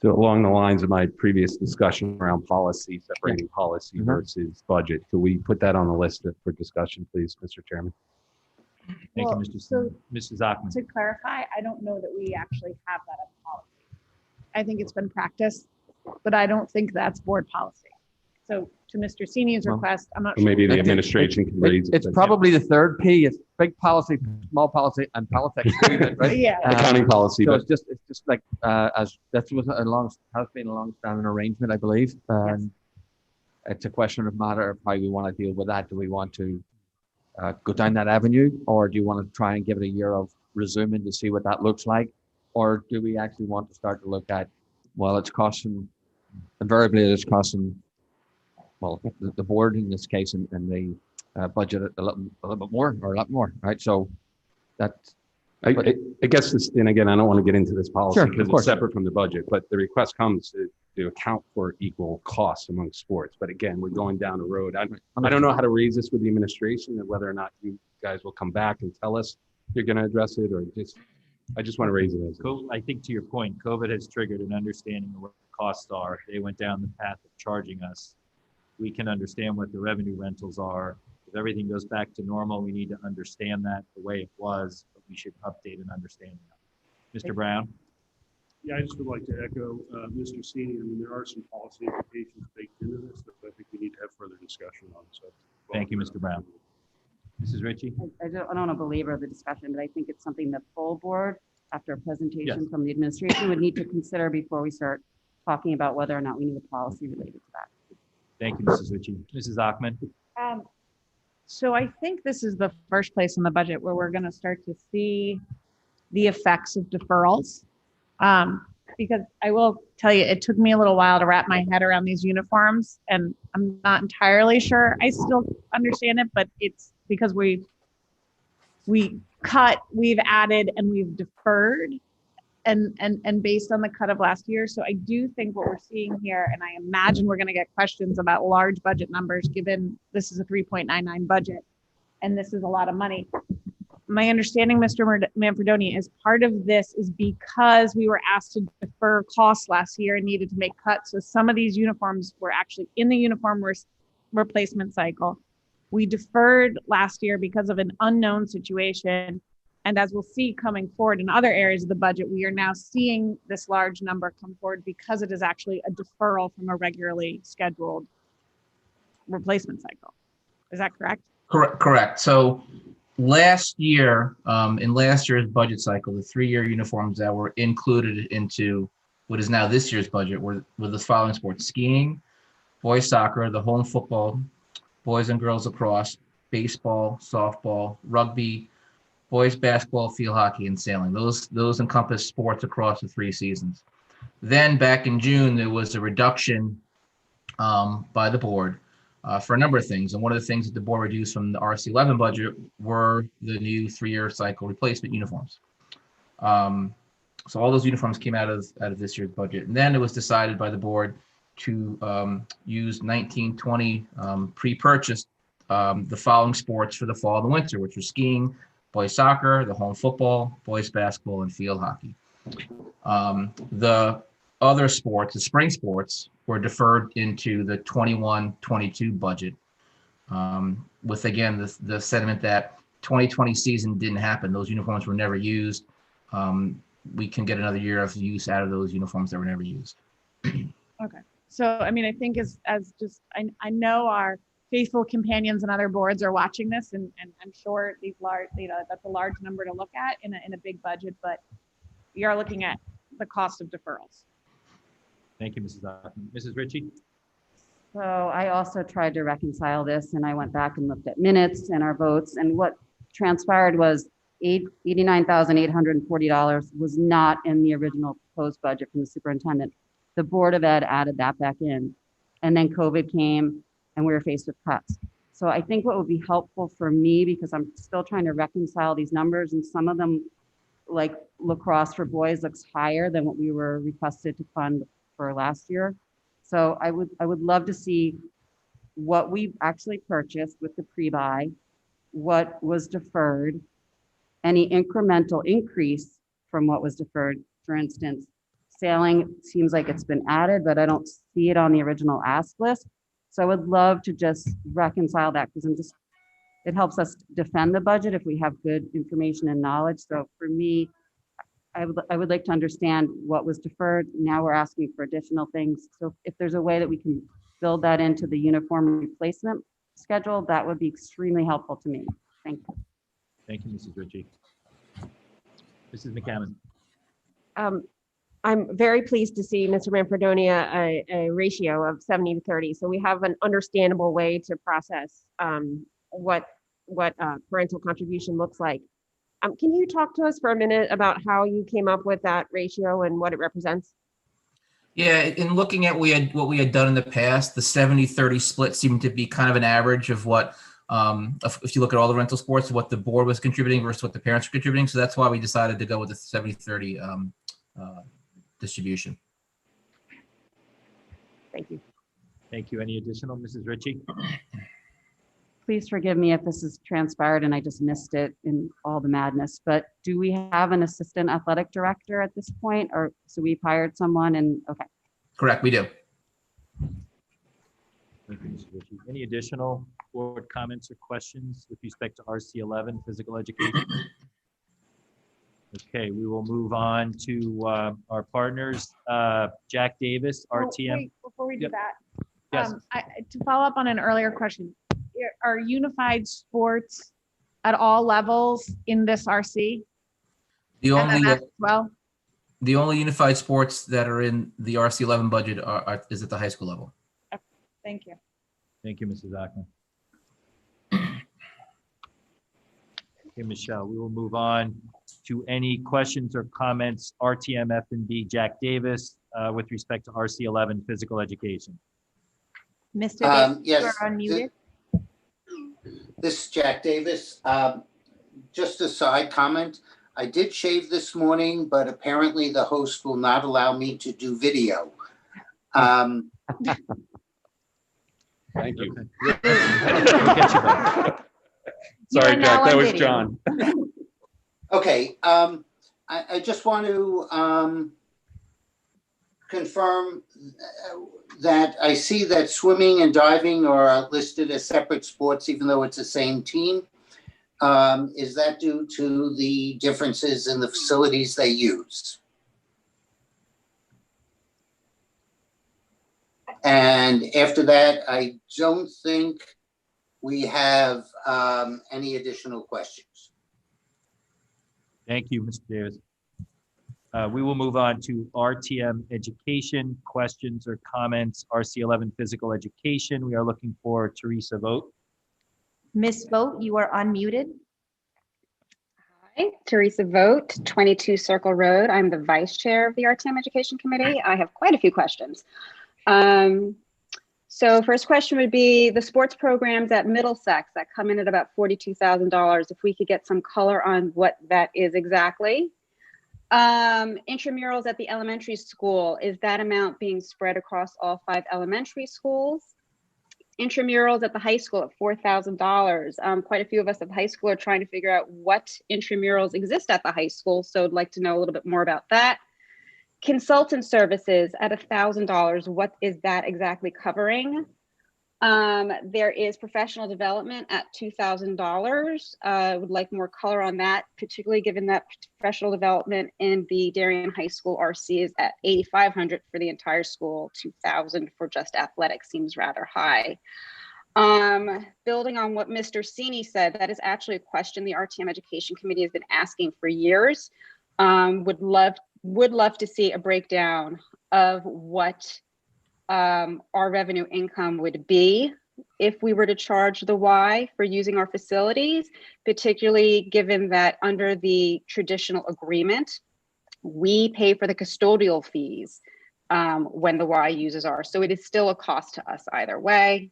So along the lines of my previous discussion around policy, separating policy versus budget, could we put that on the list for discussion, please, Mr. Chairman? Thank Well, you, so Mrs. Achman. to clarify, I don't know that we actually have that as policy. I think it's been practiced, but I don't think that's board policy. So to Mr. Senior's request, I'm not sure. Maybe the administration can raise it. It's probably the third P. It's big policy, small policy, and politics. Right? Yeah. Accounting policy, So but it's just like as that was has been a long-standing arrangement, I believe. And it's a question of matter of how we want to deal with that. Do we want to go down that avenue, or do you want to try and give it a year of resuming to see what that looks like, or do we actually want to start to look at, well, it's costing, invariably it's costing, well, the board in this case and the budget a little bit more, or a lot more, right? So that's. I guess this, and again, I don't want to get into this policy Sure, because of course. it's separate from the budget, but the request comes to account for equal costs among sports. But again, we're going down the road. I don't know how to raise this with the administration and whether or not you guys will come back and tell us you're going to address it, or I just want to raise it as. I think to your point, COVID has triggered an understanding of what the costs are. They went down the path of charging us. We can understand what the revenue rentals are. If everything goes back to normal, we need to understand that the way it was, but we should update and understand that. Mr. Brown? Yeah, I just would like to echo Mr. Senior. I mean, there are some policy implications baked into this that I think we need to have further discussion on. So, Thank you, Mr. Brown. Mrs. Ritchie? I don't want to belabor the discussion, but I think it's something the full board, after a presentation Yes. from the administration, would need to consider before we start talking about whether or not we need a policy related to that. Thank you, Mrs. Ritchie. Mrs. Achman? So I think this is the first place in the budget where we're going to start to see the effects of deferrals. Because I will tell you, it took me a little while to wrap my head around these uniforms, and I'm not entirely sure I still understand it, but it's because we cut, we've added, and we've deferred, and based on the cut of last year. So I do think what we're seeing here, and I imagine we're going to get questions about large budget numbers, given this is a 3.99 budget, and this is a lot of money. My understanding, Mr. Manfredoni, is part of this is because we were asked to defer costs last year and needed to make cuts. So some of these uniforms were actually in the uniform replacement cycle. We deferred last year because of an unknown situation. And as we'll see coming forward in other areas of the budget, we are now seeing this large number come forward because it is actually a deferral from a regularly scheduled replacement cycle. Is that correct? Correct. So last year, in last year's budget cycle, the 3-year uniforms that were included into what is now this year's budget were the following sports: skiing, boys soccer, the home football, boys and girls lacrosse, baseball, softball, rugby, boys basketball, field hockey, and sailing. Those encompass sports across the 3 seasons. Then back in June, there was a reduction by the board for a number of things. And one of the things that the board reduced from the RC11 budget were the new 3-year cycle replacement uniforms. So all those uniforms came out of this year's budget. And then it was decided by the board to use 1920 pre-purchased the following sports for the fall and the winter, which were skiing, boys soccer, the home football, boys basketball, and field hockey. The other sports, the spring sports, were deferred into the 21-22 budget, with, again, the sentiment that 2020 season didn't happen. Those uniforms were never used. We can get another year of use out of those uniforms that were never used. Okay. So, I mean, I think as just, I know our faithful companions and other boards are watching this, and I'm sure these large, that's a large number to look at in a big budget, but we are looking at the cost of deferrals. Thank you, Mrs. Ockman. Mrs. Ritchie? So I also tried to reconcile this, and I went back and looked at minutes and our votes, and what transpired was $89,840 was not in the original proposed budget from the superintendent. The Board of Ed added that back in, and then COVID came and we were faced with cuts. So I think what would be helpful for me, because I'm still trying to reconcile these numbers, and some of them, like lacrosse for boys, looks higher than what we were requested to fund for last year. So I would love to see what we actually purchased with the pre-buy, what was deferred, any incremental increase from what was deferred. For instance, sailing seems like it's been added, but I don't see it on the original ask list. So I would love to just reconcile that, because it helps us defend the budget if we have good information and knowledge. So for me, I would like to understand what was deferred. Now we're asking for additional things. So if there's a way that we can build that into the uniform replacement schedule, that would be extremely helpful to me. Thank you. Thank you, Mrs. Ritchie. Mrs. McCammon. I'm very pleased to see, Mr. Manfredonia, a ratio of 70-30. So we have an understandable way to process what parental contribution looks like. Can you talk to us for a minute about how you came up with that ratio and what it represents? Yeah, in looking at what we had done in the past, the 70-30 split seemed to be kind of an average of what, if you look at all the rental sports, what the board was contributing versus what the parents were contributing. So that's why we decided to go with the 70-30 distribution. Thank you. Thank you. Any additional, Mrs. Ritchie? Please forgive me if this has transpired and I just missed it in all the madness, but do we have an assistant athletic director at this point? Or so we've hired someone and, okay. Correct, we do. Thank you, Mrs. Ritchie. Any additional board comments or questions with respect to RC11 physical education? Okay, we will move on to our partners. Jack Davis, RTM. Wait, before we do that, Yes. to follow up on an earlier question, are unified sports at all levels in this RC? The only Well, the only unified sports that are in the RC11 budget is at the high school level. thank you. Thank you, Mrs. Ockman. Okay, Michelle, we will move on to any questions or comments, RTM F&B Jack Davis, with respect to RC11 physical education. Mr. Davis, yes, you're unmuted. This is Jack Davis. Just a side comment. I did shave this morning, but apparently the host will not allow me to do video. Thank you. We'll get you back. Sorry, Jack, that was John. Okay, I just want to confirm that I see that swimming and diving are listed as separate sports, even though it's the same team. Is that due to the differences in the facilities they use? And after that, I don't think we have any additional questions? Thank you, Mr. Davis. We will move on to RTM Education. Questions or comments? RC11 Physical Education. We are looking for Teresa Vogt. Miss Vogt, you are unmuted. Hi, Teresa Vogt, 22 Circle Road. I'm the vice chair of the RTM Education Committee. I have quite a few questions. So first question would be the sports programs at Middlesex that come in at about $42,000. If we could get some color on what that is exactly. Intramurals at the elementary school, is that amount being spread across all 5 elementary schools? Intramurals at the high school at $4,000. Quite a few of us at the high school are trying to figure out what intramurals exist at the high school, so I'd like to know a little bit more about that. Consultant services at $1,000, what is that exactly covering? There is professional development at $2,000. I would like more color on that, particularly given that professional development in the Darien High School RC is at $8,500 for the entire school. $2,000 for just athletics seems rather high. Building on what Mr. Sini said, that is actually a question the RTM Education Committee has been asking for years. Would love to see a breakdown of what our revenue income would be if we were to charge the Y for using our facilities, particularly given that under the traditional agreement, we pay for the custodial fees when the Y uses ours. So it is still a cost to us either way.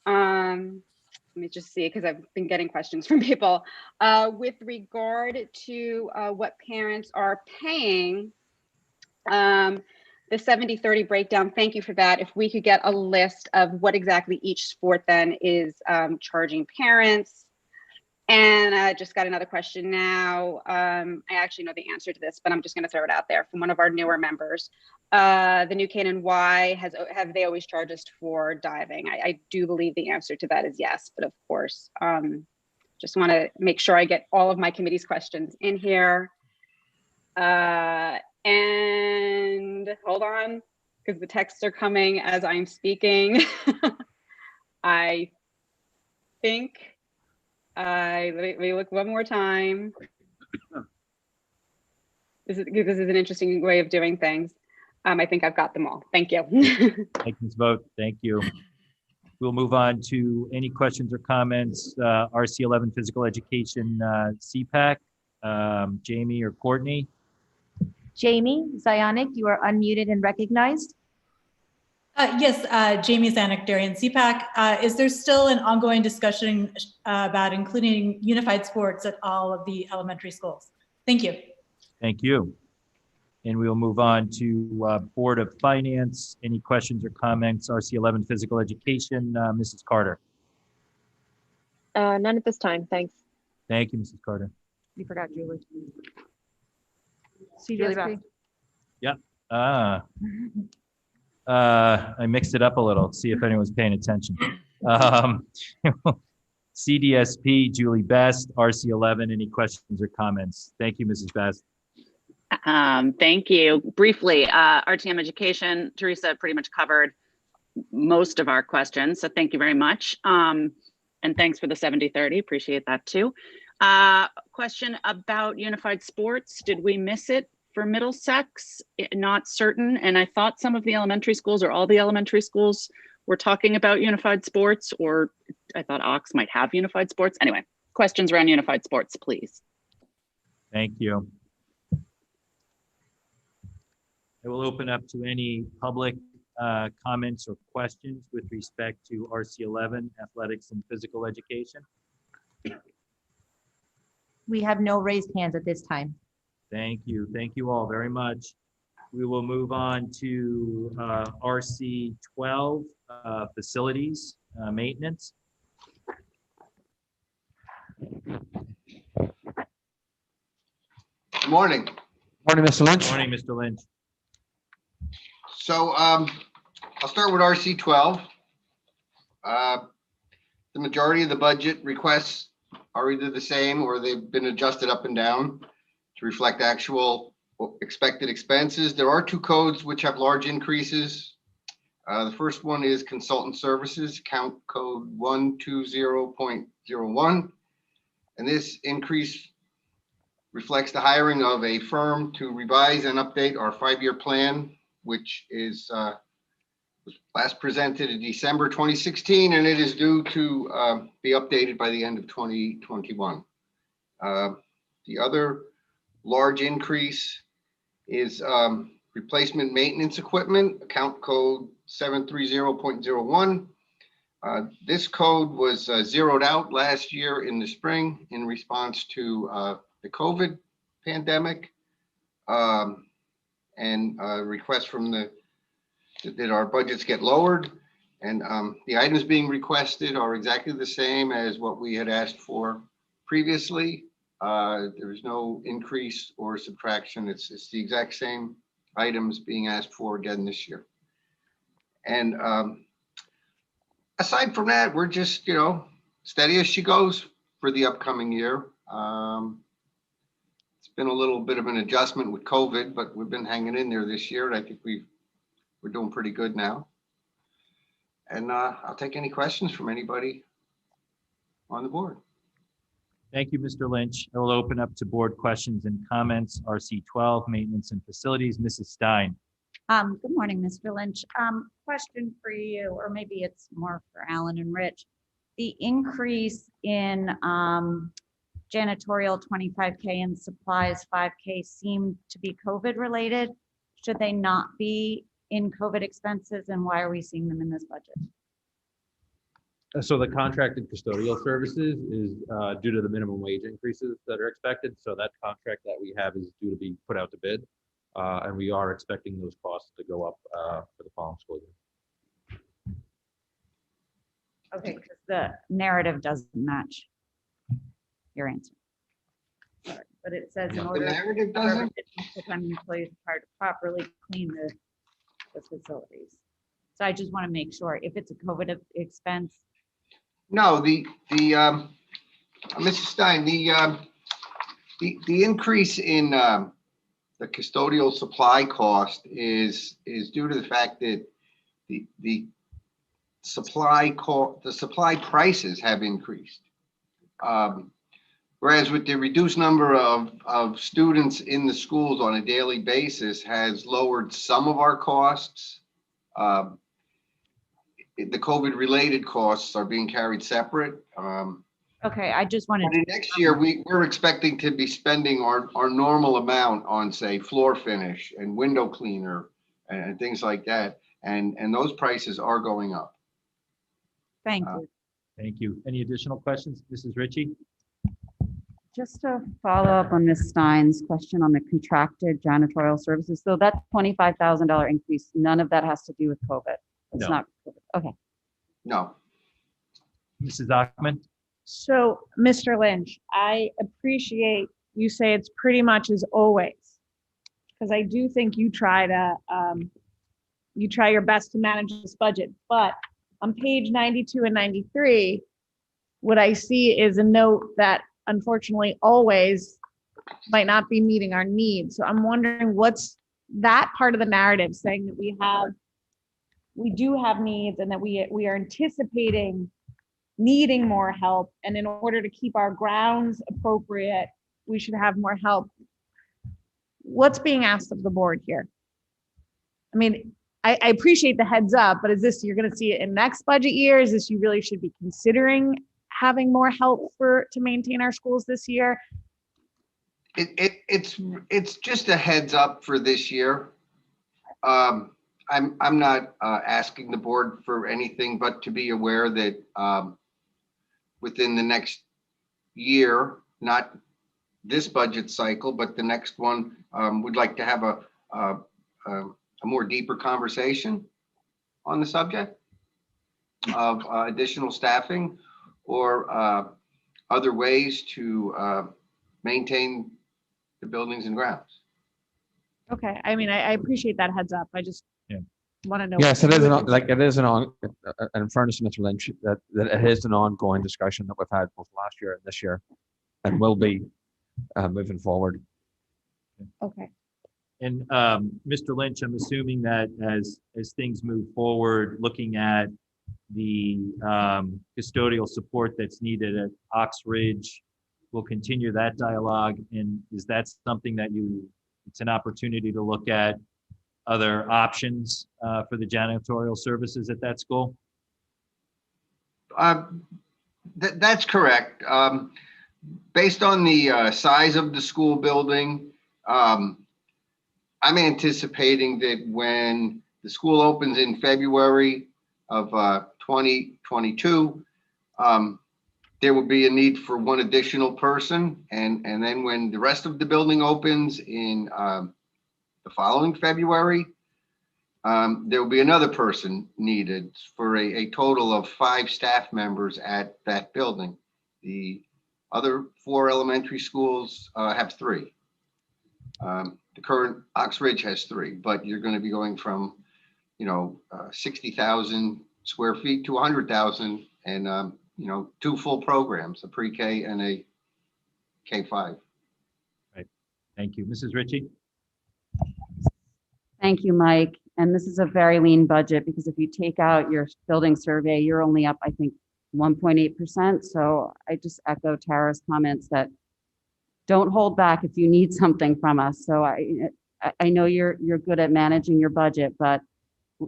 Let me just see, because I've been getting questions from people. With regard to what parents are paying, the 70-30 breakdown, thank you for that. If we could get a list of what exactly each sport then is charging parents. And I just got another question now. I actually know the answer to this, but I'm just going to throw it out there from one of our newer members. The New Canaan Y, have they always charged us for diving? I do believe the answer to that is yes, but of course, just want to make sure I get all of my committee's questions in here. And hold on, because the texts are coming as I'm speaking. I think, let me look one more time. This is an interesting way of doing things. I think I've got them all. Thank you. Thank you, Ms. Vogt. Thank you. We'll move on to any questions or comments. RC11 Physical Education CPAC, Jamie or Courtney. Jamie Zionic, you are unmuted and recognized. Yes, Jamie Zanuck, Darien CPAC. Is there still an ongoing discussion about including unified sports at all of the elementary schools? Thank you. Thank you. And we'll move on to Board of Finance. Any questions or comments? RC11 Physical Education, Mrs. Carter. None at this time, thanks. Thank you, Mrs. Carter. You forgot Julie. Julie Beth. Yep. I mixed it up a little. See if anyone's paying attention. CDSP, Julie Best, RC11. Any questions or comments? Thank you, Mrs. Best. Thank you. Briefly, RTM Education, Teresa pretty much covered most of our questions, so thank you very much. And thanks for the 70-30, appreciate that too. Question about unified sports. Did we miss it for Middlesex? Not certain, and I thought some of the elementary schools or all the elementary schools were talking about unified sports, or I thought Ox might have unified sports. Anyway, questions around unified sports, please. Thank you. I will open up to any public comments or questions with respect to RC11, athletics and physical education. We have no raised hands at this time. Thank you. Thank you all very much. We will move on to RC12, facilities maintenance. Good morning. Morning, Mr. Lynch. Morning, Mr. Lynch. So I'll start with RC12. The majority of the budget requests are either the same or they've been adjusted up and down to reflect actual expected expenses. There are two codes which have large increases. The first one is consultant services, account code 120.01. And this increase reflects the hiring of a firm to revise and update our 5-year plan, which is was last presented in December 2016, and it is due to be updated by the end of 2021. The other large increase is replacement maintenance equipment, account code 730.01. This code was zeroed out last year in the spring in response to the COVID pandemic, and requests from that our budgets get lowered. And the items being requested are exactly the same as what we had asked for previously. There's no increase or subtraction. It's the exact same items being asked for again this year. And aside from that, we're just, steady as she goes for the upcoming year. It's been a little bit of an adjustment with COVID, but we've been hanging in there this year. And I think we're doing pretty good now. And I'll take any questions from anybody on the board. Thank you, Mr. Lynch. I will open up to board questions and comments. RC12, Maintenance and Facilities, Mrs. Stein. Good morning, Mr. Lynch. Question for you, or maybe it's more for Alan and Rich. The increase in janitorial 25K and supplies 5K seem to be COVID related. Should they not be in COVID expenses, and why are we seeing them in this budget? So the contracted custodial services is due to the minimum wage increases that are expected. So that contract that we have is due to be put out to bid. And we are expecting those costs to go up for the following school year. Okay, because the narrative doesn't match your answer. Sorry, but it says in order The narrative doesn't? full-time employees required to properly clean the facilities. So I just want to make sure if it's a COVID expense. No, Mrs. Stein, the increase in the custodial supply cost is due to the fact that the supply prices have increased. Whereas with the reduced number of students in the schools on a daily basis has lowered some of our costs. The COVID related costs are being carried separate. Okay, I just wanted to. Next year, we're expecting to be spending our normal amount on, say, floor finish and window cleaner and things like that. And those prices are going up. Thank you. Thank you. Any additional questions, Mrs. Ritchie? Just to follow up on Ms. Stein's question on the contracted janitorial services. So that $25,000 increase, none of that has to do with COVID. It's No. not COVID. Okay. No. Mrs. Achman? So, Mr. Lynch, I appreciate you say it's pretty much as always, because I do think you try your best to manage this budget. But on page 92 and 93, what I see is a note that unfortunately always might not be meeting our needs. So I'm wondering what's that part of the narrative saying that we do have needs and that we are anticipating needing more help, and in order to keep our grounds appropriate, we should have more help. What's being asked of the board here? I mean, I appreciate the heads up, but is this, you're going to see it in next budget year? Is this you really should be considering having more help to maintain our schools this year? It's just a heads up for this year. I'm not asking the board for anything but to be aware that within the next year, not this budget cycle, but the next one, we'd like to have a more deeper conversation on the subject of additional staffing or other ways to maintain the buildings and grounds. Okay, I mean, I appreciate that heads up. I just want to know. Yes, it is in fairness to Mr. Lynch, that it is an ongoing discussion that we've had both last year and this year, and will be moving forward. Okay. And Mr. Lynch, I'm assuming that as things move forward, looking at the custodial support that's needed at Ox Ridge, we'll continue that dialogue. And is that something that it's an opportunity to look at other options for the janitorial services at that school? That's correct. Based on the size of the school building, I'm anticipating that when the school opens in February of 2022, there will be a need for one additional person. And then when the rest of the building opens in the following February, there will be another person needed for a total of 5 staff members at that building. The other 4 elementary schools have 3. The current Ox Ridge has 3, but you're going to be going from, 60,000 square feet to 100,000 and, 2 full programs, a pre-K and a K-5. Right. Thank you. Mrs. Ritchie? Thank you, Mike. And this is a very lean budget because if you take out your building survey, you're only up, I think, 1.8%. So I just echo Tara's comments that don't hold back if you need something from us. So I know you're good at managing your budget, but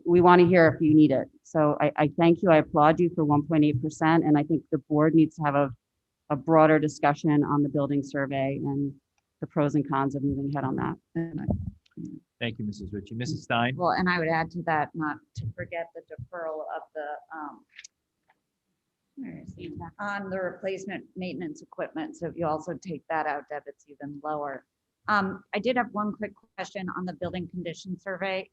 we want to hear if you need it. So I thank you. I applaud you for 1.8%. And I think the board needs to have a broader discussion on the building survey and the pros and cons of moving ahead on that. Thank you, Mrs. Ritchie. Mrs. Stein? Well, and I would add to that, not to forget the deferral of on the replacement maintenance equipment. So if you also take that out, Deb, it's even lower. I did have one quick question on the building condition survey.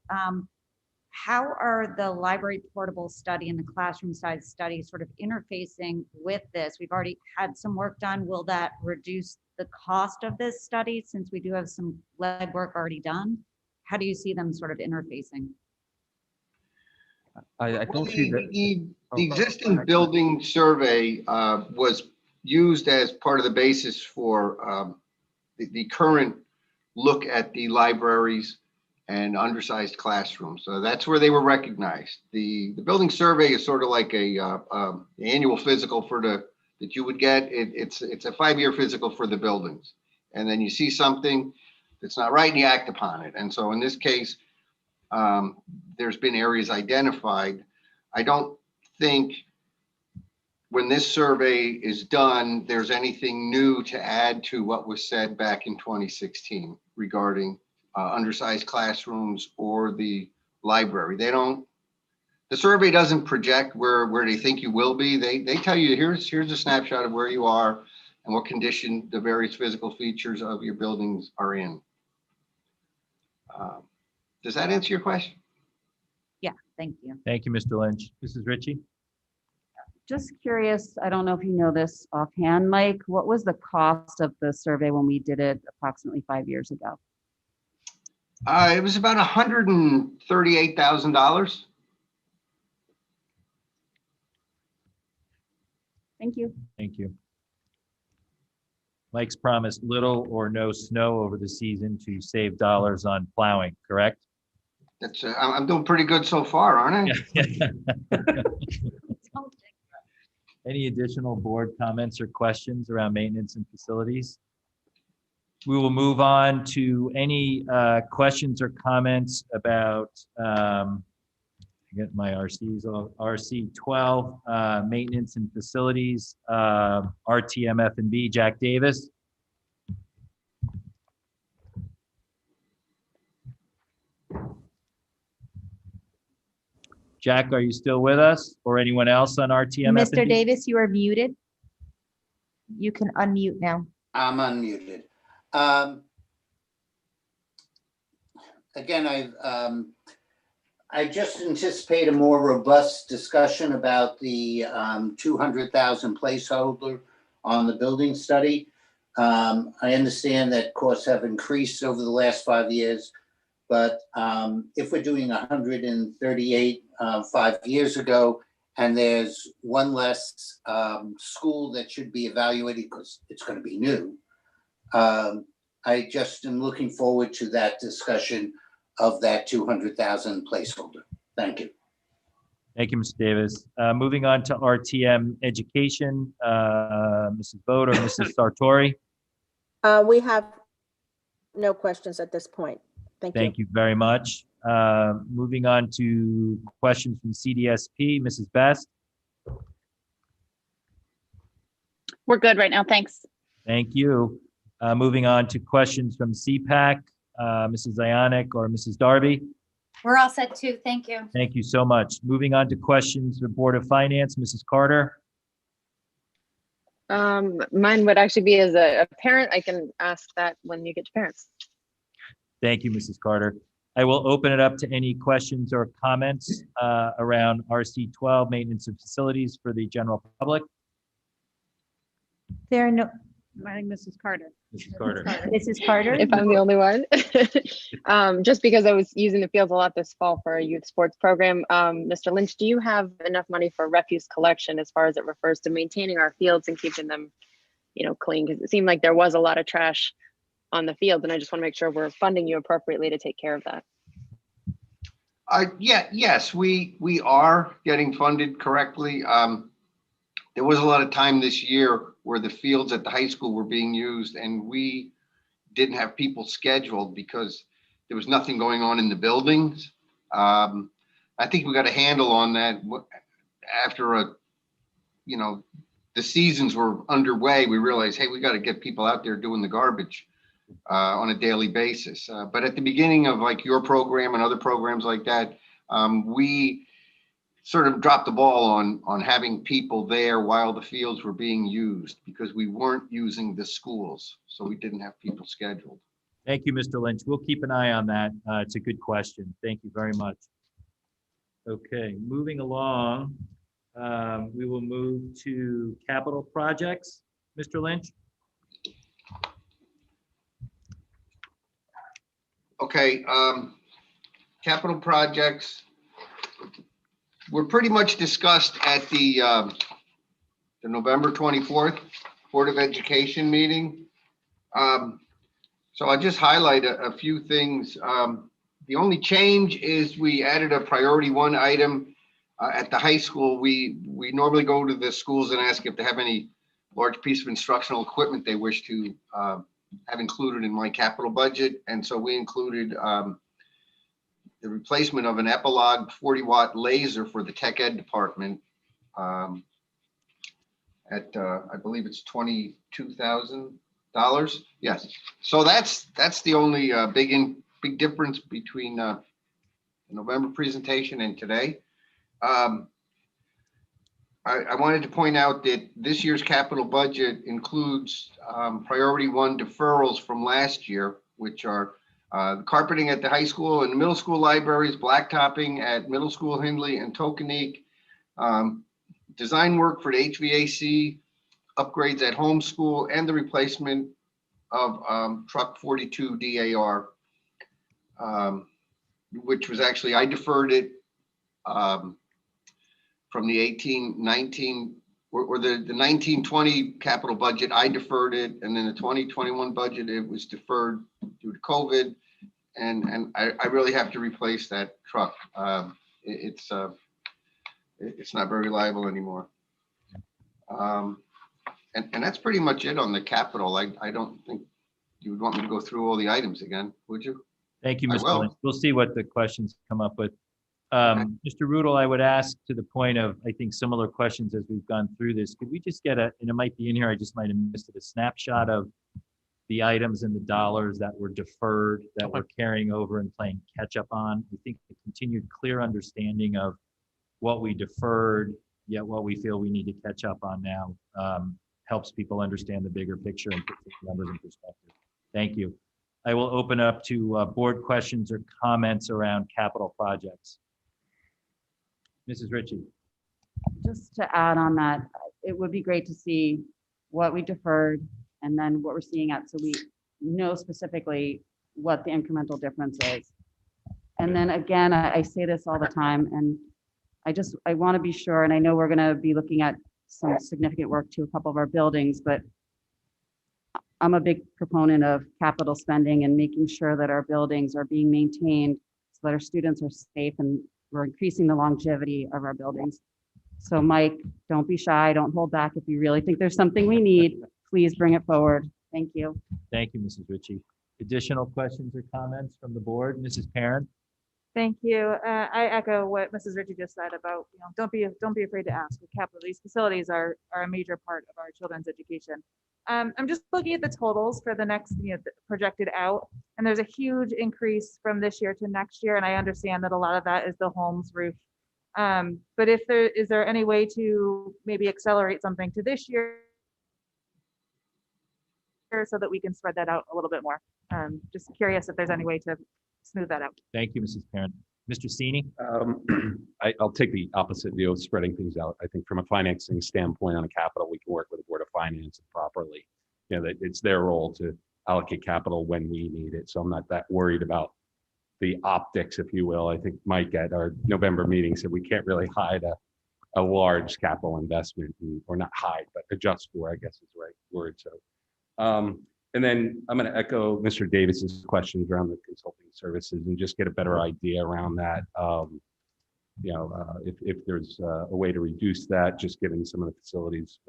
How are the library portable study and the classroom size study sort of interfacing with this? We've already had some work done. Will that reduce the cost of this study since we do have some legwork already done? How do you see them sort of interfacing? I don't see that. The existing building survey was used as part of the basis for the current look at the libraries and undersized classrooms. So that's where they were recognized. The building survey is sort of like a annual physical that you would get. It's a 5-year physical for the buildings. And then you see something that's not right and you act upon it. And so in this case, there's been areas identified. I don't think when this survey is done, there's anything new to add to what was said back in 2016 regarding undersized classrooms or the library. The survey doesn't project where they think you will be. They tell you, here's a snapshot of where you are and what condition the various physical features of your buildings are in. Does that answer your question? Yeah, thank you. Thank you, Mr. Lynch. Mrs. Ritchie? Just curious, I don't know if you know this offhand, Mike, what was the cost of the survey when we did it approximately 5 years ago? It was about $138,000. Thank you. Thank you. Mike's promised little or no snow over the season to save dollars on plowing, correct? That's I'm doing pretty good so far, aren't I? Any additional board comments or questions around maintenance and facilities? We will move on to any questions or comments about, I get my RCs, RC 12, maintenance and facilities, RTM F&B, Jack Davis. Jack, are you still with us or anyone else on RTM? Mr. Davis, you are muted. You can unmute now. I'm unmuted. Again, I just anticipate a more robust discussion about the 200,000 placeholder on the building study. I understand that costs have increased over the last 5 years, but if we're doing 138 5 years ago, and there's one less school that should be evaluated because it's going to be new, I just am looking forward to that discussion of that 200,000 placeholder. Thank you. Thank you, Mr. Davis. Moving on to RTM Education, Mrs. Bode or Mrs. Sartori. We have no questions at this point. Thank you. Thank you very much. Moving on to questions from CDSP, Mrs. Best. We're good right now. Thanks. Thank you. Moving on to questions from CPAC, Mrs. Ionic or Mrs. Darby. We're all set too. Thank you. Thank you so much. Moving on to questions for Board of Finance, Mrs. Carter. Mine would actually be as a parent. I can ask that when you get to parents. Thank you, Mrs. Carter. I will open it up to any questions or comments around RC12, maintenance of facilities for the general public. There are no, I think Mrs. Carter. Mrs. Carter. Mrs. Carter? If I'm the only one. Just because I was using the fields a lot this fall for a youth sports program. Mr. Lynch, do you have enough money for refuse collection as far as it refers to maintaining our fields and keeping them, clean? Because it seemed like there was a lot of trash on the field, and I just want to make sure we're funding you appropriately to take care of that. Yes, we are getting funded correctly. There was a lot of time this year where the fields at the high school were being used and we didn't have people scheduled because there was nothing going on in the buildings. I think we got a handle on that after the seasons were underway. We realized, hey, we got to get people out there doing the garbage on a daily basis. But at the beginning of like your program and other programs like that, we sort of dropped the ball on having people there while the fields were being used because we weren't using the schools. So we didn't have people scheduled. Thank you, Mr. Lynch. We'll keep an eye on that. It's a good question. Thank you very much. Okay, moving along, we will move to capital projects. Mr. Lynch? Okay, capital projects were pretty much discussed at the November 24th Board of Education meeting. So I'll just highlight a few things. The only change is we added a priority one item at the high school. We normally go to the schools and ask if they have any large piece of instructional equipment they wish to have included in my capital budget. And so we included the replacement of an Epilogue 40-watt laser for the tech ed department at I believe it's $22,000. Yes. So that's the only big difference between the November presentation and today. I wanted to point out that this year's capital budget includes priority one deferrals from last year, which are the carpeting at the high school and the middle school libraries, blacktopping at middle school Hindley and Tokenique, design work for the HVAC, upgrades at home school, and the replacement of truck 42 DAR, which was actually, I deferred it from the 18-19 or the 19-20 capital budget. I deferred it, and then the 2021 budget, it was deferred due to COVID. And I really have to replace that truck. It's not very reliable anymore. And that's pretty much it on the capital. I don't think you would want me to go through all the items again, would you? Thank you, Mr. Lynch. We'll see what the questions come up with. Mr. Rudel, I would ask to the point of, I think, similar questions as we've gone through this. Could we just get and it might be in here, I just might have missed it, a snapshot of the items and the dollars that were deferred, that we're carrying over and playing catch up on. I think the continued clear understanding of what we deferred, yet what we feel we need to catch up on now helps people understand the bigger picture and put the numbers in perspective. Thank you. I will open up to board questions or comments around capital projects. Mrs. Ritchie. Just to add on that, it would be great to see what we deferred and then what we're seeing at, so we know specifically what the incremental difference is. And then again, I say this all the time, and I want to be sure, and I know we're going to be looking at some significant work to a couple of our buildings, but I'm a big proponent of capital spending and making sure that our buildings are being maintained so that our students are safe and we're increasing the longevity of our buildings. So Mike, don't be shy, don't hold back. If you really think there's something we need, please bring it forward. Thank you. Thank you, Mrs. Ritchie. Additional questions or comments from the board? Mrs. Parent? Thank you. I echo what Mrs. Ritchie just said about, don't be afraid to ask. With capital, these facilities are a major part of our children's education. I'm just looking at the totals for the next, projected out, and there's a huge increase from this year to next year. And I understand that a lot of that is the home's roof. But is there any way to maybe accelerate something to this year so that we can spread that out a little bit more? Just curious if there's any way to smooth that out. Thank you, Mrs. Parent. Mr. Sini? I'll take the opposite view of spreading things out. I think from a financing standpoint on a capital, we can work with the Board of Finance properly. That it's their role to allocate capital when we need it. So I'm not that worried about the optics, if you will. I think Mike at our November meeting said we can't really hide a large capital investment, or not hide, but adjust for, I guess is the right word. So, and then I'm going to echo Mr. Davis's questions around the consulting services and just get a better idea around that. If there's a way to reduce that, just given some of the facilities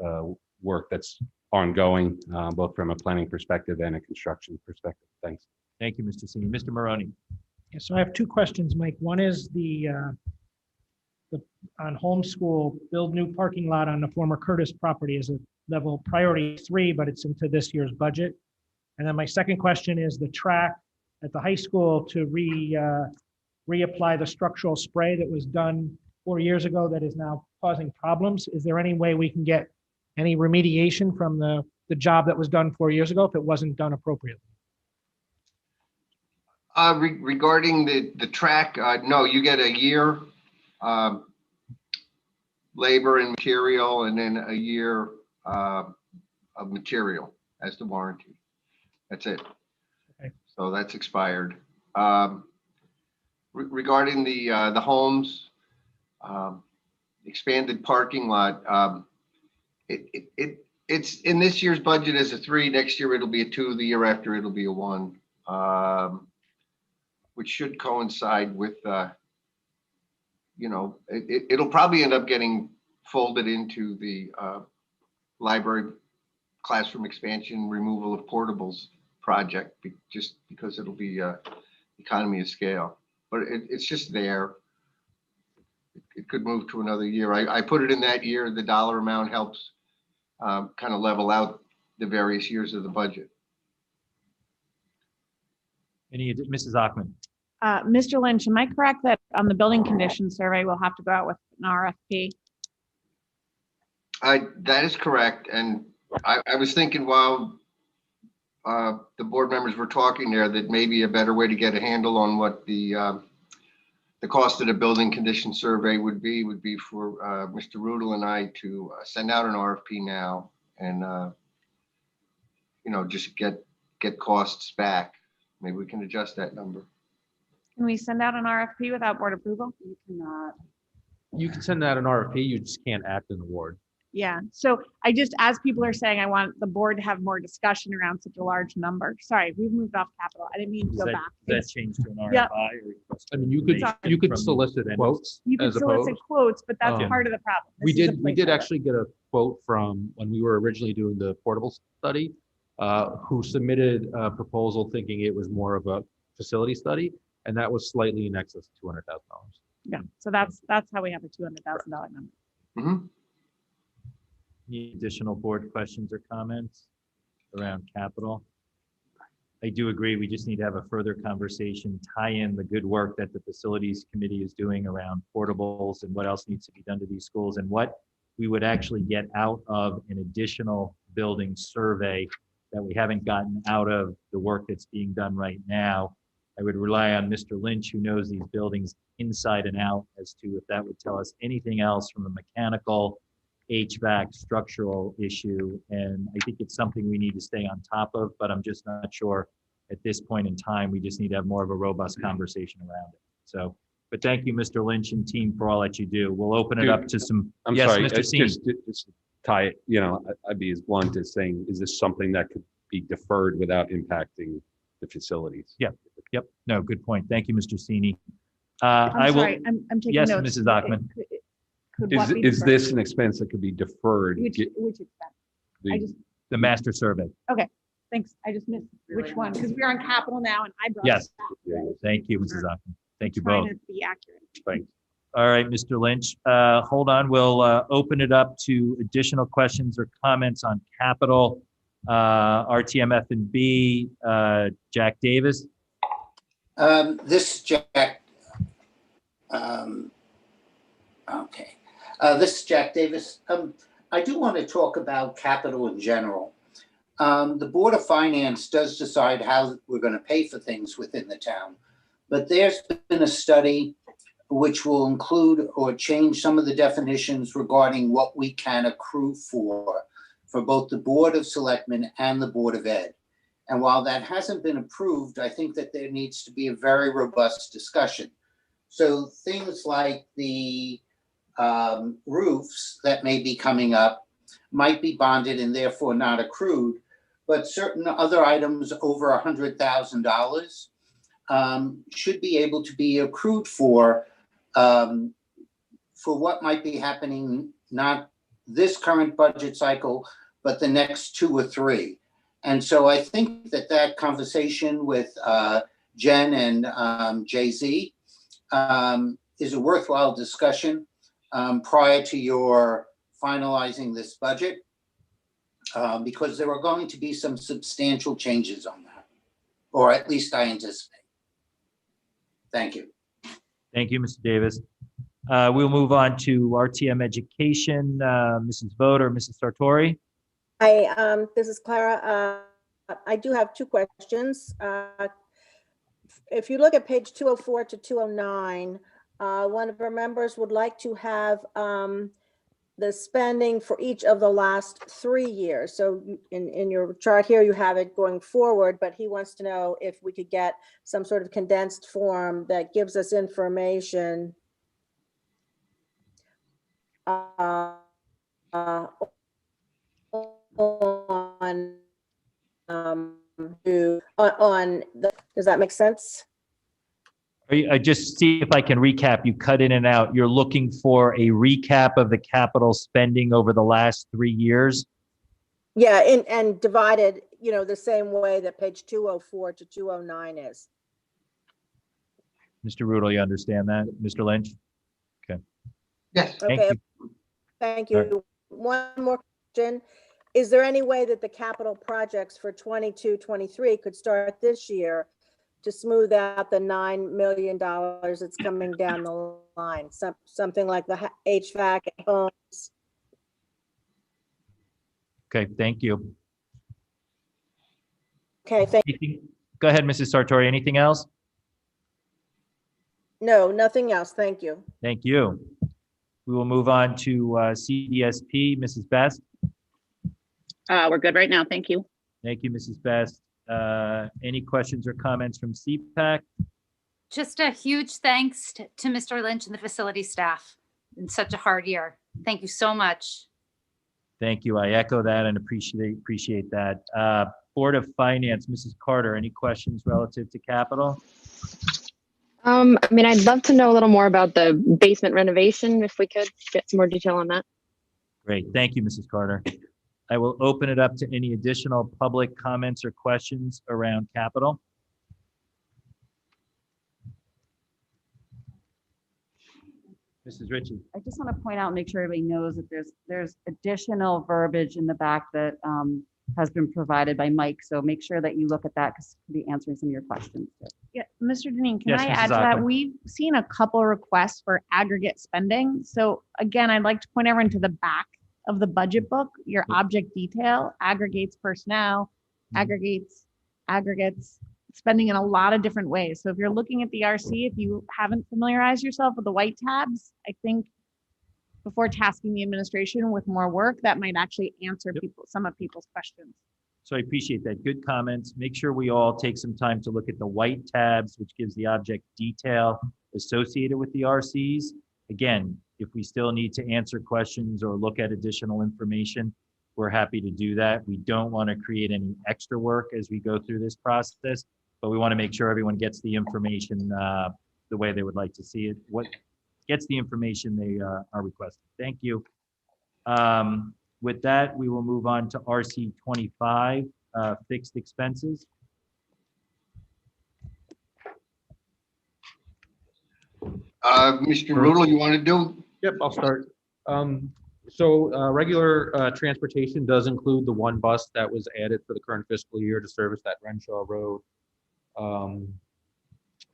work that's ongoing, both from a planning perspective and a construction perspective. Thanks. Thank you, Mr. Sini. Mr. Maroney? Yeah, so I have two questions, Mike. One is the on homeschool, build new parking lot on the former Curtis property is a level priority 3, but it's into this year's budget. And then my second question is the track at the high school to reapply the structural spray that was done 4 years ago that is now causing problems. Is there any way we can get any remediation from the job that was done 4 years ago if it wasn't done appropriately? Regarding the track, no, you get a year labor and material, and then a year of material as the warranty. That's it. Okay. So that's expired. Regarding the homes, expanded parking lot, it's in this year's budget as a 3. Next year it'll be a 2. The year after it'll be a 1, which should coincide with it'll probably end up getting folded into the library classroom expansion, removal of portables project, just because it'll be economy of scale. But it's just there. It could move to another year. I put it in that year. The dollar amount helps kind of level out the various years of the budget. Mrs. Achman? Mr. Lynch, am I correct that on the building condition survey, we'll have to go out with an RFP? That is correct. And I was thinking while the board members were talking there that maybe a better way to get a handle on what the cost of the building condition survey would be for Mr. Rudel and I to send out an RFP now and just get costs back. Maybe we can adjust that number. Can we send out an RFP without board approval? You cannot. You can send out an RFP, you just can't act an award. Yeah, so as people are saying, I want the board to have more discussion around such a large number. Sorry, we've moved off capital. I didn't mean to go back. That changed to an RFI? Yeah. Or request I mean, you could solicit quotes. You can as solicit opposed. quotes, but that's part of the problem. We This is a did placeholder. actually get a quote from when we were originally doing the portable study, who submitted a proposal thinking it was more of a facility study, and that was slightly in excess of $200,000. Yeah, so that's how we have a $200,000 number. Mm-hmm. Any additional board questions or comments around capital? I do agree. We just need to have a further conversation, tie in the good work that the facilities committee is doing around portables and what else needs to be done to these schools and what we would actually get out of an additional building survey that we haven't gotten out of the work that's being done right now. I would rely on Mr. Lynch, who knows these buildings inside and out, as to if that would tell us anything else from a mechanical, HVAC, structural issue. And I think it's something we need to stay on top of, but I'm just not sure at this point in time. We just need to have more of a robust conversation around it. So, but thank you, Mr. Lynch and team, for all that you do. We'll open it up to some. I'm yes, sorry, Mr. Seen. just tie it, I'd be as blunt as saying, is this something that could be deferred without impacting the facilities. Yep. No, good point. Thank you, Mr. Sini. I'm sorry, I'm taking Yes, notes. Mrs. Achman. Could what be Is deferred? this an expense that could be deferred? Which expense? I just, The master survey. okay, thanks. I just missed which one, because we're on capital now and I brought. Yes. it back. Thank you, Mrs. Achman. Thank you Trying both. to be accurate. Thanks. All right, Mr. Lynch, hold on. We'll open it up to additional questions or comments on capital. RTM F&B, Jack Davis. This is Jack. Okay. This is Jack Davis. I do want to talk about capital in general. The Board of Finance does decide how we're going to pay for things within the town, but there's been a study which will include or change some of the definitions regarding what we can accrue for both the Board of Selectmen and the Board of Ed. And while that hasn't been approved, I think that there needs to be a very robust discussion. So things like the roofs that may be coming up might be bonded and therefore not accrued, but certain other items over $100,000 should be able to be accrued for what might be happening, not this current budget cycle, but the next 2 or 3. And so I think that that conversation with Jen and Jay-Z is a worthwhile discussion prior to your finalizing this budget, because there are going to be some substantial changes on that, or at least I anticipate. Thank you. Thank you, Mr. Davis. We'll move on to RTM Education, Mrs. Vogt or Mrs. Sartori. Hi, this is Clara. I do have 2 questions. If you look at page 204 to 209, one of our members would like to have the spending for each of the last 3 years. So in your chart here, you have it going forward, but he wants to know if we could get some sort of condensed form that gives us information on does that make sense? I just see if I can recap. You cut in and out. You're looking for a recap of the capital spending over the last 3 years? Yeah, and divided, the same way that page 204 to 209 is. Mr. Rudel, you understand that? Mr. Lynch? Okay. Yes. Thank Okay, you. thank All right. you. One more question. Is there any way that the capital projects for 22-23 could start this year to smooth out the $9 million that's coming down the line? Something like the HVAC at homes. Okay, thank you. Okay, Go ahead, Mrs. Sartori. Anything else? no, nothing else. Thank you. Thank you. We will move on to CDSP, Mrs. Best. We're good right now. Thank you. Thank you, Mrs. Best. Any questions or comments from CPAC? Just a huge thanks to Mr. Lynch and the facility staff in such a hard year. Thank you so much. Thank you. I echo that and appreciate that. Board of Finance, Mrs. Carter, any questions relative to capital? I'd love to know a little more about the basement renovation, if we could get some more detail on that. Great. Thank you, Mrs. Carter. I will open it up to any additional public comments or questions around capital. Mrs. Ritchie. I just want to point out, and make sure everybody knows that there's additional verbiage in the back that has been provided by Mike. So make sure that you look at that, because he'll be answering some of your questions too. Yeah, Mr. Deneen, can Yes, I Mrs. add to that? Achman. We've seen a couple requests for aggregate spending. So again, I'd like to point everyone to the back of the budget book. Your object detail aggregates personnel, aggregates, spending in a lot of different ways. So if you're looking at the RC, if you haven't familiarized yourself with the white tabs, I think before tasking the administration with more work, that might actually answer some of people's questions. So I appreciate that. Good comments. Make sure we all take some time to look at the white tabs, which gives the object detail associated with the RCs. Again, if we still need to answer questions or look at additional information, we're happy to do that. We don't want to create any extra work as we go through this process, but we want to make sure everyone gets the information the way they would like to see it, what gets the information they are requesting. Thank you. With that, we will move on to RC 25, fixed expenses. Mr. Rudel, you want to do? Yep, I'll start. Regular transportation does include the one bus that was added for the current fiscal year to service that Renshaw Road,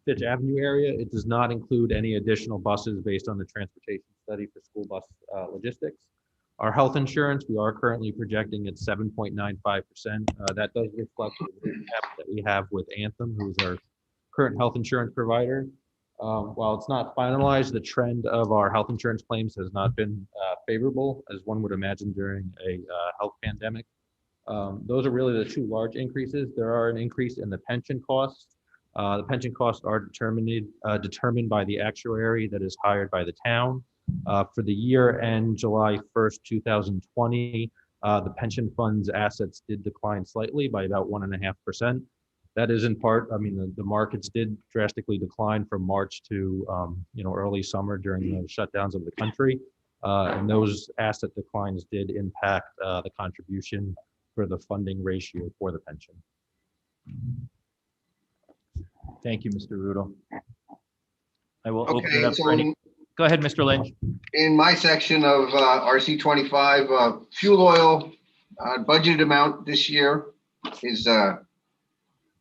Fitch Avenue area. It does not include any additional buses based on the transportation study for school bus logistics. Our health insurance, we are currently projecting at 7.95%. That does reflect the rate cap that we have with Anthem, who's our current health insurance provider. While it's not finalized, the trend of our health insurance claims has not been favorable, as one would imagine during a health pandemic. Those are really the two large increases. There are an increase in the pension costs. The pension costs are determined by the actuary that is hired by the town. For the year end July 1st, 2020, the pension fund's assets did decline slightly by about 1.5%. That is in part, I mean, the markets did drastically decline from March to early summer during the shutdowns of the country. And those asset declines did impact the contribution for the funding ratio for the pension. Thank you, Mr. Rudel. I will Okay, open it up so for any. Go ahead, Mr. Lynch. In my section of RC 25, fuel oil budgeted amount this year is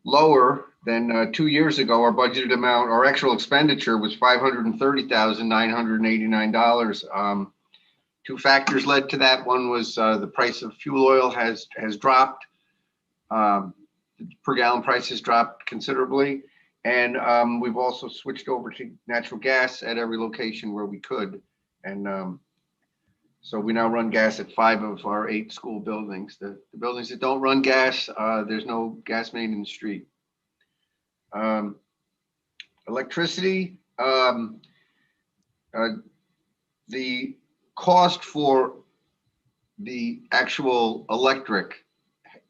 lower than 2 years ago. Our budgeted amount, our actual expenditure was $530,989. Two factors led to that. One was the price of fuel oil has dropped. The per gallon price has dropped considerably. And we've also switched over to natural gas at every location where we could. And so we now run gas at 5 of our 8 school buildings. The buildings that don't run gas, there's no gas main in the street. Electricity, the cost for the actual electric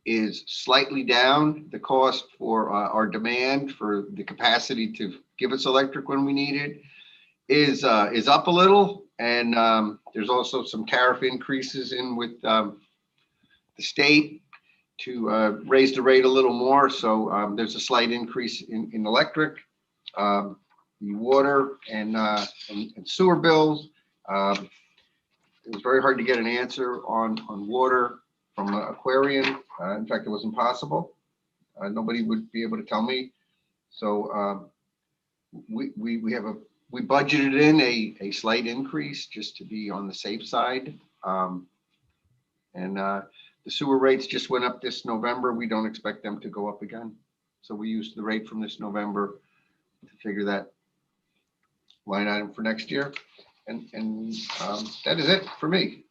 is slightly down. The cost for our demand for the capacity to give us electric when we need it is up a little. And there's also some tariff increases in with the state to raise the rate a little more. So there's a slight increase in electric, the water and sewer bills. It was very hard to get an answer on water from Aquarian. In fact, it was impossible. Nobody would be able to tell me. So we budgeted in a slight increase just to be on the safe side. And the sewer rates just went up this November. We don't expect them to go up again. So we used the rate from this November to figure that line item for next year. And that is it for me.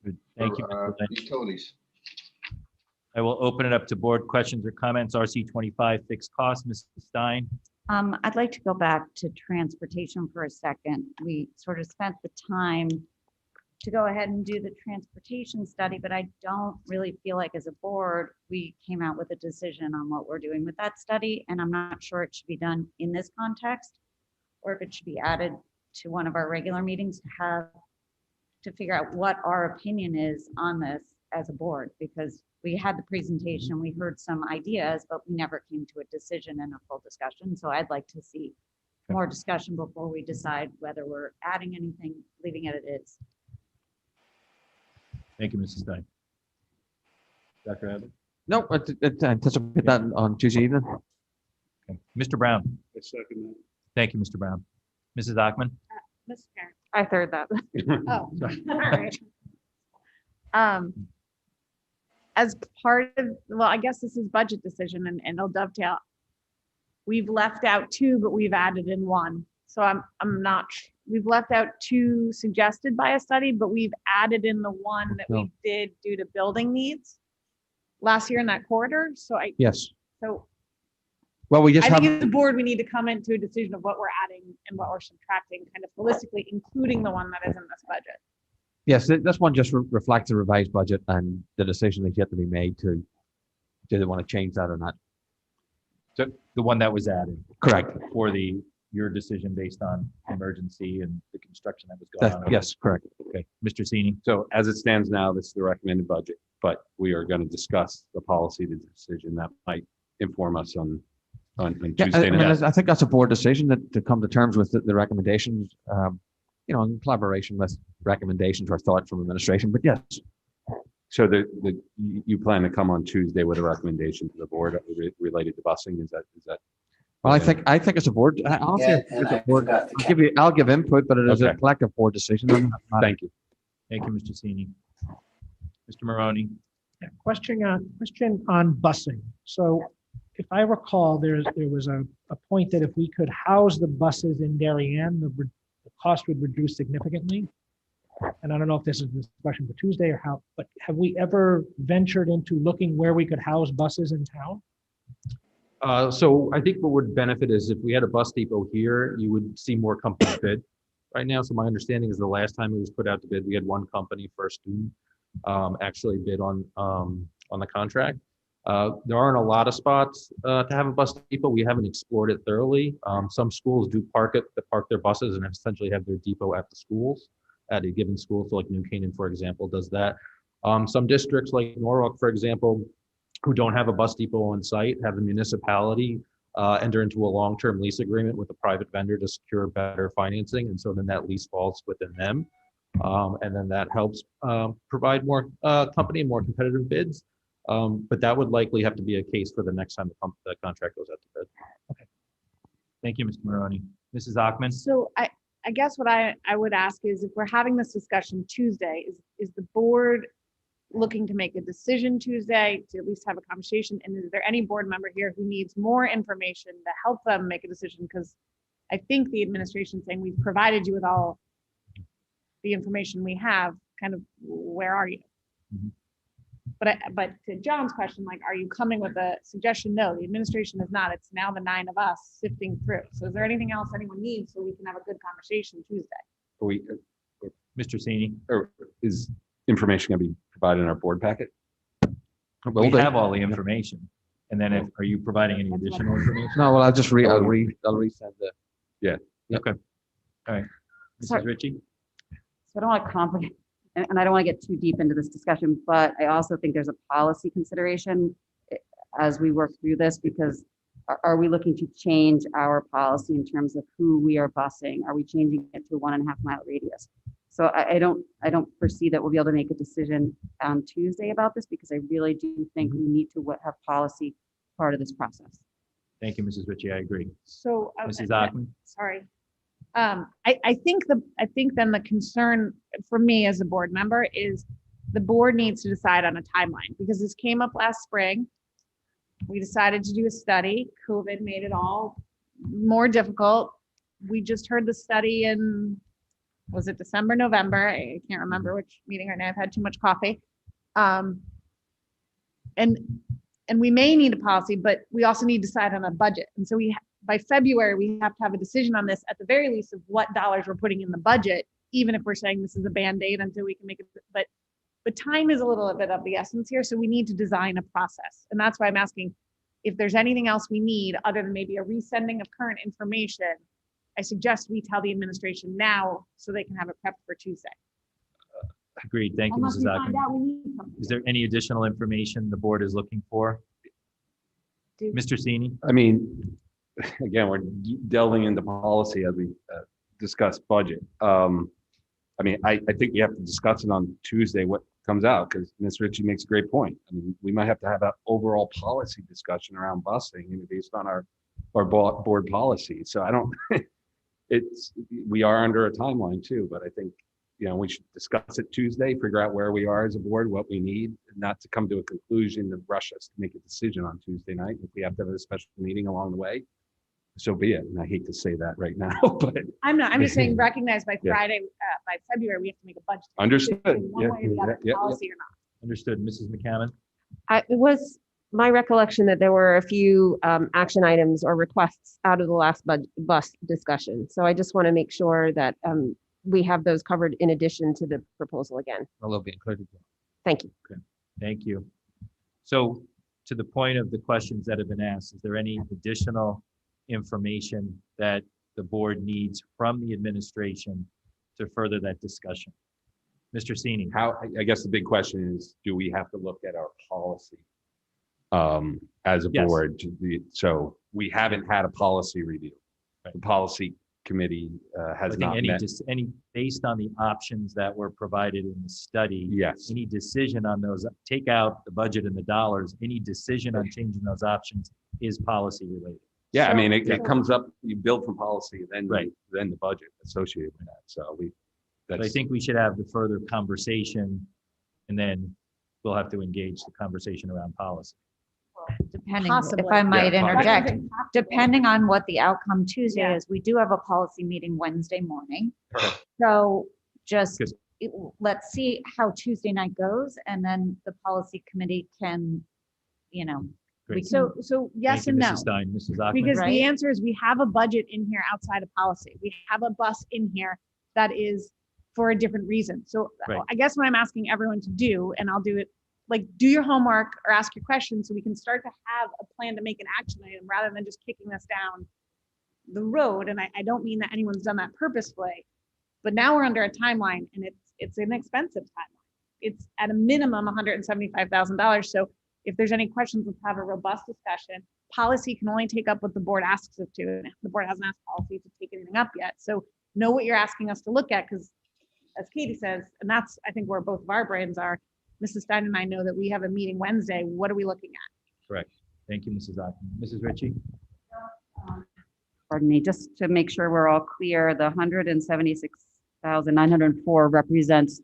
Good. Thank you, for, Mr. Lynch. utilities. I will open it up to board questions or comments. RC 25 fixed costs, Mrs. Stein. I'd like to go back to transportation for a second. We sort of spent the time to go ahead and do the transportation study, but I don't really feel like as a board, we came out with a decision on what we're doing with that study. And I'm not sure it should be done in this context or if it should be added to one of our regular meetings to figure out what our opinion is on this as a board, because we had the presentation, we heard some ideas, but we never came to a decision and a full discussion. So I'd like to see more discussion before we decide whether we're adding anything, leaving it as it is. Thank you, Mrs. Stein. Dr. Abbott? No, anticipate that on Tuesday evening. Okay. Mr. Brown? I second that. Thank you, Mr. Brown. Mrs. Ackman? Mr. Chair. I third that. Oh, Sorry. all right. As part of, well, I guess this is budget decision and it'll dovetail. We've left out 2, but we've added in 1. So I'm not, we've left out 2 suggested by a study, but we've added in the 1 that we did due to building needs last year in that corridor. So Yes. So Well, we just I have. think as a board, we need to come into a decision of what we're adding and what we're subtracting kind of holistically, including the one that is in this budget. Yes, this one just reflects the revised budget and the decision that's yet to be made to, do they want to change that or not? So the one that was added Correct. for your decision based on emergency and the construction that was going on. Yes, correct. Okay, Mr. Sini. So as it stands now, this is the recommended budget, but we are going to discuss the policy, the decision that might inform us on Yeah, Tuesday I mean, night. I think that's a board decision to come to terms with the recommendations, in collaboration with recommendations or thought from administration, but yes. So you plan to come on Tuesday with a recommendation to the board related to busing? Is that? Well, I think it's a board. Honestly, Yeah, it's and a I board. forgot the I'll give input, but it is a Okay. collective board decision. Thank you. Thank you, Mr. Sini. Mr. Maroney. Yeah, question on busing. So if I recall, there was a point that if we could house the buses in Darien, the cost would reduce significantly. And I don't know if this is a discussion for Tuesday or how, but have we ever ventured into looking where we could house buses in town? So I think what would benefit is if we had a bus depot here, you would see more companies bid right now. So my understanding is the last time it was put out to bid, we had one company for a student actually bid on the contract. There aren't a lot of spots to have a bus depot. We haven't explored it thoroughly. Some schools do park their buses and essentially have their depot at the schools, at a given school. So like New Canaan, for example, does that. Some districts like Norwalk, for example, who don't have a bus depot on site, have the municipality enter into a long-term lease agreement with a private vendor to secure better financing. And so then that lease falls within them. And then that helps provide more company and more competitive bids. But that would likely have to be a case for the next time the contract goes out to bid. Okay. Thank you, Mr. Maroney. Mrs. Achman? So I guess what I would ask is if we're having this discussion Tuesday, is the board looking to make a decision Tuesday to at least have a conversation? And is there any board member here who needs more information to help them make a decision? Because I think the administration is saying we've provided you with all the information we have, kind of where are you? Mhm. But to John's question, like, are you coming with a suggestion? No, the administration is not. It's now the 9 of us sifting through. So is there anything else anyone needs so we can have a good conversation Tuesday? Mr. Sini? Or is information going to be provided in our board packet? We have all the information. And then are you providing any additional information? No, well, I'll resend the. Yeah. Okay. All right. Mrs. Sorry. Ritchie? So I don't want to complicate, and I don't want to get too deep into this discussion, but I also think there's a policy consideration as we work through this, because are we looking to change our policy in terms of who we are busing? Are we changing it to a 1.5 mile radius? So I don't foresee that we'll be able to make a decision on Tuesday about this, because I really do think we need to have policy part of this process. Thank you, Mrs. Ritchie. I agree. So Mrs. Achman? sorry. I think then the concern for me as a board member is the board needs to decide on a timeline, because this came up last spring. We decided to do a study. COVID made it all more difficult. We just heard the study in, was it December, November? I can't remember which meeting right now. I've had too much coffee. And we may need a policy, but we also need to decide on a budget. And so by February, we have to have a decision on this, at the very least, of what dollars we're putting in the budget, even if we're saying this is a Band-Aid until we can make it. But time is a little bit of the essence here. So we need to design a process. And that's why I'm asking if there's anything else we need other than maybe a resending of current information. I suggest we tell the administration now so they can have it prepped for Tuesday. Agreed. Thank you, Unless Mrs. we find Achman. out we need something. Is there any additional information the board is looking for? Mr. Sini? I mean, again, we're delving into policy as we discuss budget. I mean, I think you have to discuss it on Tuesday, what comes out, because Ms. Ritchie makes a great point. I mean, we might have to have an overall policy discussion around busing, based on our board policy. So I don't, we are under a timeline too, but I think, we should discuss it Tuesday, figure out where we are as a board, what we need, not to come to a conclusion to rush us to make a decision on Tuesday night. If we have to have a special meeting along the way, so be it. And I hate to say that right now, but I'm just saying, recognize by Yeah. Friday, by February, we have to make a budget. Understood. decision, One Yeah, way or the other, yeah, policy or not. Understood. Mrs. McCammon? It was my recollection that there were a few action items or requests out of the last bus discussion. So I just want to make sure that we have those covered in addition to the proposal again. Well, they'll be included. Thank you. Thank you. So to the point of the questions that have been asked, is there any additional information that the board needs from the administration to further that discussion? Mr. Sini. I guess the big question is, do we have to look at our policy as a Yes. board? So we haven't had a policy review. The policy committee has I think not met. based on the options that were provided in the study. Yes. Any decision on those, take out the budget and the dollars, any decision on changing those options is policy related. Yeah, I mean, So- it comes up, you build from policy, then Right. then the budget associated with that. So But I think we should have the further conversation, and then we'll have to engage the conversation around policy. Depending, if Possibly. I might Yeah, interject, possibly. depending on what the outcome Tuesday Yeah. is, we do have a policy meeting Wednesday morning. Okay. So just, Good. let's see how Tuesday night goes, and then the policy committee can, we Great. can. So yes Thank you, and no. Mrs. Stein. Mrs. Achman? Because Right. the answer is we have a budget in here outside of policy. We have a bus in here that is for a different reason. So Right. I guess what I'm asking everyone to do, and I'll do it, like, do your homework or ask your questions so we can start to have a plan to make an action item rather than just kicking us down the road. And I don't mean that anyone's done that purposefully, but now we're under a timeline and it's an expensive timeline. It's at a minimum $175,000. So if there's any questions, let's have a robust discussion. Policy can only take up what the board asks it to. And the board hasn't asked policy to take anything up yet. So know what you're asking us to look at, because as Katie says, and that's, I think, where both of our brains are, Mrs. Stein and I know that we have a meeting Wednesday. What are we looking at? Correct. Thank you, Mrs. Achman. Mrs. Ritchie? Pardon me, just to make sure we're all clear, the 176,904 represents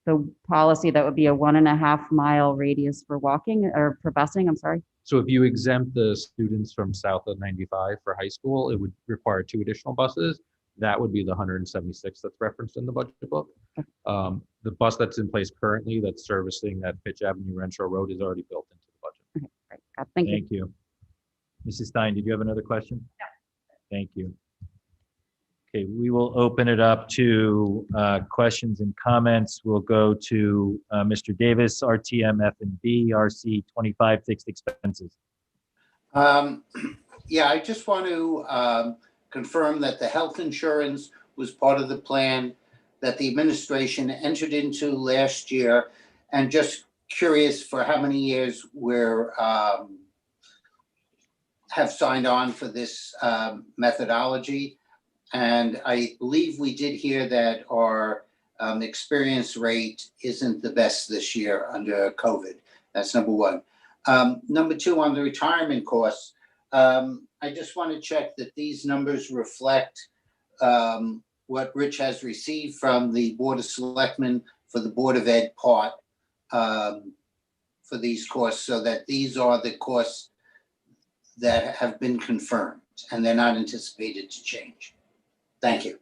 the policy that would be a 1.5 mile radius for walking or for busing, I'm sorry. So if you exempt the students from south of 95 for high school, it would require 2 additional buses. That would be the 176 that's referenced in the budget book. The bus that's in place currently that's servicing that Fitch Avenue Renshaw Road is already built into the budget. Okay, great. Thank you. Thank you. Mrs. Stein, did you have another question? No. Thank you. Okay, we will open it up to questions and comments. We'll go to Mr. Davis, RTM F&B, RC 25 fixed expenses. Yeah, I just want to confirm that the health insurance was part of the plan that the administration entered into last year, and just curious for how many years we're have signed on for this methodology. And I believe we did hear that our experience rate isn't the best this year under COVID. That's number one. Number two, on the retirement costs, I just want to check that these numbers reflect what Rich has received from the Board of Selectmen for the Board of Ed part for these costs, so that these are the costs that have been confirmed and they're not anticipated to change. Thank you.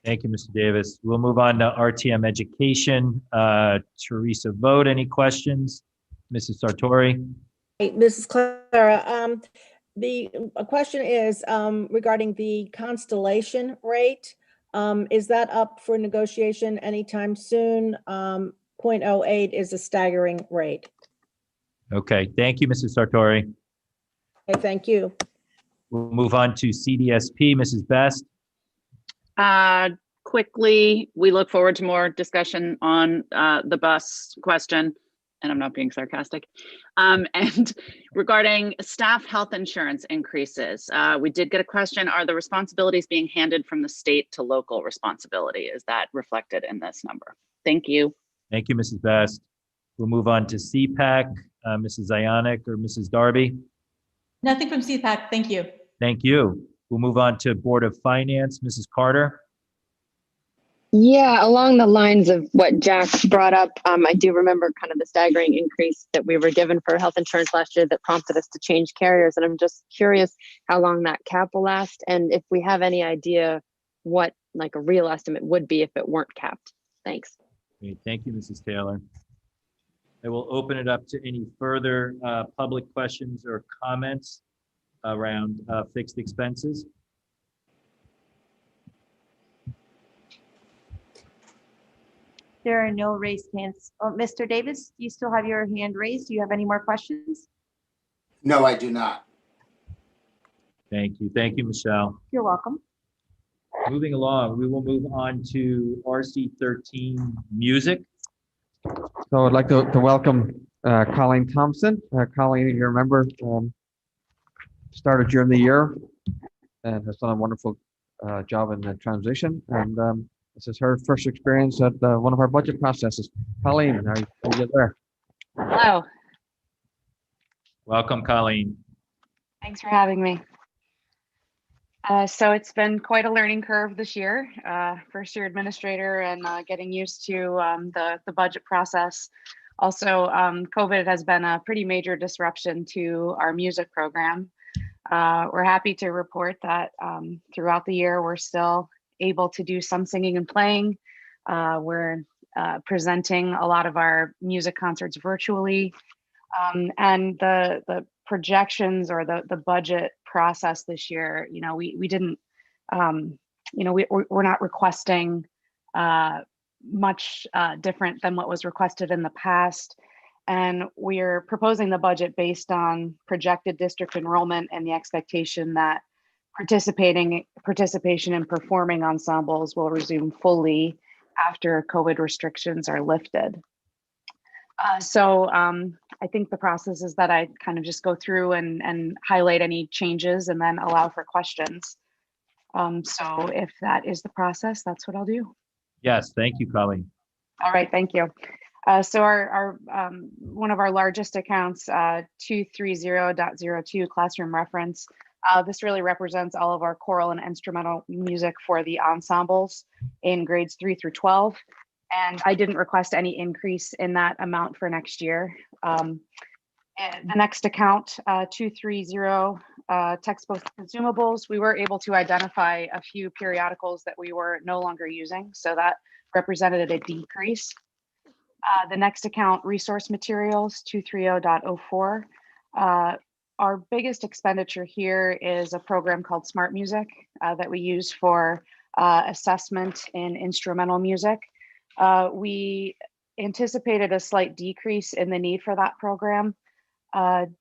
Thank you, Mr. Davis. We'll move on to RTM Education. Teresa Vogt, any questions? Mrs. Sartori? Hey, Mrs. Clara, the question is regarding the Constellation rate. Is that up for negotiation anytime soon? 0.08 is a staggering rate. Okay, thank you, Mrs. Sartori. Okay, thank you. We'll move on to CDSP, Mrs. Best. Quickly, we look forward to more discussion on the bus question, and I'm not being sarcastic. And regarding staff health insurance increases, we did get a question, are the responsibilities being handed from the state to local responsibility? Is that reflected in this number? Thank you. Thank you, Mrs. Best. We'll move on to CPAC, Mrs. Ionic or Mrs. Darby. Nothing from CPAC, thank you. Thank you. We'll move on to Board of Finance, Mrs. Carter. Yeah, along the lines of what Jack brought up, I do remember kind of the staggering increase that we were given for health insurance last year that prompted us to change carriers. And I'm just curious how long that cap will last and if we have any idea what like a real estimate would be if it weren't capped. Thanks. Great. Thank you, Mrs. Taylor. I will open it up to any further public questions or comments around fixed expenses. There are no raised hands. Oh, Mr. Davis, you still have your hand raised. Do you have any more questions? No, I do not. Thank you. Thank you, Michelle. You're welcome. Moving along, we will move on to RC 13 music. So I'd like to welcome Colleen Thompson. Colleen, you remember, started during the year and has done a wonderful job in the transition. And this is her first experience at one of our budget processes. Colleen, are you there? Hello, Welcome, Colleen. thanks for having me. So it's been quite a learning curve this year. First year administrator and getting used to the budget process. Also, COVID has been a pretty major disruption to our music program. We're happy to report that throughout the year, we're still able to do some singing and playing. We're presenting a lot of our music concerts virtually. And the projections or the budget process this year, you know, we didn't, you know, we're not requesting much different than what was requested in the past. And we're proposing the budget based on projected district enrollment and the expectation that participation in performing ensembles will resume fully after COVID restrictions are lifted. So I think the process is that I kind of just go through and highlight any changes and then allow for questions. So if that is the process, that's what I'll do. Yes, thank you, Colleen. All right, thank you. So our one of our largest accounts, 230.02 classroom reference. This really represents all of our choral and instrumental music for the ensembles in grades 3 through 12. And I didn't request any increase in that amount for next year. And the next account, 230, textbook consumables, we were able to identify a few periodicals that we were no longer using. So that represented a decrease. The next account, resource materials, 230.04. Our biggest expenditure here is a program called Smart Music that we use for assessment in instrumental music. We anticipated a slight decrease in the need for that program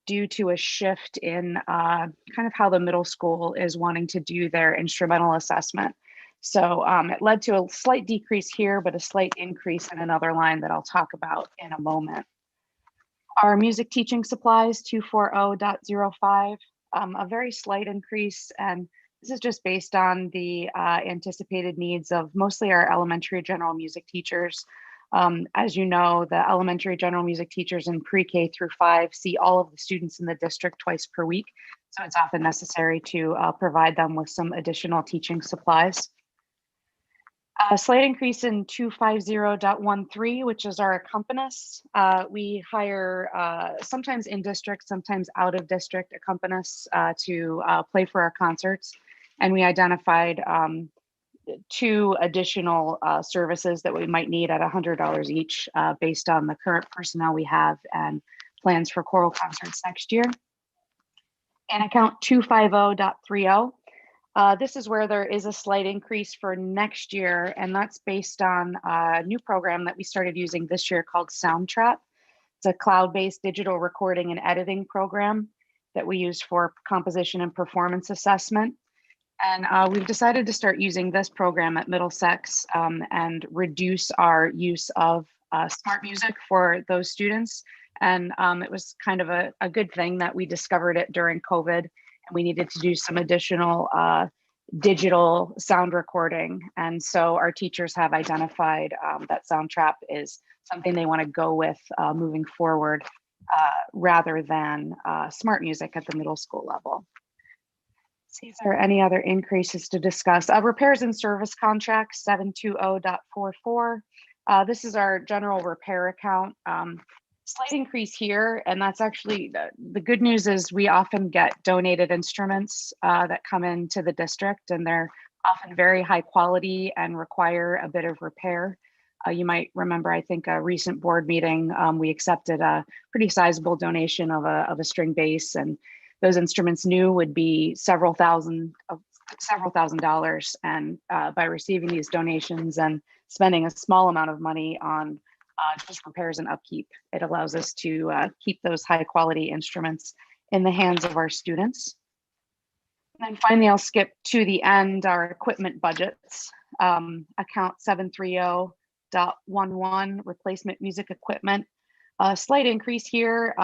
due to a shift in kind of how the middle school is wanting to do their instrumental assessment. So it led to a slight decrease here, but a slight increase in another line that I'll talk about in a moment. Our music teaching supplies, 240.05, a very slight increase, and this is just based on the anticipated needs of mostly our elementary general music teachers. As you know, the elementary general music teachers in pre-K through 5 see all of the students in the district twice per week. So it's often necessary to provide them with some additional teaching supplies. A slight increase in 250.13, which is our accompanists. We hire sometimes in district, sometimes out of district accompanists to play for our concerts. And we identified 2 additional services that we might need at $100 each based on the current personnel we have and plans for choral concerts next year. And account 250.30. This is where there is a slight increase for next year, and that's based on a new program that we started using this year called Soundtrap. It's a cloud-based digital recording and editing program that we use for composition and performance assessment. And we've decided to start using this program at Middlesex and reduce our use of Smart Music for those students. And it was kind of a good thing that we discovered it during COVID. And we needed to do some additional digital sound recording. And so our teachers have identified that Soundtrap is something they want to go with moving forward rather than Smart Music at the middle school level. Let's see if there are any other increases to discuss. Repairs and service contracts, 720.44. This is our general repair account. Slight increase here, and that's actually the good news is we often get donated instruments that come into the district, and they're often very high quality and require a bit of repair. You might remember, I think, a recent board meeting, we accepted a pretty sizable donation of a string bass, and those instruments new would be several thousand dollars. And by receiving these donations and spending a small amount of money on just repairs and upkeep. It allows us to keep those high quality instruments in the hands of our students. And then finally, I'll skip to the end, our equipment budgets. Account 730.11, replacement music equipment. A slight increase here,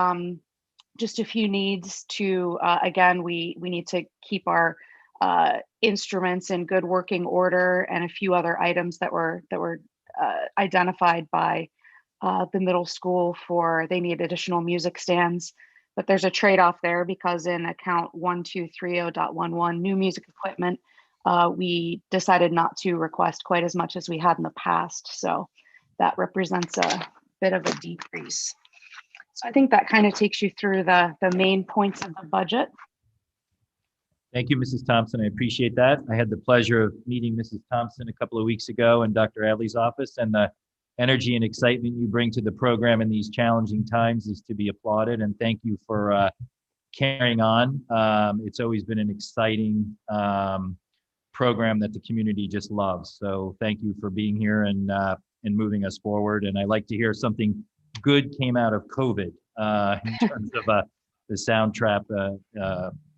just a few needs to, again, we need to keep our instruments in good working order, and a few other items that were identified by the middle school for they need additional music stands. But there's a trade-off there, because in account 1230.11, new music equipment, we decided not to request quite as much as we had in the past. So that represents a bit of a decrease. So I think that kind of takes you through the main points of the budget. Thank you, Mrs. Thompson. I appreciate that. I had the pleasure of meeting Mrs. Thompson a couple of weeks ago in Dr. Adley's office, and the energy and excitement you bring to the program in these challenging times is to be applauded. And thank you for carrying on. It's always been an exciting program that the community just loves. So thank you for being here and moving us forward. And I like to hear something good came out of COVID in terms of the Sound Trap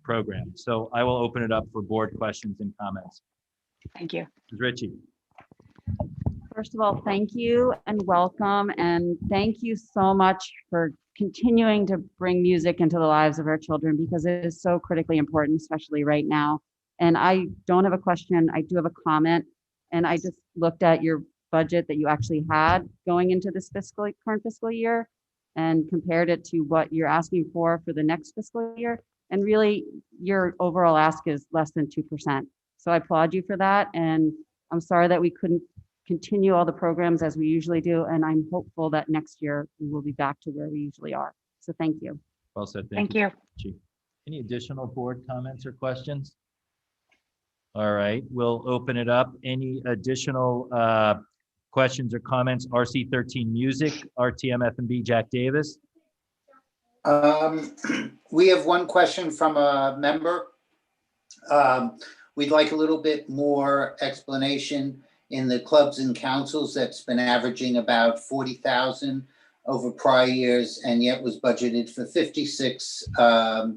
program. So I will open it up for board questions and comments. Thank you. Ms. Ritchie. First of all, thank you and welcome. And thank you so much for continuing to bring music into the lives of our children, because it is so critically important, especially right now. And I don't have a question, I do have a comment. And I just looked at your budget that you actually had going into this current fiscal year and compared it to what you're asking for the next fiscal year. And really, your overall ask is less than 2%. So I applaud you for that. And I'm sorry that we couldn't continue all the programs as we usually do. And I'm hopeful that next year we will be back to where we usually are. So thank you. Well said. Thank you. Any additional board comments or questions? All right, we'll open it up. Any additional questions or comments? RC13 Music, RTM F&B, Jack Davis. We have one question from a member. We'd like a little bit more explanation in the clubs and councils that's been averaging about 40,000 over prior years, and yet was budgeted for 56 for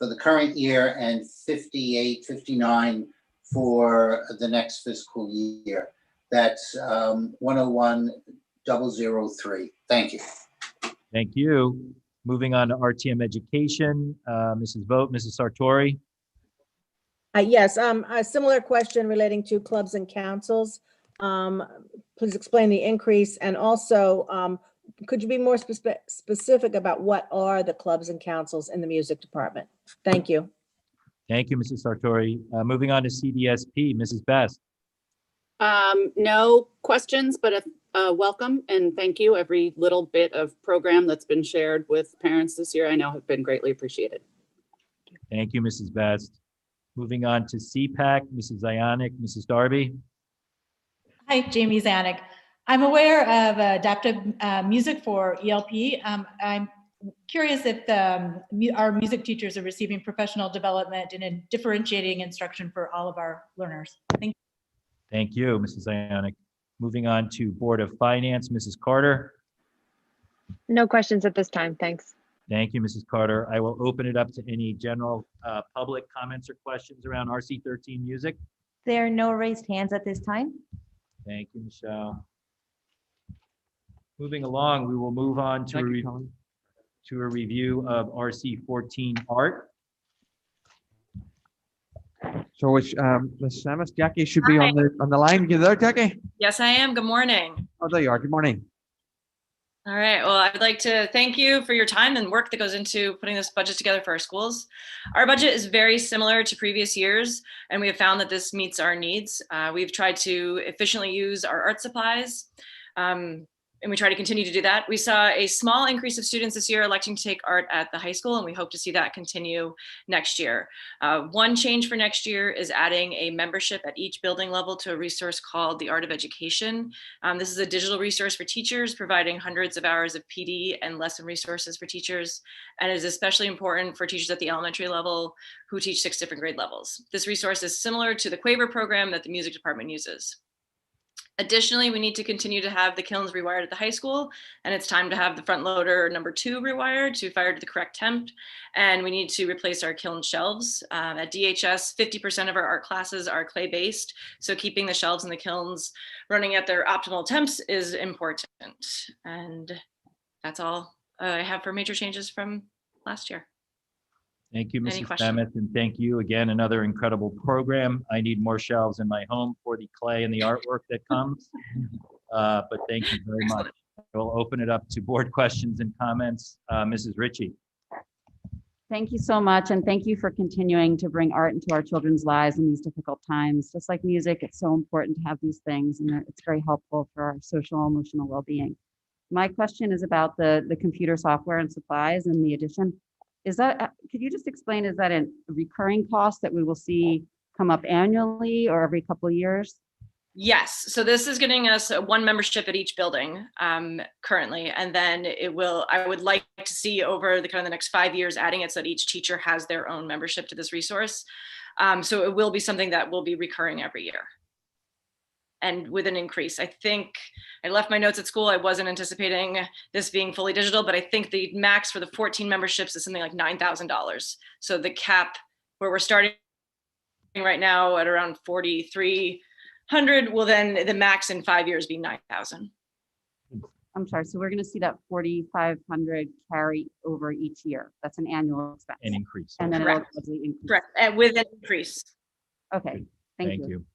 the current year and 58, 59 for the next fiscal year. That's 101,003. Thank you. Thank you. Moving on to RTM Education, Mrs. Vogt, Mrs. Sartori. Yes, a similar question relating to clubs and councils. Please explain the increase, and also could you be more specific about what are the clubs and councils in the music department? Thank you. Thank you, Mrs. Sartori. Moving on to CDSP, Mrs. Best. No questions, but welcome and thank you. Every little bit of program that's been shared with parents this year, I know have been greatly appreciated. Thank you, Mrs. Best. Moving on to CPAC, Mrs. Zionic, Mrs. Darby. Hi, Jamie Zanuck. I'm aware of adaptive music for ELP. I'm curious if our music teachers are receiving professional development and in differentiating instruction for all of our learners. Thank you. Thank you, Mrs. Zionic. Moving on to Board of Finance, Mrs. Carter. No questions at this time, thanks. Thank you, Mrs. Carter. I will open it up to any general public comments or questions around RC13 music. There are no raised hands at this time. Thank you, Michelle. Moving along, we will move on to a review of RC14 art. So which Ms. Samus, Jackie should be on the line. You there, Jackie? Yes, I am. Good morning. Oh, there you are. Good morning. All right. Well, I'd like to thank you for your time and work that goes into putting this budget together for our schools. Our budget is very similar to previous years, and we have found that this meets our needs. We've tried to efficiently use our art supplies, and we try to continue to do that. We saw a small increase of students this year electing to take art at the high school, and we hope to see that continue next year. One change for next year is adding a membership at each building level to a resource called the Rtm Education. This is a digital resource for teachers, providing hundreds of hours of PD and lesson resources for teachers, and is especially important for teachers at the elementary level who teach 6 different grade levels. This resource is similar to the Quaver program that the music department uses. Additionally, we need to continue to have the kilns rewired at the high school, and it's time to have the front loader number 2 rewired to fire to the correct temp. And we need to replace our kiln shelves. At DHS, 50% of our art classes are clay-based, so keeping the shelves and the kilns running at their optimal temps is important. And that's all I have for major changes from last year. Thank you, Any Mrs. questions? Nemeth, and thank you again. Another incredible program. I need more shelves in my home for the clay and the artwork that comes. But thank you very much. We'll open it up to board questions and comments. Mrs. Ritchie. Thank you so much, and thank you for continuing to bring art into our children's lives in these difficult times. Just like music, it's so important to have these things, and it's very helpful for our social and emotional well-being. My question is about the computer software and supplies and the addition. Is that, could you just explain, is that a recurring cost that we will see come up annually or every couple of years? Yes, so this is getting us one membership at each building currently, and then I would like to see over the kind of the next 5 years adding it so that each teacher has their own membership to this resource. So it will be something that will be recurring every year. And with an increase, I think I left my notes at school. I wasn't anticipating this being fully digital, but I think the max for the 14 memberships is something like $9,000. So the cap where we're starting right now at around 4,300 will then the max in 5 years be 9,000. I'm sorry, so we're going to see that 4,500 carry over each year. That's an annual expense. An increase. And then it'll gradually increase. Correct, and with an increase. Okay, thank you.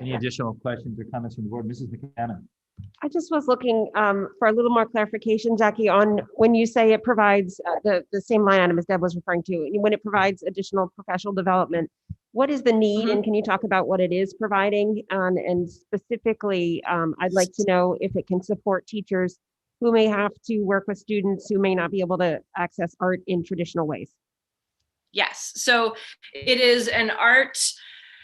Any additional questions or comments from the board? Mrs. McCammon. I just was looking for a little more clarification, Jackie, on when you say it provides the same line item as Deb was referring to, when it provides additional professional development. What is the need, and can you talk about what it is providing? And specifically, I'd like to know if it can support teachers who may have to work with students who may not be able to access art in traditional ways. Yes, so it is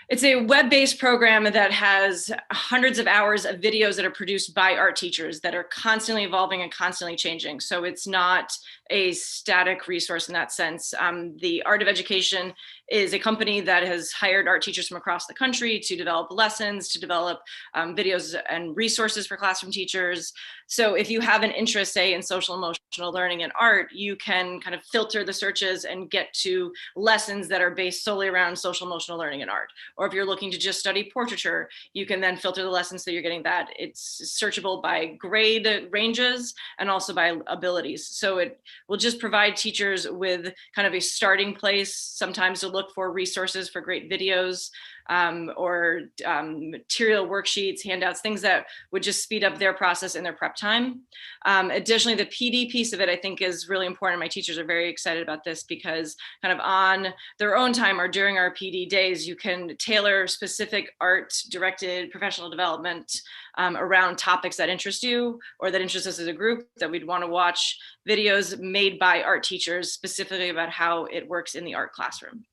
it's a web-based program that has hundreds of hours of videos that are produced by art teachers that are constantly evolving and constantly changing. So it's not a static resource in that sense. The Rtm Education is a company that has hired art teachers from across the country to develop lessons, to develop videos and resources for classroom teachers. So if you have an interest, say, in social emotional learning and art, you can kind of filter the searches and get to lessons that are based solely around social emotional learning and art. Or if you're looking to just study portraiture, you can then filter the lessons so you're getting that. It's searchable by grade ranges and also by abilities. So it will just provide teachers with kind of a starting place, sometimes to look for resources for great videos or material worksheets, handouts, things that would just speed up their process and their prep time. Additionally, the PD piece of it, I think, is really important. My teachers are very excited about this because kind of on their own time or during our PD days, you can tailor specific art-directed professional development around topics that interest you or that interest us as a group, that we'd want to watch videos made by art teachers specifically about how it works in the art classroom.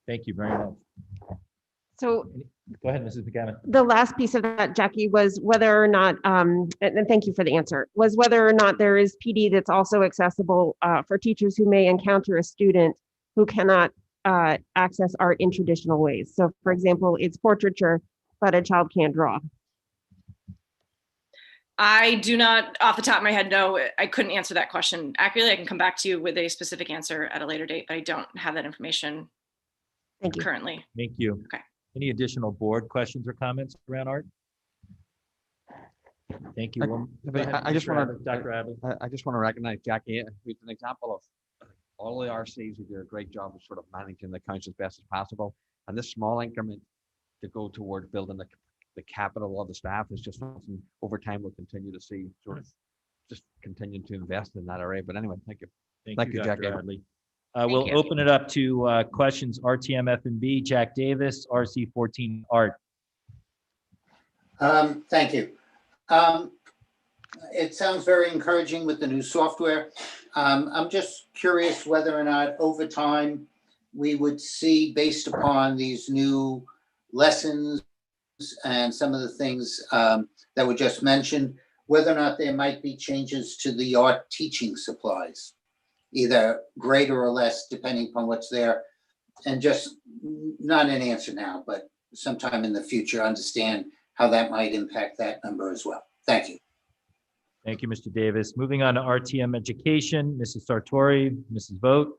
Thank you very much. So Go ahead, Mrs. McCammon. the last piece of that, Jackie, was whether or not, and thank you for the answer, was whether or not there is PD that's also accessible for teachers who may encounter a student who cannot access art in traditional ways. So for example, it's portraiture, but a child can't draw. I do not, off the top of my head, know. I couldn't answer that question accurately. I can come back to you with a specific answer at a later date, but I don't have that information currently. Thank you. Okay. Any additional board questions or comments around art? Thank you. I just want to, Dr. Abbott. I just want to recognize Jackie, who's an example of all the RCs who do a great job of sort of managing the accounts as best as possible. And this small increment to go toward building the capital of the staff is just something over time we'll continue to see sort of just continue to invest in that area. But anyway, thank you. Thank you, Dr. Jackie. Adley. We'll open it up to questions. RTM F&B, Jack Davis, RC14 Art. Thank you. It sounds very encouraging with the new software. I'm just curious whether or not over time we would see, based upon these new lessons and some of the things that were just mentioned, whether or not there might be changes to the art teaching supplies, either greater or less, depending upon what's there. And just not an answer now, but sometime in the future, understand how that might impact that number as well. Thank you. Thank you, Mr. Davis. Moving on to RTM Education, Mrs. Sartori, Mrs. Vogt.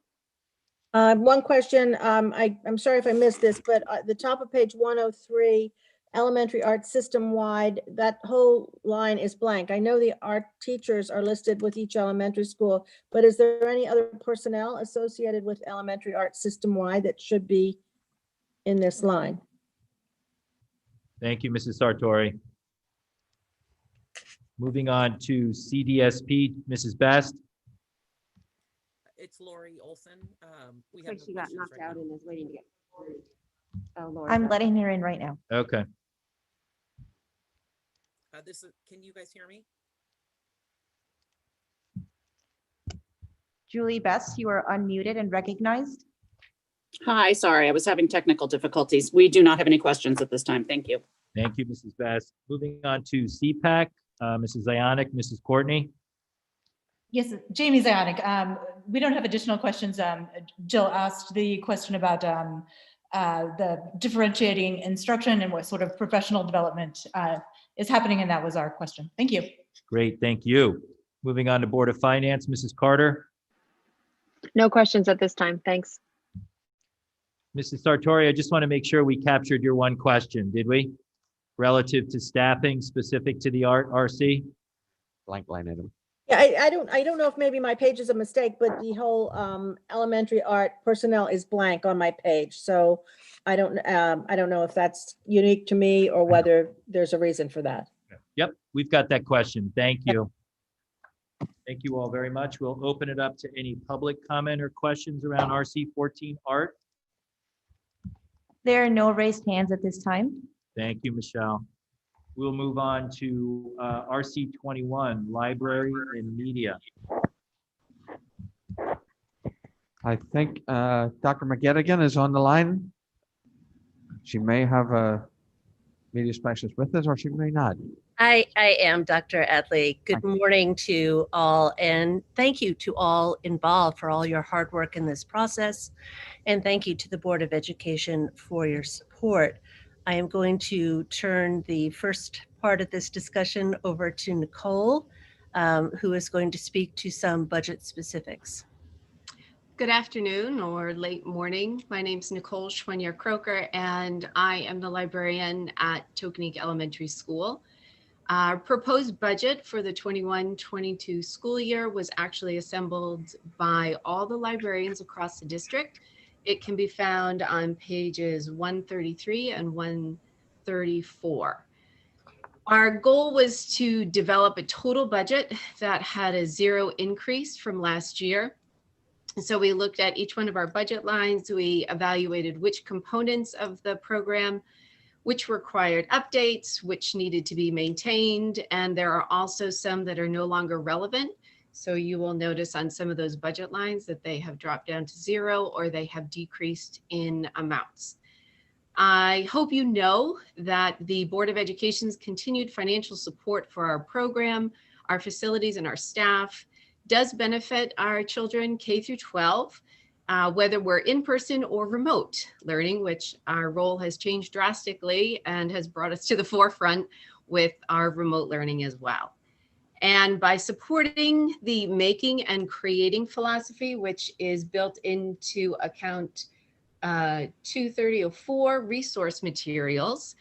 One question, I'm sorry if I missed this, but at the top of page 103, elementary art system-wide, that whole line is blank. I know the art teachers are listed with each elementary school, but is there any other personnel associated with elementary art system-wide that should be in this line? Thank you, Mrs. Sartori. Moving on to CDSP, Mrs. Best. It's Lori Olson. We Looks like have she no got questions knocked right out now. and is waiting to get. Oh, Lord. I'm letting her in right now. Okay. Can you guys hear me? Julie Best, you are unmuted and recognized. Hi, sorry, I was having technical difficulties. We do not have any questions at this time. Thank you. Thank you, Mrs. Best. Moving on to CPAC, Mrs. Zionic, Mrs. Courtney. Yes, Jamie Zionic. We don't have additional questions. Jill asked the question about the differentiating instruction and what sort of professional development is happening, and that was our question. Thank you. Great, thank you. Moving on to Board of Finance, Mrs. Carter. No questions at this time. Thanks. Mrs. Sartori, I just want to make sure we captured your one question, did we? Relative to staffing specific to the art RC? Blank line item. Yeah, I don't know if maybe my page is a mistake, but the whole elementary art personnel is blank on my page. So I don't know if that's unique to me or whether there's a reason for that. Yep, we've got that question. Thank you. Thank you all very much. We'll open it up to any public comment or questions around RC 14 art. There are no raised hands at this time. Thank you, Michelle. We'll move on to RC 21, Library and Media. I think Dr. McGettigan is on the line. She may have a media specialist with us, or she may not. I am Dr. Adley. Good morning to all, and thank you to all involved for all your hard work in this process, and thank you to the Board of Education for your support. I am going to turn the first part of this discussion over to Nicole, who is going to speak to some budget specifics. Good afternoon or late morning. My name is Nicole Schwenier-Croker, and I am the librarian at Tokenique Elementary School. Our proposed budget for the 21-22 school year was actually assembled by all the librarians across the district. It can be found on pages 133 and 134. Our goal was to develop a total budget that had a zero increase from last year. So we looked at each one of our budget lines. We evaluated which components of the program, which required updates, which needed to be maintained, and there are also some that are no longer relevant. So you will notice on some of those budget lines that they have dropped down to zero or they have decreased in amounts. I hope you know that the Board of Education's continued financial support for our program, our facilities, and our staff does benefit our children K through 12. Whether we're in person or remote learning, which our role has changed drastically and has brought us to the forefront with our remote learning as well. And by supporting the making and creating philosophy, which is built into account 23004 resource materials,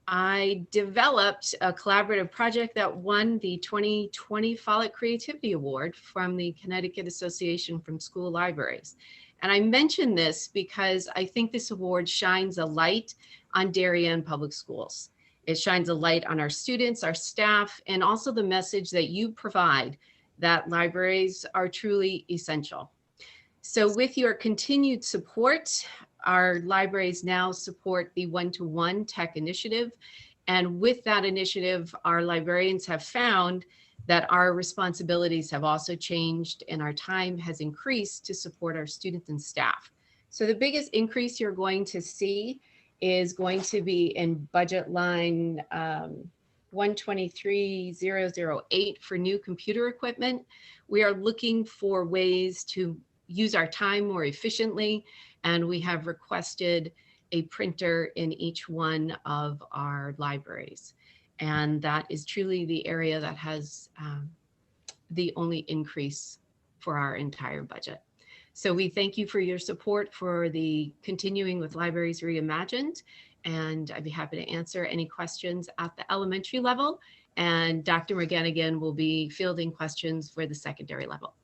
I developed a collaborative project that won the 2020 Follett Creativity Award from the Connecticut Association from School Libraries. And I mention this because I think this award shines a light on Darien Public Schools. It shines a light on our students, our staff, and also the message that you provide that libraries are truly essential. So with your continued support, our libraries now support the one-to-one tech initiative. And with that initiative, our librarians have found that our responsibilities have also changed and our time has increased to support our students and staff. So the biggest increase you're going to see is going to be in budget line 123008 for new computer equipment. We are looking for ways to use our time more efficiently, and we have requested a printer in each one of our libraries. And that is truly the area that has the only increase for our entire budget. So we thank you for your support for the Continuing with Libraries Reimagined, and I'd be happy to answer any questions at the elementary level. And Dr. McGannigan will be fielding questions for the secondary level.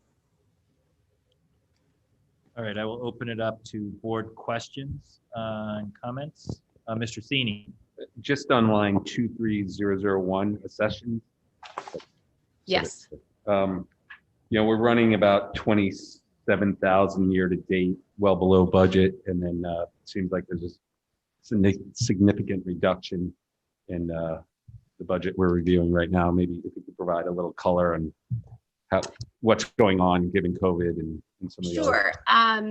All right, I will open it up to board questions and comments. Mr. Sini. Just on line 23001, accessions. Yes. You know, we're running about 27,000 year to date, well below budget. And then it seems like there's a significant reduction in the budget we're reviewing right now. Maybe if you could provide a little color on what's going on given COVID and some of the Sure.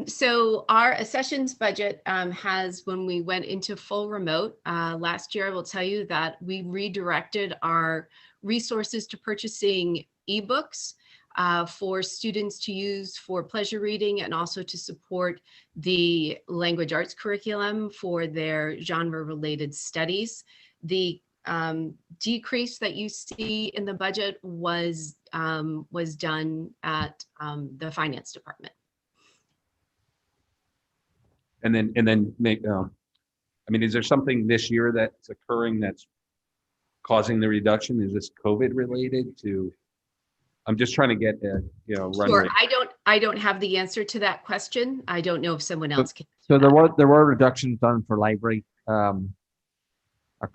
So our accessions budget has, when we went into full remote last year, I will tell you that we redirected our resources to purchasing ebooks for students to use for pleasure reading, and also to support the language arts curriculum for their genre related studies. The decrease that you see in the budget was done at the finance department. And then make, I mean, is there something this year that's occurring that's causing the reduction? Is this COVID related to? I'm just trying to get a, you know, run Sure. rate. I don't have the answer to that question. I don't know if someone else can. So there were reductions done for library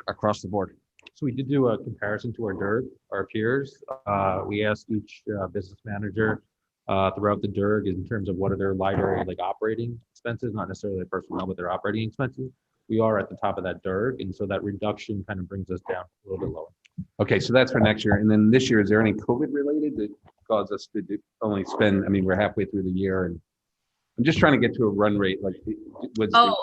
across the board. So we did do a comparison to our DIRG, our peers. We asked each business manager throughout the DIRG in terms of what are their library like operating expenses, not necessarily their personnel, but their operating expenses. We are at the top of that DIRG, and so that reduction kind of brings us down a little bit lower. Okay, so that's for next year. And then this year, is there any COVID related that caused us to only spend, I mean, we're halfway through the year, and I'm just trying to get to a run rate. Like,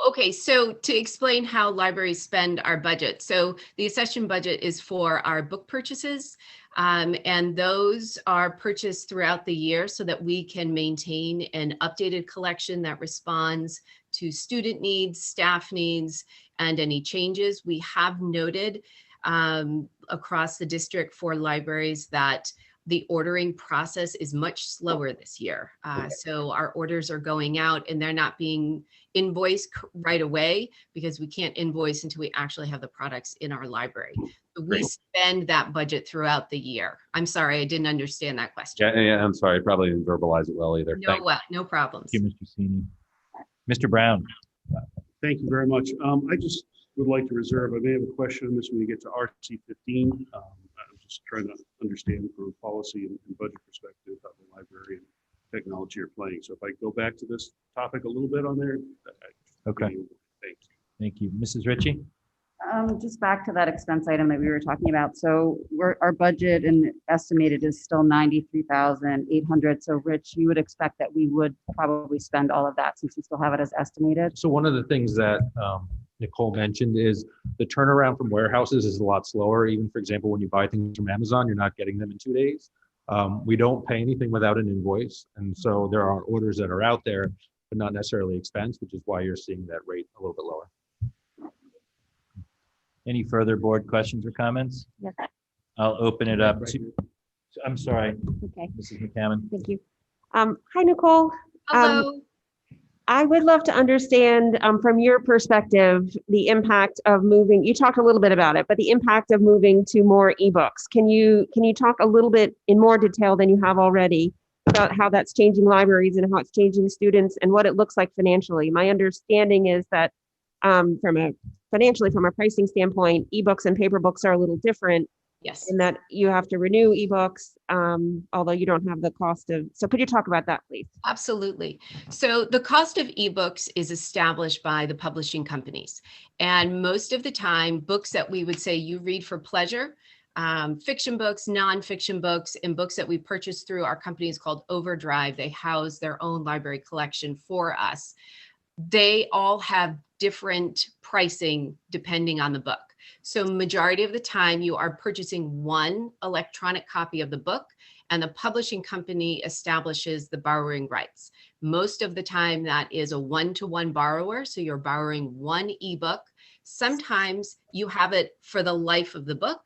Okay. So to explain how libraries spend our budget. So the accession budget is for our book purchases, and those are purchased throughout the year so that we can maintain an updated collection that responds to student needs, staff needs, and any changes. We have noted across the district for libraries that the ordering process is much slower this year. So our orders are going out and they're not being invoiced right away because we can't invoice until we actually have the products in our library. So we spend that budget throughout the year. I'm sorry, I didn't understand that question. Yeah, I'm sorry. I probably didn't verbalize it well either. No problems. Thank you, Mr. Sini. Mr. Brown. Thank you very much. I just would like to reserve, I may have a question on this when we get to RC 15. I'm just trying to understand from a policy and budget perspective how the library and technology are playing. So if I go back to this topic a little bit on there. Okay. Thank you. Thank you. Mrs. Ritchie? Just back to that expense item that we were talking about. So our budget and estimated is still 93,800. So Rich, you would expect that we would probably spend all of that since we still have it as estimated. So one of the things that Nicole mentioned is the turnaround from warehouses is a lot slower. Even, for example, when you buy things from Amazon, you're not getting them in 2 days. We don't pay anything without an invoice. And so there are orders that are out there, but not necessarily expense, which is why you're seeing that rate a little bit lower. Any further board questions or comments? Yes. I'll open it up to, I'm sorry, Okay. Mrs. McCammon. Thank you. Hi, Nicole. Hello. I would love to understand from your perspective, the impact of moving, you talked a little bit about it, but the impact of moving to more ebooks. Can you talk a little bit in more detail than you have already about how that's changing libraries and how it's changing students and what it looks like financially? My understanding is that financially, from a pricing standpoint, ebooks and paper books are a little different. Yes. In that you have to renew ebooks, although you don't have the cost of, so could you talk about that, please? Absolutely. So the cost of ebooks is established by the publishing companies. And most of the time, books that we would say you read for pleasure, fiction books, nonfiction books, and books that we purchase through our company is called Overdrive. They house their own library collection for us. They all have different pricing depending on the book. So majority of the time you are purchasing one electronic copy of the book, and the publishing company establishes the borrowing rights. Most of the time that is a one-to-one borrower, so you're borrowing one ebook. Sometimes you have it for the life of the book.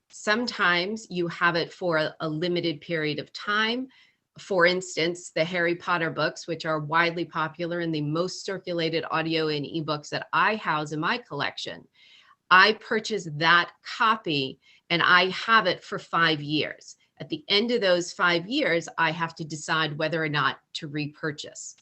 Sometimes you have it for a limited period of time. For instance, the Harry Potter books, which are widely popular and the most circulated audio and ebooks that I house in my collection, I purchase that copy and I have it for 5 years. At the end of those 5 years, I have to decide whether or not to repurchase.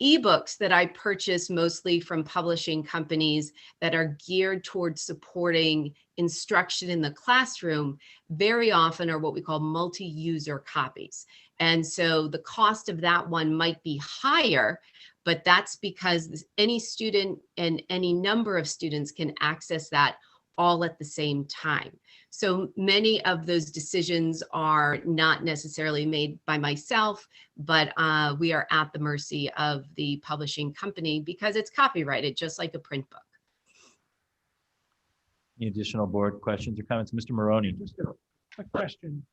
Ebooks that I purchase mostly from publishing companies that are geared towards supporting instruction in the classroom very often are what we call multi-user copies. And so the cost of that one might be higher, but that's because any student and any number of students can access that all at the same time. So many of those decisions are not necessarily made by myself, but we are at the mercy of the publishing company because it's copyrighted, just like a print book. Any additional board questions or comments? Mr. Maroney. Just a quick question.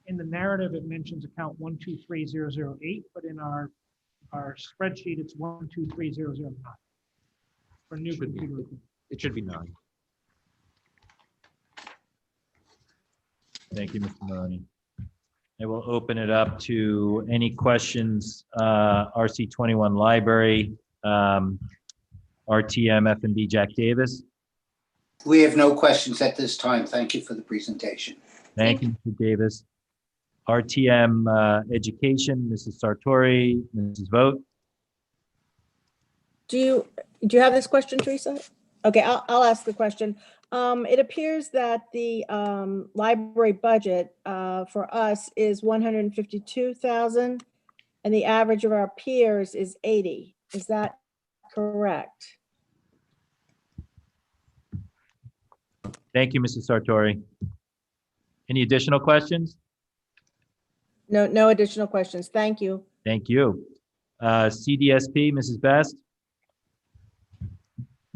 In the narrative, it mentions account 123008, but in our spreadsheet, it's 123009 for new computer. It should be 9. Thank you, Mr. Maroney. I will open it up to any questions. RC21 Library, RTM F&B Jack Davis. We have no questions at this time. Thank you for the presentation. Thank you, Mr. Davis. RTM Education, Mrs. Sartori, Mrs. Vogt. Do you have this question, Teresa? Okay, I'll ask the question. It appears that the library budget for us is 152,000 and the average of our peers is 80. Is that correct? Thank you, Mrs. Sartori. Any additional questions? No additional questions. Thank you. Thank you. CDSP, Mrs. Best.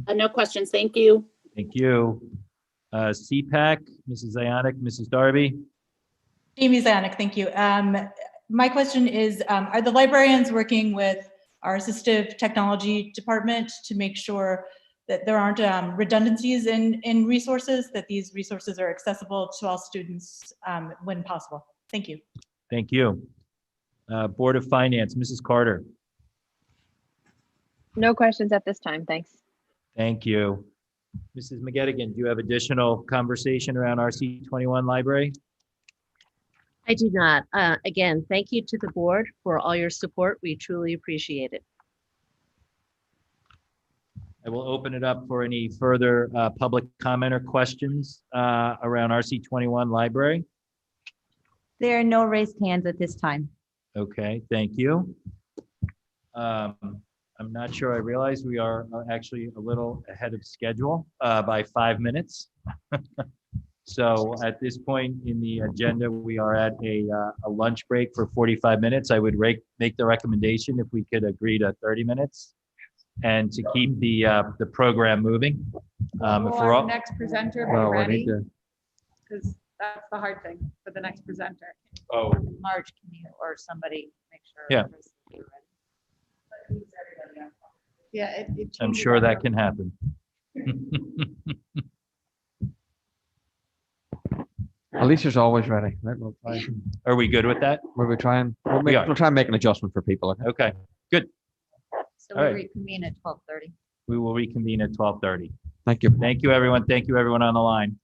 No questions. Thank you. Thank you. CPAC, Mrs. Zionic, Mrs. Darby. Jamie Zanuck, thank you. My question is, are the librarians working with our assistive technology department to make sure that there aren't redundancies in resources, that these resources are accessible to all students when possible? Thank you. Thank you. Board of Finance, Mrs. Carter. No questions at this time, thanks. Thank you. Mrs. McGettigan, do you have additional conversation around RC21 Library? I do not. Again, thank you to the board for all your support. We truly appreciate it. I will open it up for any further public comment or questions around RC21 Library. There are no raised hands at this time. Okay, thank you. I'm not sure I realized we are actually a little ahead of schedule by 5 minutes. So at this point in the agenda, we are at a lunch break for 45 minutes. I would make the recommendation if we could agree to 30 minutes and to keep the program moving. Will our next presenter be ready? Because that's the hard thing for the next presenter. Oh. Marge, can you or somebody make sure? Yeah. Yeah, it I'm changes sure that everything. can happen. Alicia's always ready. Right? We'll try. Are we good with that? We'll try and We are. we'll try and make an adjustment for people. Okay. Okay, good. So All we right. reconvene at 12:30. We will reconvene at 12:30. Thank you. Thank you, everyone. Thank you, everyone on the line.